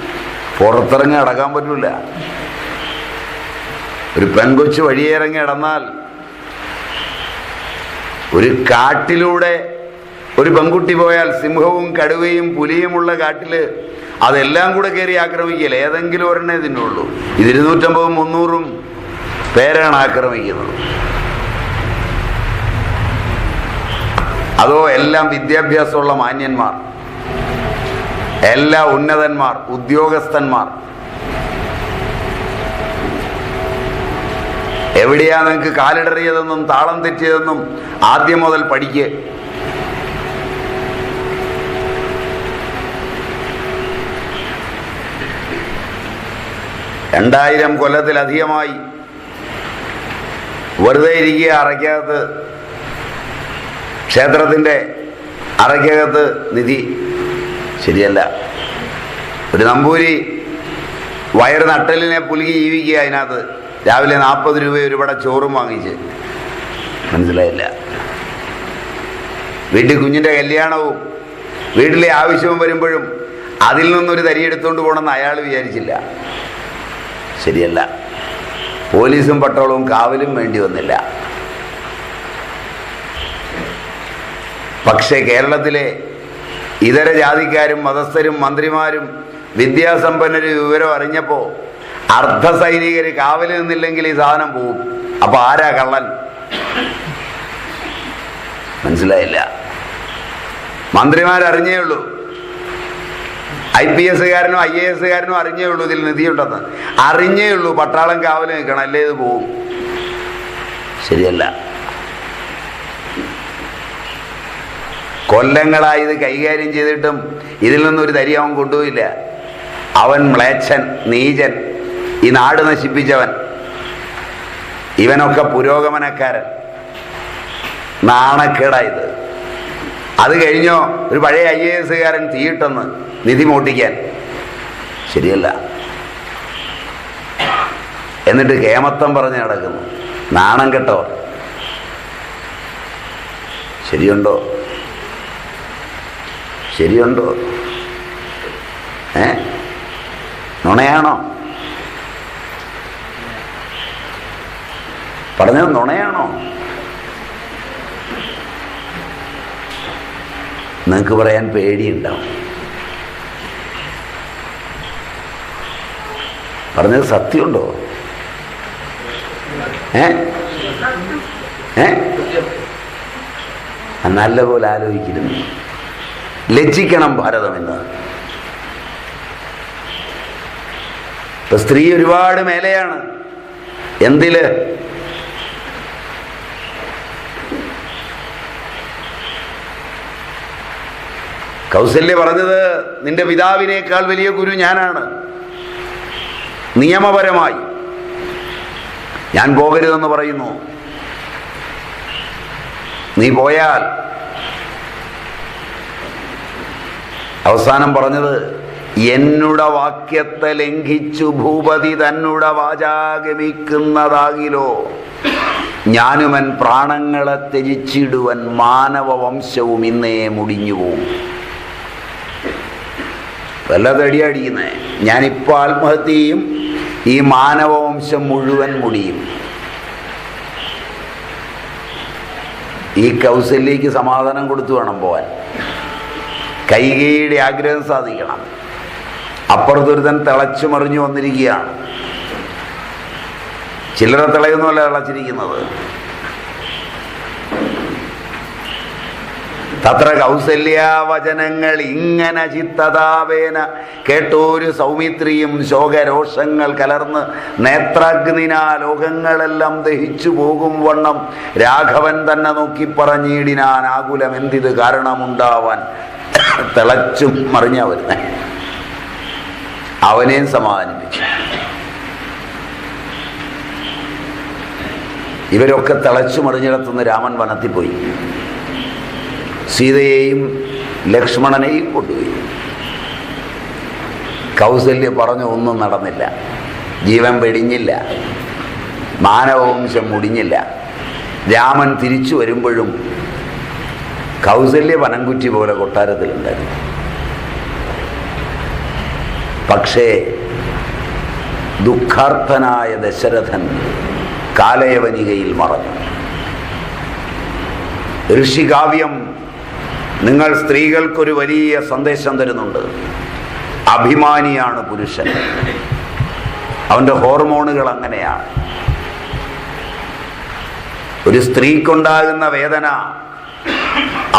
പുറത്തിറങ്ങി അടക്കാൻ പറ്റില്ല. ഒരു പെൺകൊച്ച് വഴിയിറങ്ങി നടന്നാൽ, ഒരു കാട്ടിലൂടെ ഒരു പെൺകുട്ടി പോയാൽ സിംഹവും കടുവയും പുലിയുമുള്ള കാട്ടില് അതെല്ലാം കൂടെ കയറി ആക്രമിക്കില്ല. ഏതെങ്കിലും ഒരെണ്ണേ ഇതിനുള്ളൂ. 250-300 പേരാണ് ആക്രമിക്കുന്നത്. അതോ എല്ലാം വിദ്യാഭ്യാസമുള്ള മാന്യന്മാർ, എല്ലാ ഉന്നതന്മാർ, ഉദ്യോഗസ്ഥന്മാർ. എവിടെയാ നിങ്ങൾക്ക് കാലിടറിയതെന്നും താളം തെറ്റിയതെന്നും ആദ്യം മുതൽ പഠിക്ക്. രണ്ടായിരം കൊല്ലത്തിലധികമായി വെറുതെ ഇരിക്കുക അറയ്ക്കകത്ത്, ക്ഷേത്രത്തിൻ്റെ അറയ്ക്കകത്ത് നിധി. ശരിയല്ല. ഒരു നമ്പൂരി വയറ് നട്ടലിനെ പുലുകി ജീവിക്കുക. അതിനകത്ത് രാവിലെ 40 രൂപ ഒരുപാട് ചോറും വാങ്ങിച്ച്. മനസ്സിലായില്ല? വീട്ടിൽ കുഞ്ഞിൻ്റെ കല്യാണവും വീട്ടിലെ ആവശ്യവും വരുമ്പോഴും അതിൽ നിന്നൊരു തരി എടുത്തുകൊണ്ട് പോകണമെന്ന് അയാൾ വിചാരിച്ചില്ല. ശരിയല്ല. പോലീസും പട്ടാളവും കാവലും വേണ്ടി വന്നില്ല. പക്ഷേ കേരളത്തിലെ ഇതര ജാതിക്കാരും മതസ്ഥരും മന്ത്രിമാരും വിദ്യാസമ്പന്നരും വിവരം അറിഞ്ഞപ്പോൾ അർദ്ധസൈനികർ കാവലിൽ നിന്നില്ലെങ്കിൽ ഈ സാധനം പോവും. അപ്പൊ ആരാ കള്ളൻ? മനസ്സിലായില്ല? മന്ത്രിമാരറിഞ്ഞേ ഉള്ളൂ, IPS-കാരനോ IAS-കാരനോ അറിഞ്ഞേ ഉള്ളൂ ഇതിൽ നിധിയുണ്ടെന്ന്. അറിഞ്ഞേ ഉള്ളൂ പട്ടാളം കാവൽ നിൽക്കണം, അല്ലേ ഇത് പോവും. ശരിയല്ല? കൊല്ലങ്ങളായി ഇത് കൈകാര്യം ചെയ്തിട്ടും ഇതിൽ നിന്നൊരു തരി അവൻ കൊണ്ടുപോയില്ല. അവൻ മ്ലേച്ഛൻ, നീചൻ, ഈ നാട് നശിപ്പിച്ചവൻ. ഇവനൊക്കെ പുരോഗമനക്കാരൻ. നാണക്കേടായത്. അത് കഴിഞ്ഞോ ഒരു പഴയ IAS-കാരൻ തീയിട്ടെന്ന് നിധി മോട്ടിക്കാൻ. ശരിയല്ല? എന്നിട്ട് കേമത്തം പറഞ്ഞ് നടക്കുന്നു. നാണം കെട്ടോ? ശരിയുണ്ടോ? ശരിയുണ്ടോ? നുണയാണോ പറഞ്ഞത്? നുണയാണോ? നിങ്ങൾക്ക് പറയാൻ പേടിയുണ്ടാവും. പറഞ്ഞത് സത്യമുണ്ടോ? നല്ലപോലെ ആലോചിക്കുന്നു. ലജ്ജിക്കണം ഭാരതം എന്ന്. ഇപ്പൊ സ്ത്രീ ഒരുപാട് മേലെയാണ്. എന്തില്? കൗസല്യ പറഞ്ഞത്, നിന്റെ പിതാവിനേക്കാൾ വലിയ ഗുരു ഞാനാണ്. നിയമപരമായി ഞാൻ പോകരുതെന്ന് പറയുന്നു. നീ പോയാൽ, അവസാനം പറഞ്ഞത്, എന്നുട വാക്യത്തെ ലംഘിച്ചു ഭൂപതി തന്നുട വാചാഗമിക്കുന്നതാകിലോ ഞാനുമൻ പ്രാണങ്ങളെ ത്യജിച്ചിടുവൻ മാനവ വംശവും ഇന്നേ മുടിഞ്ഞുപോകും. വല്ലാതെ അടിയടിക്കുന്നേ. ഞാനിപ്പോൾ ആത്മഹത്യ ചെയ്യും, ഈ മാനവവംശം മുഴുവൻ മുടിയും. ഈ കൗസല്യക്ക് സമാധാനം കൊടുത്തു വേണം പോവാൻ. കൈകേയിയുടെ ആഗ്രഹം സാധിക്കണം. അപ്പുറത്തൊരുത്തൻ തിളച്ചു മറിഞ്ഞു വന്നിരിക്കുകയാണ്. ചില്ലറ തിളയൊന്നുമല്ല തിളച്ചിരിക്കുന്നത്. തത്ര കൗസല്യാവചനങ്ങൾ ഇങ്ങനെ ചിത്തതാവേന കേട്ടോരു സൗമിത്രിയും ശോകരോഷങ്ങൾ കലർന്ന് നേത്രാഗ്നിനാ ലോകങ്ങളെല്ലാം ദഹിച്ചു പോകും വണ്ണം രാഘവൻ തന്നെ നോക്കി പറഞ്ഞിടിനാൻ, ആകുലം എന്തിത് കാരണമുണ്ടാവാൻ. തിളച്ചും മറിഞ്ഞാ വരുന്നേ. അവനെയും സമാധാനിപ്പിച്ചു. ഇവരൊക്കെ തിളച്ചു മറിഞ്ഞിടത്തുനിന്ന് രാമൻ വനത്തിൽ പോയി. സീതയെയും ലക്ഷ്മണനെയും കൊണ്ടുപോയി. കൗസല്യ പറഞ്ഞു, ഒന്നും നടന്നില്ല. ജീവൻ വെടിഞ്ഞില്ല, മാനവവംശം മുടിഞ്ഞില്ല. രാമൻ തിരിച്ചു വരുമ്പോഴും കൗസല്യ പനംകുറ്റി പോലെ കൊട്ടാരത്തിലുണ്ടായിരുന്നു. പക്ഷേ ദുഃഖാർത്ഥനായ ദശരഥൻ കാലയവനികയിൽ മറഞ്ഞു. ഋഷികാവ്യം നിങ്ങൾ സ്ത്രീകൾക്കൊരു വലിയ സന്ദേശം തരുന്നുണ്ട്. അഭിമാനിയാണ് പുരുഷൻ. അവൻ്റെ ഹോർമോണുകൾ അങ്ങനെയാണ്. ഒരു സ്ത്രീക്കുണ്ടാകുന്ന വേദന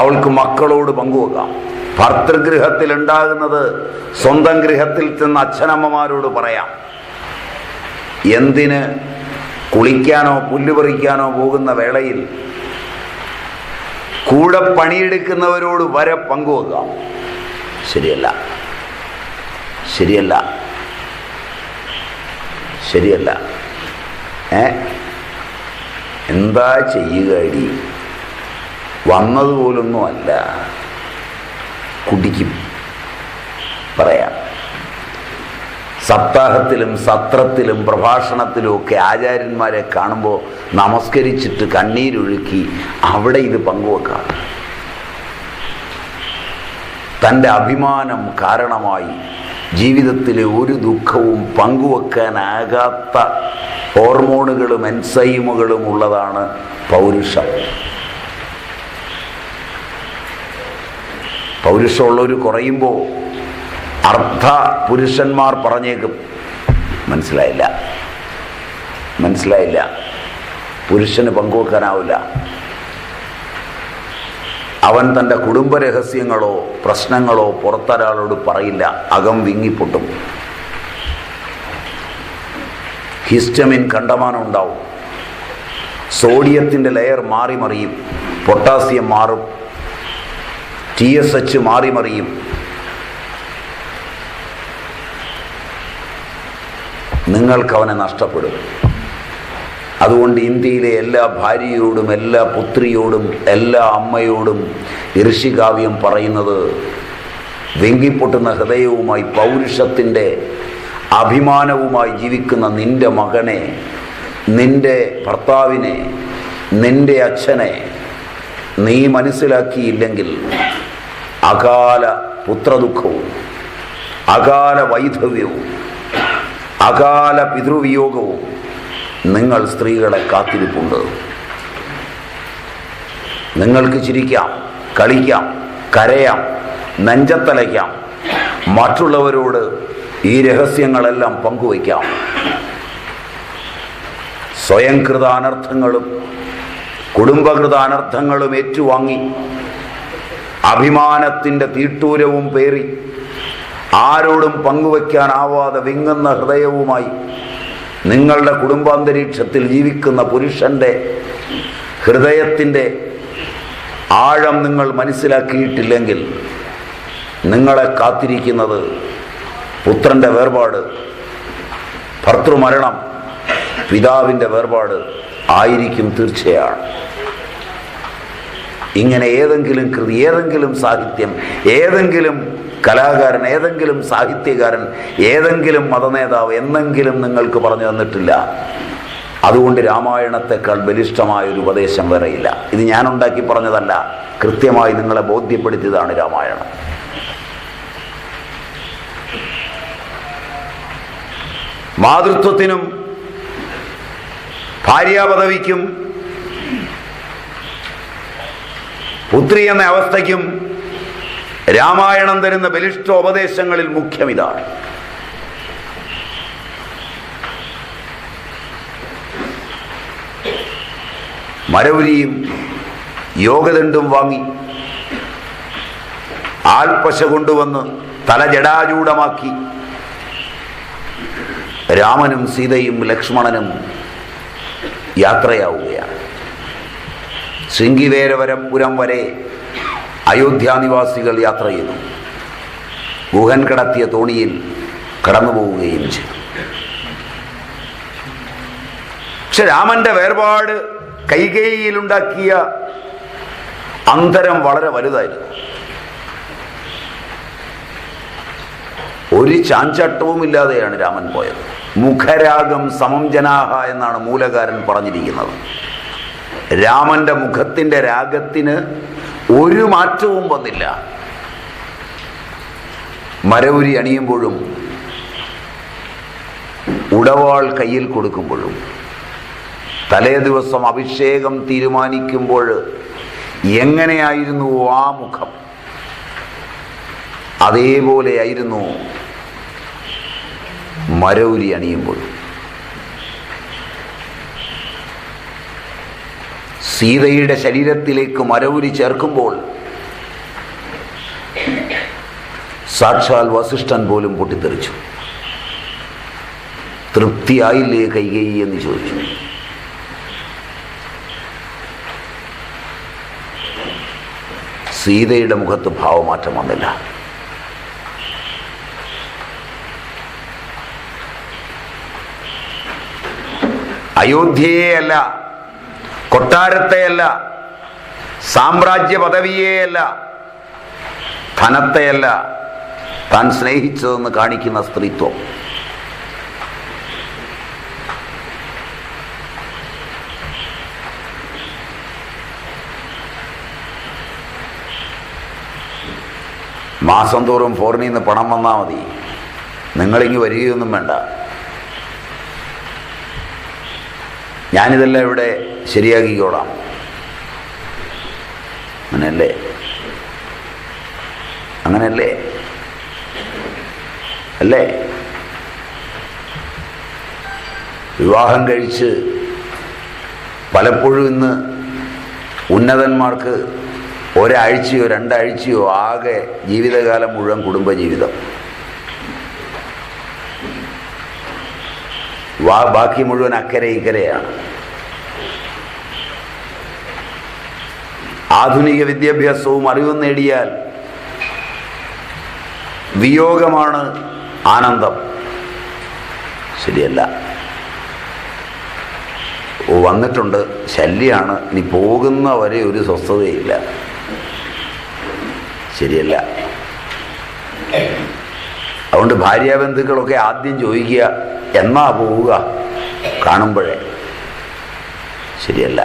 അവൾക്ക് മക്കളോട് പങ്കുവെക്കാം. ഭർതൃഗൃഹത്തിൽ ഉണ്ടാകുന്നത് സ്വന്തം ഗൃഹത്തിൽ ചെന്ന് അച്ഛനമ്മമാരോട് പറയാം. എന്തിന്? കുളിക്കാനോ പുല്ലുപറിക്കാനോ പോകുന്ന വേളയിൽ കൂടെ പണിയെടുക്കുന്നവരോട് വരെ പങ്കുവെക്കാം. ശരിയല്ല, ശരിയല്ല, ശരിയല്ല. എന്താ ചെയ്യുക? അടി വന്നതുപോലൊന്നും അല്ല. കുടിക്കും. പറയാം. സപ്താഹത്തിലും സത്രത്തിലും പ്രഭാഷണത്തിലും ഒക്കെ ആചാര്യന്മാരെ കാണുമ്പോൾ നമസ്കരിച്ചിട്ട് കണ്ണീരൊഴുക്കി അവിടെ ഇത് പങ്കുവെക്കാം. തൻ്റെ അഭിമാനം കാരണമായി ജീവിതത്തിലെ ഒരു ദുഃഖവും പങ്കുവെക്കാനാകാത്ത ഹോർമോണുകളും എൻസൈമുകളും ഉള്ളതാണ് പൗരുഷം. പൗരുഷമുള്ളവർ കുറയുമ്പോൾ അർദ്ധ പുരുഷന്മാർ പറഞ്ഞേക്കും, മനസ്സിലായില്ല, മനസ്സിലായില്ല, പുരുഷന് പങ്കുവെക്കാനാവില്ല. അവൻ തൻ്റെ കുടുംബ രഹസ്യങ്ങളോ പ്രശ്നങ്ങളോ പുറത്തൊരാളോട് പറയില്ല. അകം വിങ്ങിപ്പൊട്ടും. ഹിസ്റ്റമിൻ കണ്ടമാനം ഉണ്ടാവും. സോഡിയത്തിൻ്റെ ലെയർ മാറി മറിയും. പൊട്ടാസ്യം മാറും. TSH മാറി മറിയും. നിങ്ങൾക്കവനെ നഷ്ടപ്പെടും. അതുകൊണ്ട് ഇന്ത്യയിലെ എല്ലാ ഭാര്യയോടും എല്ലാ പുത്രിയോടും എല്ലാ അമ്മയോടും ഋഷികാവ്യം പറയുന്നത് വെങ്കിപ്പൊട്ടുന്ന ഹൃദയവുമായി പൗരുഷത്തിൻ്റെ അഭിമാനവുമായി ജീവിക്കുന്ന നിന്റെ മകനെ, നിന്റെ ഭർത്താവിനെ, നിന്റെ അച്ഛനെ നീ മനസ്സിലാക്കിയില്ലെങ്കിൽ അകാല പുത്രദുഃഖവും അകാല വൈധവ്യവും അകാല പിതൃവിയോഗവും നിങ്ങൾ സ്ത്രീകളെ കാത്തിരിപ്പുണ്ട്. നിങ്ങൾക്ക് ചിരിക്കാം, കളിക്കാം, കരയാം, നെഞ്ചത്തലയ്ക്കാം, മറ്റുള്ളവരോട് ഈ രഹസ്യങ്ങളെല്ലാം പങ്കുവയ്ക്കാം. സ്വയംകൃത അനർത്ഥങ്ങളും കുടുംബകൃത അനർത്ഥങ്ങളും ഏറ്റുവാങ്ങി അഭിമാനത്തിൻ്റെ തീട്ടൂരവും പേറി ആരോടും പങ്കുവയ്ക്കാനാവാതെ വിങ്ങുന്ന ഹൃദയവുമായി നിങ്ങളുടെ കുടുംബാന്തരീക്ഷത്തിൽ ജീവിക്കുന്ന പുരുഷൻ്റെ ഹൃദയത്തിൻ്റെ ആഴം നിങ്ങൾ മനസ്സിലാക്കിയിട്ടില്ലെങ്കിൽ നിങ്ങളെ കാത്തിരിക്കുന്നത് പുത്രൻ്റെ വേർപാട്, ഭർത്തൃമരണം, പിതാവിൻ്റെ വേർപാട് ആയിരിക്കും തീർച്ചയാണ്. ഇങ്ങനെ ഏതെങ്കിലും കൃതി, ഏതെങ്കിലും സാഹിത്യം, ഏതെങ്കിലും കലാകാരൻ, ഏതെങ്കിലും സാഹിത്യകാരൻ, ഏതെങ്കിലും മതനേതാവ് എന്നെങ്കിലും നിങ്ങൾക്ക് പറഞ്ഞു തന്നിട്ടില്ല. അതുകൊണ്ട് രാമായണത്തെക്കാൾ ബലിഷ്ഠമായൊരു ഉപദേശം വേറെയില്ല. ഇത് ഞാനുണ്ടാക്കി പറഞ്ഞതല്ല, കൃത്യമായി നിങ്ങളെ ബോധ്യപ്പെടുത്തിയതാണ് രാമായണം. മാതൃത്വത്തിനും ഭാര്യാപദവിക്കും പുത്രി എന്ന അവസ്ഥയ്ക്കും രാമായണം തരുന്ന ബലിഷ്ഠ ഉപദേശങ്ങളിൽ മുഖ്യം ഇതാണ്. മരവുരിയും യോഗദണ്ഡും വാങ്ങി ആൽപ്പശ കൊണ്ടുവന്ന് തല ജടാചൂടമാക്കി രാമനും സീതയും ലക്ഷ്മണനും യാത്രയാവുകയാണ്. ശൃംഗിവേരപുരം വരെ അയോധ്യാനിവാസികൾ യാത്ര ചെയ്തു. ഗുഹൻ കടത്തിയ തോണിയിൽ കടന്നു പോവുകയും ചെയ്തു. പക്ഷെ രാമന്റെ വേർപാട് കൈകേയിലുണ്ടാക്കിയ അന്തരം വളരെ വലുതായിരുന്നു. ഒരു ചാഞ്ചട്ടവും ഇല്ലാതെയാണ് രാമൻ പോയത്. മുഖരാഗം സമം ജനാഹ എന്നാണ് മൂലകാരൻ പറഞ്ഞിരിക്കുന്നത്. രാമന്റെ മുഖത്തിൻ്റെ രാഗത്തിന് ഒരു മാറ്റവും വന്നില്ല. മരവുരി അണിയുമ്പോഴും ഉടവാൾ കയ്യിൽ കൊടുക്കുമ്പോഴും തലേ ദിവസം അഭിഷേകം തീരുമാനിക്കുമ്പോൾ എങ്ങനെയായിരുന്നു ആ മുഖം, അതേപോലെയായിരുന്നു മരവുരി അണിയുമ്പോൾ. സീതയുടെ ശരീരത്തിലേക്ക് മരവുരി ചേർക്കുമ്പോൾ സാക്ഷാൽ വസിഷ്ഠൻ പോലും പൊട്ടിത്തെറിച്ചു. തൃപ്തിയായില്ലേ കൈകേയി എന്ന് ചോദിച്ചു. സീതയുടെ മുഖത്ത് ഭാവമാറ്റം വന്നില്ല. അയോധ്യയെയല്ല, കൊട്ടാരത്തെയല്ല, സാമ്രാജ്യ പദവിയെയല്ല, ധനത്തെയല്ല താൻ സ്നേഹിച്ചതെന്ന് കാണിക്കുന്ന സ്ത്രീത്വം. മാസം തോറും ഫോറിനിൽ നിന്ന് പണം വന്നാൽ മതി, നിങ്ങളിങ്ങ് വരികയൊന്നും വേണ്ട, ഞാനിതെല്ലാം ഇവിടെ ശരിയാക്കിക്കോളാം. അങ്ങനെയല്ലേ? അങ്ങനെയല്ലേ? അല്ലേ? വിവാഹം കഴിച്ച് പലപ്പോഴും ഇന്ന് ഉന്നതന്മാർക്ക് ഒരാഴ്ചയോ രണ്ടാഴ്ചയോ ആകെ ജീവിതകാലം മുഴുവൻ കുടുംബജീവിതം, ബാക്കി മുഴുവൻ അക്കരെ ഇക്കരെയാണ്. ആധുനിക വിദ്യാഭ്യാസവും അറിവും നേടിയാൽ വിയോഗമാണ് ആനന്ദം. ശരിയല്ല. വന്നിട്ടുണ്ട്, ശല്യമാണ്, ഇനി പോകുന്ന വരെ ഒരു സ്വസ്ഥതയില്ല. ശരിയല്ല. അതുകൊണ്ട് ഭാര്യാബന്ധുക്കളൊക്കെ ആദ്യം ചോദിക്കുക, എന്നാ പോവുക? കാണുമ്പോഴേ. ശരിയല്ല.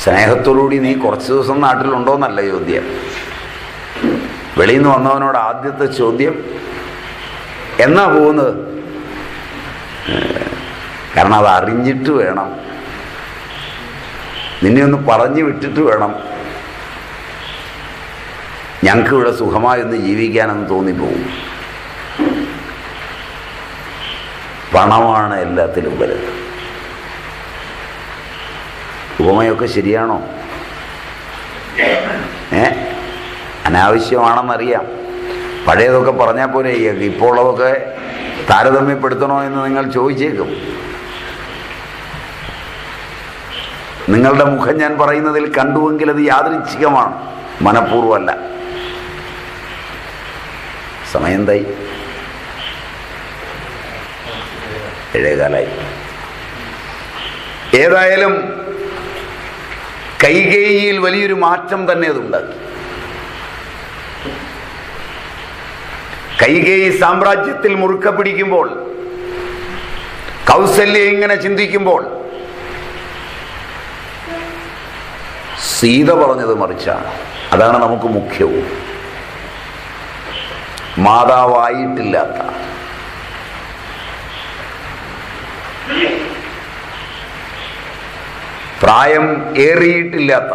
സ്നേഹത്തോടുകൂടി നീ കുറച്ച് ദിവസം നാട്ടിലുണ്ടോയെന്നല്ല ചോദ്യം. വെളിയിൽ നിന്ന് വന്നവനോട് ആദ്യത്തെ ചോദ്യം എന്നാ പോകുന്നത്? കാരണം അത് അറിഞ്ഞിട്ട് വേണം, നിന്നെ ഒന്ന് പറഞ്ഞു വിട്ടിട്ട് വേണം ഞങ്ങൾക്ക് ഇവിടെ സുഖമായൊന്ന് ജീവിക്കാനെന്ന് തോന്നിപ്പോകും. പണമാണ് എല്ലാത്തിലും വലുത്. ഉപമയൊക്കെ ശരിയാണോ? അനാവശ്യമാണെന്നറിയാം. പഴയതൊക്കെ പറഞ്ഞാൽ പോരെ, ഇപ്പോൾ ഉള്ളതൊക്കെ താരതമ്യപ്പെടുത്തണോ എന്ന് നിങ്ങൾ ചോദിച്ചേക്കും. നിങ്ങളുടെ മുഖം ഞാൻ പറയുന്നതിൽ കണ്ടുവെങ്കിൽ അത് യാദൃച്ഛികമാണ്, മനഃപൂർവ്വമല്ല. സമയം തൈ 7:15. ഏതായാലും കൈകേയിയിൽ വലിയൊരു മാറ്റം തന്നെ അതുണ്ടാക്കി. കൈകേയി സാമ്രാജ്യത്തിൽ മുറുക്ക പിടിക്കുമ്പോൾ, കൗസല്യ ഇങ്ങനെ ചിന്തിക്കുമ്പോൾ, സീത പറഞ്ഞത് മറിച്ചാണ്. അതാണ് നമുക്ക് മുഖ്യവും. മാതാവായിട്ടില്ലാത്ത, പ്രായം ഏറിയിട്ടില്ലാത്ത,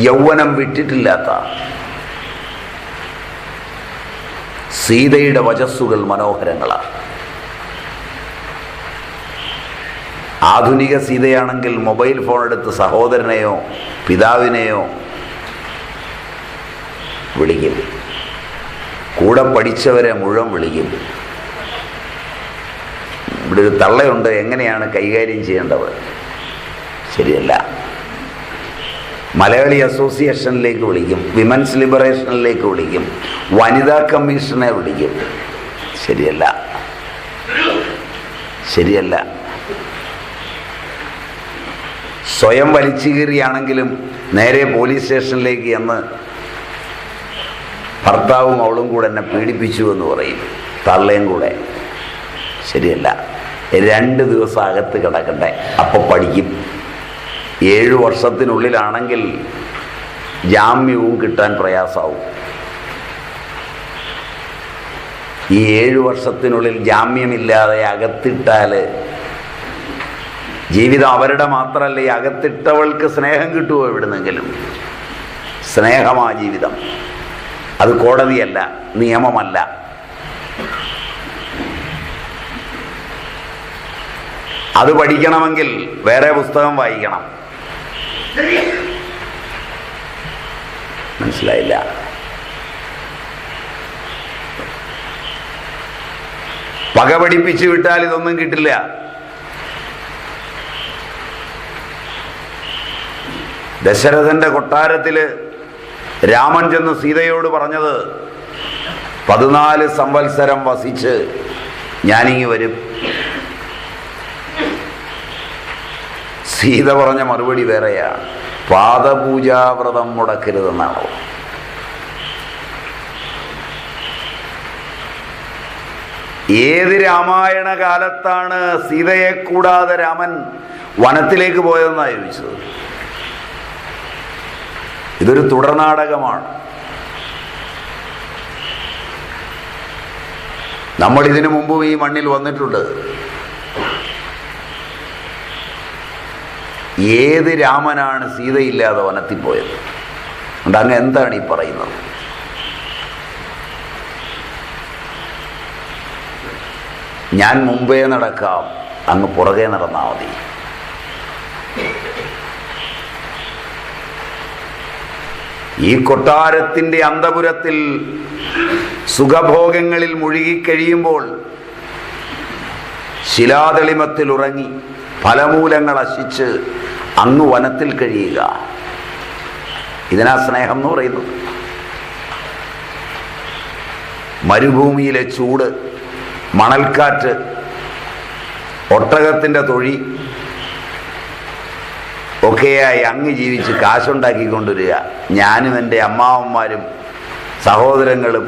യൗവനം വിട്ടിട്ടില്ലാത്ത സീതയുടെ വചസ്സുകൾ മനോഹരങ്ങളാണ്. ആധുനിക സീതയാണെങ്കിൽ മൊബൈൽ ഫോൺ എടുത്ത് സഹോദരനെയോ പിതാവിനെയോ വിളിക്കും, കൂടെ പഠിച്ചവരെ മുഴുവൻ വിളിക്കും. ഇവിടെ ഒരു തള്ളയുണ്ട്, എങ്ങനെയാണ് കൈകാര്യം ചെയ്യേണ്ടത്? ശരിയല്ല. മലയാളി അസോസിയേഷനിലേക്ക് വിളിക്കും, വിമൻസ് ലിബറേഷനിലേക്ക് വിളിക്കും, വനിതാ കമ്മീഷനെ വിളിക്കും. ശരിയല്ല, ശരിയല്ല. സ്വയം വലിച്ചു കീറിയാണെങ്കിലും നേരെ പോലീസ് സ്റ്റേഷനിലേക്ക് എന്ന് ഭർത്താവും അവളും കൂടെ എന്നെ പീഡിപ്പിച്ചു എന്ന് പറയും, തള്ളയും കൂടെ. ശരിയല്ല. 2 ദിവസം അകത്ത് കിടക്കട്ടെ, അപ്പോൾ പഠിക്കും. 7 വർഷത്തിനുള്ളിലാണെങ്കിൽ ജാമ്യവും കിട്ടാൻ പ്രയാസമാവും. ഈ 7 വർഷത്തിനുള്ളിൽ ജാമ്യമില്ലാതെ അകത്തിട്ടാൽ ജീവിതം അവരുടെ മാത്രമല്ല, ഈ അകത്തിട്ടവൾക്ക് സ്നേഹം കിട്ടുമോ എവിടുന്നെങ്കിലും? സ്നേഹമാ ജീവിതം, അത് കോടതിയല്ല, നിയമമല്ല. അത് പഠിക്കണമെങ്കിൽ വേറെ പുസ്തകം വായിക്കണം. മനസ്സിലായില്ല? പക പഠിപ്പിച്ചു വിട്ടാൽ ഇതൊന്നും കിട്ടില്ല. ദശരഥന്റെ കൊട്ടാരത്തില് രാമൻ ചെന്ന് സീതയോട് പറഞ്ഞത്, 14 സംവത്സരം വസിച്ച് ഞാനിങ്ങി വരും. സീത പറഞ്ഞ മറുപടി വേറെയാണ്, പാദപൂജാവ്രതം മുടക്കരുതെന്നാണ്. ഏത് രാമായണ കാലത്താണ് സീതയെ കൂടാതെ രാമൻ വനത്തിലേക്ക് പോയതെന്നാണ് ചോദിച്ചത്. ഇതൊരു തുടർനാടകമാണ്. നമ്മൾ ഇതിനു മുമ്പും ഈ മണ്ണിൽ വന്നിട്ടുണ്ട്. ഏത് രാമനാണ് സീതയില്ലാതെ വനത്തിൽ പോയത്? അതുകൊണ്ട് അങ്ങ് എന്താണ് ഈ പറയുന്നത്? ഞാൻ മുമ്പേ നടക്കാം, അങ്ങ് പുറകെ നടന്നാൽ മതി. ഈ കൊട്ടാരത്തിൻ്റെ അന്തപുരത്തിൽ സുഖഭോഗങ്ങളിൽ മുഴുകിക്കഴിയുമ്പോൾ ശിലാതെളിമത്തിൽ ഉറങ്ങി ഫലമൂലങ്ങൾ അശിച്ച് അങ്ങ് വനത്തിൽ കഴിയുക, ഇതിനാ സ്നേഹം എന്ന് പറയുന്നത്. മരുഭൂമിയിലെ ചൂട്, മണൽക്കാറ്റ്, ഒട്ടകത്തിൻ്റെ തൊഴി ഒക്കെയായി അങ്ങ് ജീവിച്ച് കാശുണ്ടാക്കിക്കൊണ്ടുവരിക. ഞാനും എൻ്റെ അമ്മാവന്മാരും സഹോദരങ്ങളും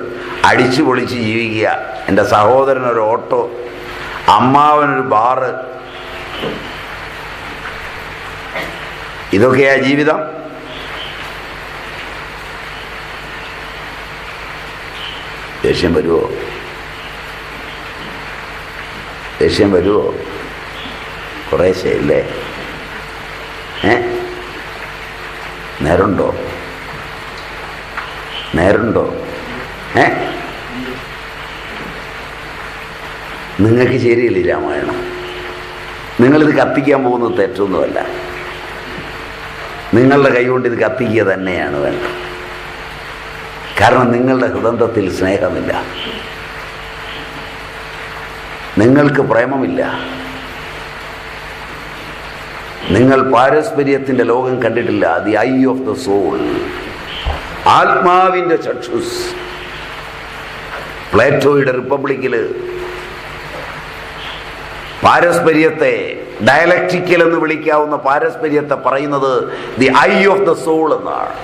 അടിച്ചു പൊളിച്ച് ജീവിക്കുക. എൻ്റെ സഹോദരനൊരു ഓട്ടോ, അമ്മാവനൊരു ബാറ്. ഇതൊക്കെയാ ജീവിതം. ദേഷ്യം വരുമോ? ദേഷ്യം വരുമോ? കുറേശ്ശേ ഇല്ലേ? നേരുണ്ടോ? നേരുണ്ടോ? നിങ്ങൾക്ക് ശരിയല്ലേ രാമായണം? നിങ്ങളിത് കത്തിക്കാൻ പോകുന്നത് തെറ്റൊന്നുമല്ല. നിങ്ങളുടെ കൈകൊണ്ട് ഇത് കത്തിക്കുക തന്നെയാണ് വേണ്ടത്. കാരണം നിങ്ങളുടെ ഹൃദയത്തിൽ സ്നേഹമില്ല, നിങ്ങൾക്ക് പ്രേമമില്ല. നിങ്ങൾ പാരസ്പര്യത്തിൻ്റെ ലോകം കണ്ടിട്ടില്ല. The eye of the soul, ആത്മാവിൻ്റെ ചക്ഷുസ്. പ്ലേറ്റോയുടെ റിപ്പബ്ലിക്കിൽ പാരസ്പര്യത്തെ, ഡയലക്റ്റിക്കൽ എന്ന് വിളിക്കാവുന്ന പാരസ്പര്യത്തെ പറയുന്നത് the eye of the soul എന്നാണ്.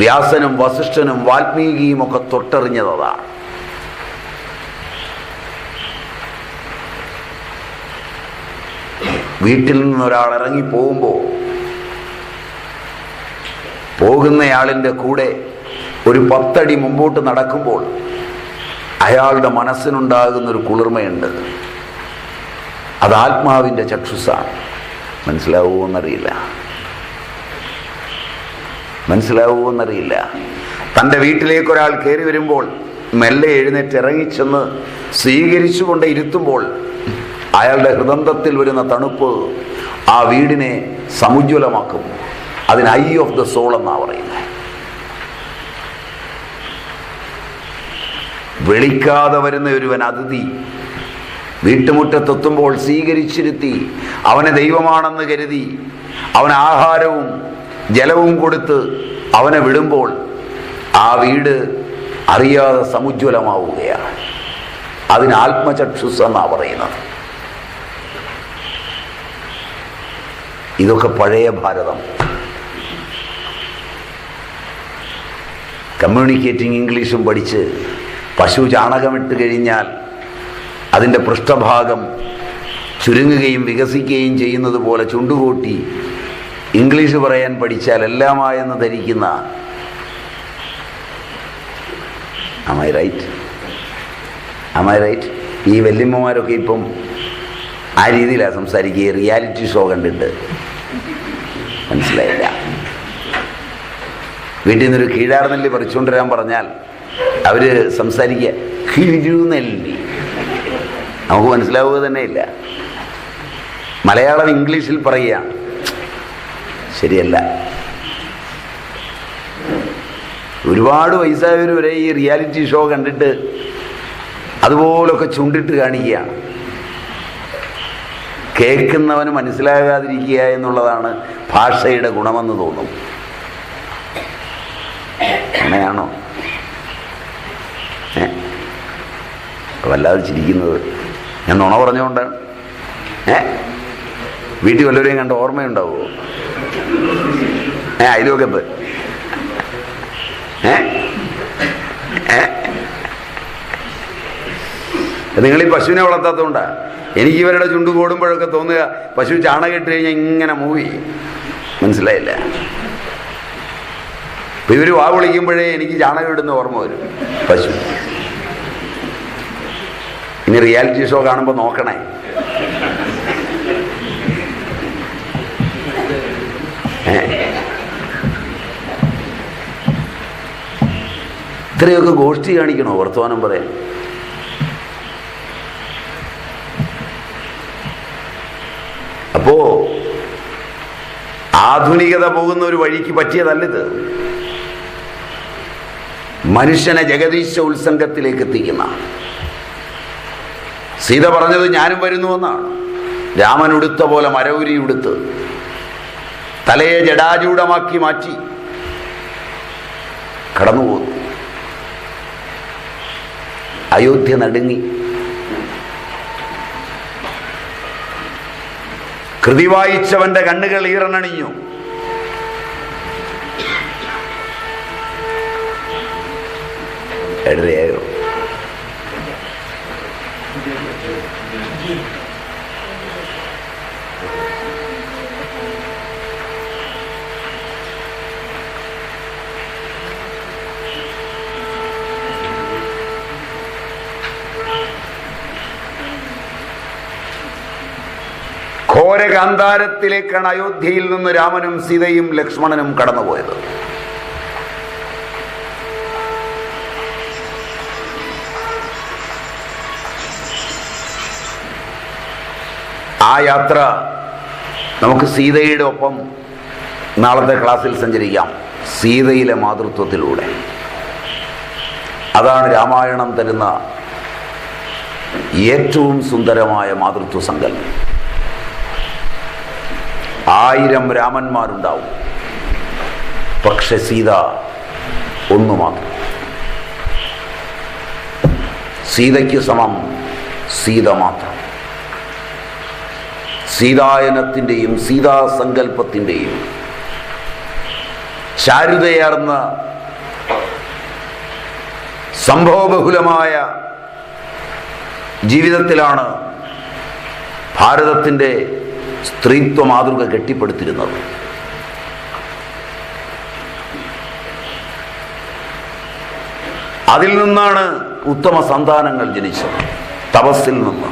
വ്യാസനും വസിഷ്ഠനും വാൽമീകിയും ഒക്കെ തൊട്ടെറിഞ്ഞതാണ്. വീട്ടിൽ നിന്നൊരാൾ ഇറങ്ങിപ്പോകുമ്പോൾ പോകുന്നയാളിൻ്റെ കൂടെ ഒരു 10 അടി മുമ്പോട്ട് നടക്കുമ്പോൾ അയാളുടെ മനസ്സിനുണ്ടാകുന്നൊരു കുളിർമയുണ്ട്. അത് ആത്മാവിൻ്റെ ചക്ഷുസാണ്. മനസ്സിലാവുമോന്നറിയില്ല. തൻ്റെ വീട്ടിലേക്ക് ഒരാൾ കയറി വരുമ്പോൾ മെല്ലെ എഴുന്നേറ്റ് ഇറങ്ങിച്ചെന്ന് സ്വീകരിച്ചുകൊണ്ട് ഇരുത്തുമ്പോൾ അയാളുടെ ഹൃദയത്തിൽ വരുന്ന തണുപ്പ് ആ വീടിനെ സമുജ്വലമാക്കും. അതിന് ഐ ഓഫ് ദ സോൾ എന്നാണ് പറയുന്നത്. വിളിക്കാതെ വരുന്ന ഒരുവൻ അതിഥി വീട്ടുമുറ്റത്തെത്തുമ്പോൾ സ്വീകരിച്ചിരുത്തി അവനെ ദൈവമാണെന്ന് കരുതി അവന് ആഹാരവും ജലവും കൊടുത്ത് അവനെ വിടുമ്പോൾ ആ വീട് അറിയാതെ സമുജ്വലമാവുകയാണ്. അതിന് ആത്മചക്ഷുസ് എന്നാണ് പറയുന്നത്. ഇതൊക്കെ പഴയ ഭാരതം. കമ്മ്യൂണിക്കേറ്റിംഗ് ഇംഗ്ലീഷും പഠിച്ച് പശു ചാണകമിട്ട് കഴിഞ്ഞാൽ അതിൻ്റെ പൃഷ്ഠഭാഗം ചുരുങ്ങുകയും വികസിക്കുകയും ചെയ്യുന്നത് പോലെ ചുണ്ടുകൂട്ടി ഇംഗ്ലീഷ് പറയാൻ പഠിച്ചാൽ എല്ലാമായെന്ന് ധരിക്കുന്ന, am I right? ഈ വല്യമ്മമാരൊക്കെ ഇപ്പം ആ രീതിയിലാണ് സംസാരിക്കുക. റിയാലിറ്റി ഷോ കണ്ടിട്ട് മനസ്സിലായില്ല. വീട്ടിൽ നിന്നൊരു കീഴാർനെല്ലി പറിച്ചുകൊണ്ടുവരാൻ പറഞ്ഞാൽ അവർ സംസാരിക്കുക കിഴുനെല്ലി. നമുക്ക് മനസ്സിലാവുക തന്നെയില്ല. മലയാളം ഇംഗ്ലീഷിൽ പറയുക ശരിയല്ല. ഒരുപാട് വയസ്സായവർ വരെ ഈ റിയാലിറ്റി ഷോ കണ്ടിട്ട് അതുപോലൊക്കെ ചുണ്ടിട്ട് കാണിക്കുകയാണ്. കേൾക്കുന്നവന് മനസ്സിലാകാതിരിക്കുക എന്നുള്ളതാണ് ഭാഷയുടെ ഗുണമെന്ന് തോന്നും. അങ്ങനെയാണോ? വല്ലാതെ ചിരിക്കുന്നത് ഞാൻ നുണ പറഞ്ഞുകൊണ്ടാണ്. വീട്ടിൽ വല്ലവരെയും കണ്ട ഓർമ്മയുണ്ടാവുമോ? അയൽവക്കത്ത് നിങ്ങളീ പശുവിനെ വളർത്താത്തതുകൊണ്ടാണ് എനിക്ക് ഇവരുടെ ചുണ്ടു കൂടുമ്പോഴൊക്കെ തോന്നുക പശു ചാണകം ഇട്ട് കഴിഞ്ഞാൽ ഇങ്ങനെ മൂവി. മനസ്സിലായില്ല. അപ്പം ഇവർ വാ വിളിക്കുമ്പോഴേ എനിക്ക് ചാണകം ഇടുന്ന ഓർമ്മ വരും പശു. ഇനി റിയാലിറ്റി ഷോ കാണുമ്പോൾ നോക്കണേ. ഇത്രയൊക്കെ ഗോഷ്ഠി കാണിക്കണോ വർത്തമാനം പറയാൻ? അപ്പോ ആധുനികത പോകുന്ന ഒരു വഴിക്ക് പറ്റിയതല്ലിത്. മനുഷ്യനെ ജഗദീശ ഉത്സംഗത്തിലേക്ക് എത്തിക്കുന്ന. സീത പറഞ്ഞത് ഞാനും വരുന്നുവെന്നാണ്. രാമൻ ഉടുത്ത പോലെ മരവുരി ഉടുത്ത് തലയെ ജടാജൂഢമാക്കി മാറ്റി കടന്നുപോകുന്നു. അയോധ്യ നടുങ്ങി. കൃതി വായിച്ചവന്റെ കണ്ണുകൾ ഈറനണിഞ്ഞു. 7:30 ഘോരകാന്താരത്തിലേക്കാണ് അയോധ്യയിൽ നിന്ന് രാമനും സീതയും ലക്ഷ്മണനും കടന്നുപോയത്. ആ യാത്ര നമുക്ക് സീതയുടെ ഒപ്പം നാളത്തെ ക്ലാസ്സിൽ സഞ്ചരിക്കാം. സീതയിലെ മാതൃത്വത്തിലൂടെ. അതാണ് രാമായണം തരുന്ന ഏറ്റവും സുന്ദരമായ മാതൃത്വ സങ്കല്പം. 1000 രാമന്മാരുണ്ടാവും, പക്ഷെ സീത ഒന്നു മാത്രം. സീതയ്ക്ക് സമം സീത മാത്രം. സീതായനത്തിൻ്റെയും സീതാസങ്കല്പത്തിൻ്റെയും ചാരുതയാർന്ന സംഭവബഹുലമായ ജീവിതത്തിലാണ് ഭാരതത്തിൻ്റെ സ്ത്രീത്വ മാതൃക കെട്ടിപ്പടുത്തിരുന്നത്. അതിൽ നിന്നാണ് ഉത്തമ സന്താനങ്ങൾ ജനിച്ചത്, തപസ്സിൽ നിന്ന്.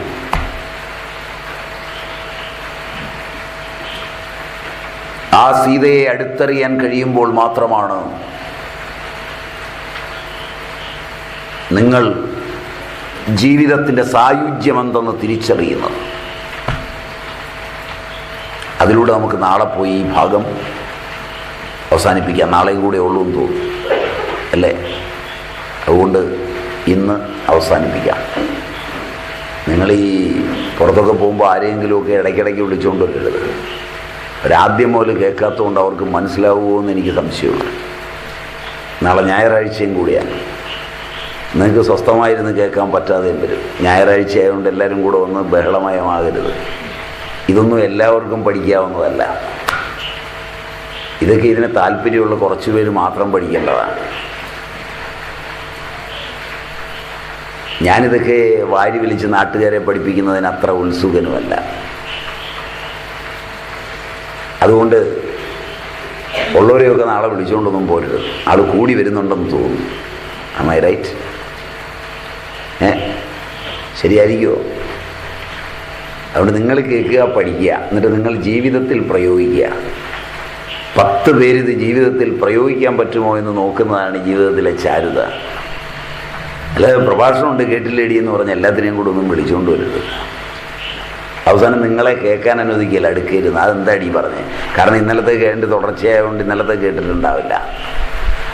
ആ സീതയെ അടുത്തറിയാൻ കഴിയുമ്പോൾ മാത്രമാണ് നിങ്ങൾ ജീവിതത്തിൻ്റെ സായുജ്യമെന്തെന്ന് തിരിച്ചറിയുന്നത്. അതിലൂടെ നമുക്ക് നാളെ പോയി ഈ ഭാഗം അവസാനിപ്പിക്കാം. നാളെയും കൂടെ ഉള്ളൂ എന്ന് തോന്നുന്നു, അല്ലേ? അതുകൊണ്ട് ഇന്ന് അവസാനിപ്പിക്കാം. നിങ്ങൾ ഈ പുറത്തൊക്കെ പോകുമ്പോൾ ആരെങ്കിലുമൊക്കെ ഇടയ്ക്കിടയ്ക്ക് വിളിച്ചുകൊണ്ട് വരരുത്. ഒരാദ്യം മുതൽ കേൾക്കാത്തതുകൊണ്ട് അവർക്ക് മനസ്സിലാവുമോ എന്ന് എനിക്ക് സംശയമുണ്ട്. നാളെ ഞായറാഴ്ചയും കൂടിയാണ്. നിങ്ങൾക്ക് സ്വസ്ഥമായിരുന്ന് കേൾക്കാൻ പറ്റാതെയും വരും. ഞായറാഴ്ച ആയതുകൊണ്ട് എല്ലാവരും കൂടെ ഒന്ന് ബഹളമയമാകരുത്. ഇതൊന്നും എല്ലാവർക്കും പഠിക്കാവുന്നതല്ല. ഇതൊക്കെ ഇതിന് താല്പര്യമുള്ള കുറച്ച് പേര് മാത്രം പഠിക്കേണ്ടതാണ്. ഞാനിതൊക്കെ വാരി വിളിച്ച് നാട്ടുകാരെ പഠിപ്പിക്കുന്നതിന് അത്ര ഉത്സുകനുമല്ല. അതുകൊണ്ട് ഉള്ളവരെയൊക്കെ നാളെ വിളിച്ചുകൊണ്ടൊന്നും പോരുത്. ആൾ കൂടി വരുന്നുണ്ടെന്ന് തോന്നുന്നു. Am I right? ശരിയായിരിക്കുമോ? അതുകൊണ്ട് നിങ്ങൾ കേൾക്കുക, പഠിക്കുക, എന്നിട്ട് നിങ്ങൾ ജീവിതത്തിൽ പ്രയോഗിക്കുക. 10 പേരിത് ജീവിതത്തിൽ പ്രയോഗിക്കാൻ പറ്റുമോ എന്ന് നോക്കുന്നതാണ് ജീവിതത്തിലെ ചാരുത. അല്ലാതെ പ്രഭാഷണമുണ്ട് കേട്ടില്ലേടി എന്ന് പറഞ്ഞ് എല്ലാത്തിനെയും കൂടെ ഒന്നും വിളിച്ചുകൊണ്ട് വരരുത്. അവസാനം നിങ്ങളെ കേൾക്കാൻ അനുവദിക്കില്ല, അടുക്കരുത്. അതെന്താടി പറഞ്ഞേ? കാരണം ഇന്നലത്തെ എൻ്റെ തുടർച്ചയായതുകൊണ്ട് ഇന്നലത്തെ കേട്ടിട്ടുണ്ടാവില്ല.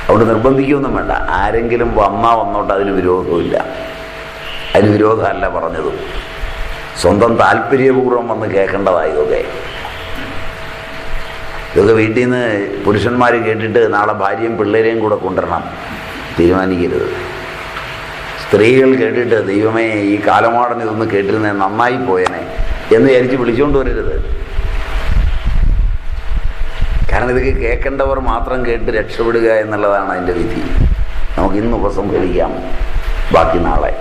അതുകൊണ്ട് നിർബന്ധിക്കുകയൊന്നും വേണ്ട. ആരെങ്കിലും വന്നോട്ട്, അതിന് വിരോധമില്ല. അതിന് വിരോധമല്ല പറഞ്ഞതും. സ്വന്തം താല്പര്യപൂർവ്വം വന്ന് കേൾക്കേണ്ടതായി ഇതൊക്കെ വീട്ടിൽ നിന്ന് പുരുഷന്മാർ കേട്ടിട്ട് നാളെ ഭാര്യയും പിള്ളേരെയും കൂടെ കൊണ്ടുവരണം തീരുമാനിക്കരുത്. സ്ത്രീകൾ കേട്ടിട്ട് ദൈവമേ ഈ കാലമാടൻ ഇതൊന്ന് കേട്ടിരുന്നേ നന്നായി പോയനെ എന്ന് വിചാരിച്ച് വിളിച്ചുകൊണ്ട് വരരുത്. കാരണം ഇതൊക്കെ കേൾക്കേണ്ടവർ മാത്രം കേട്ട് രക്ഷപ്പെടുക എന്നുള്ളതാണ് അതിൻ്റെ വിധി. നമുക്കിന്ന് ഉപസംഹരിക്കാം, ബാക്കി നാളെ.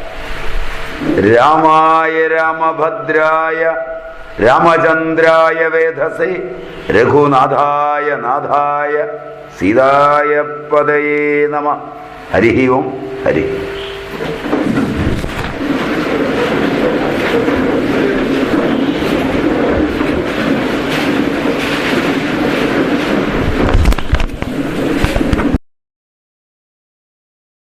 രാമായ രാമഭദ്രായ രാമചന്ദ്രായ വേധസേ രഘുനാഥായ നാഥായ സീതായ പദയേ നമഃ. ഹരി ഓം. ഹരി.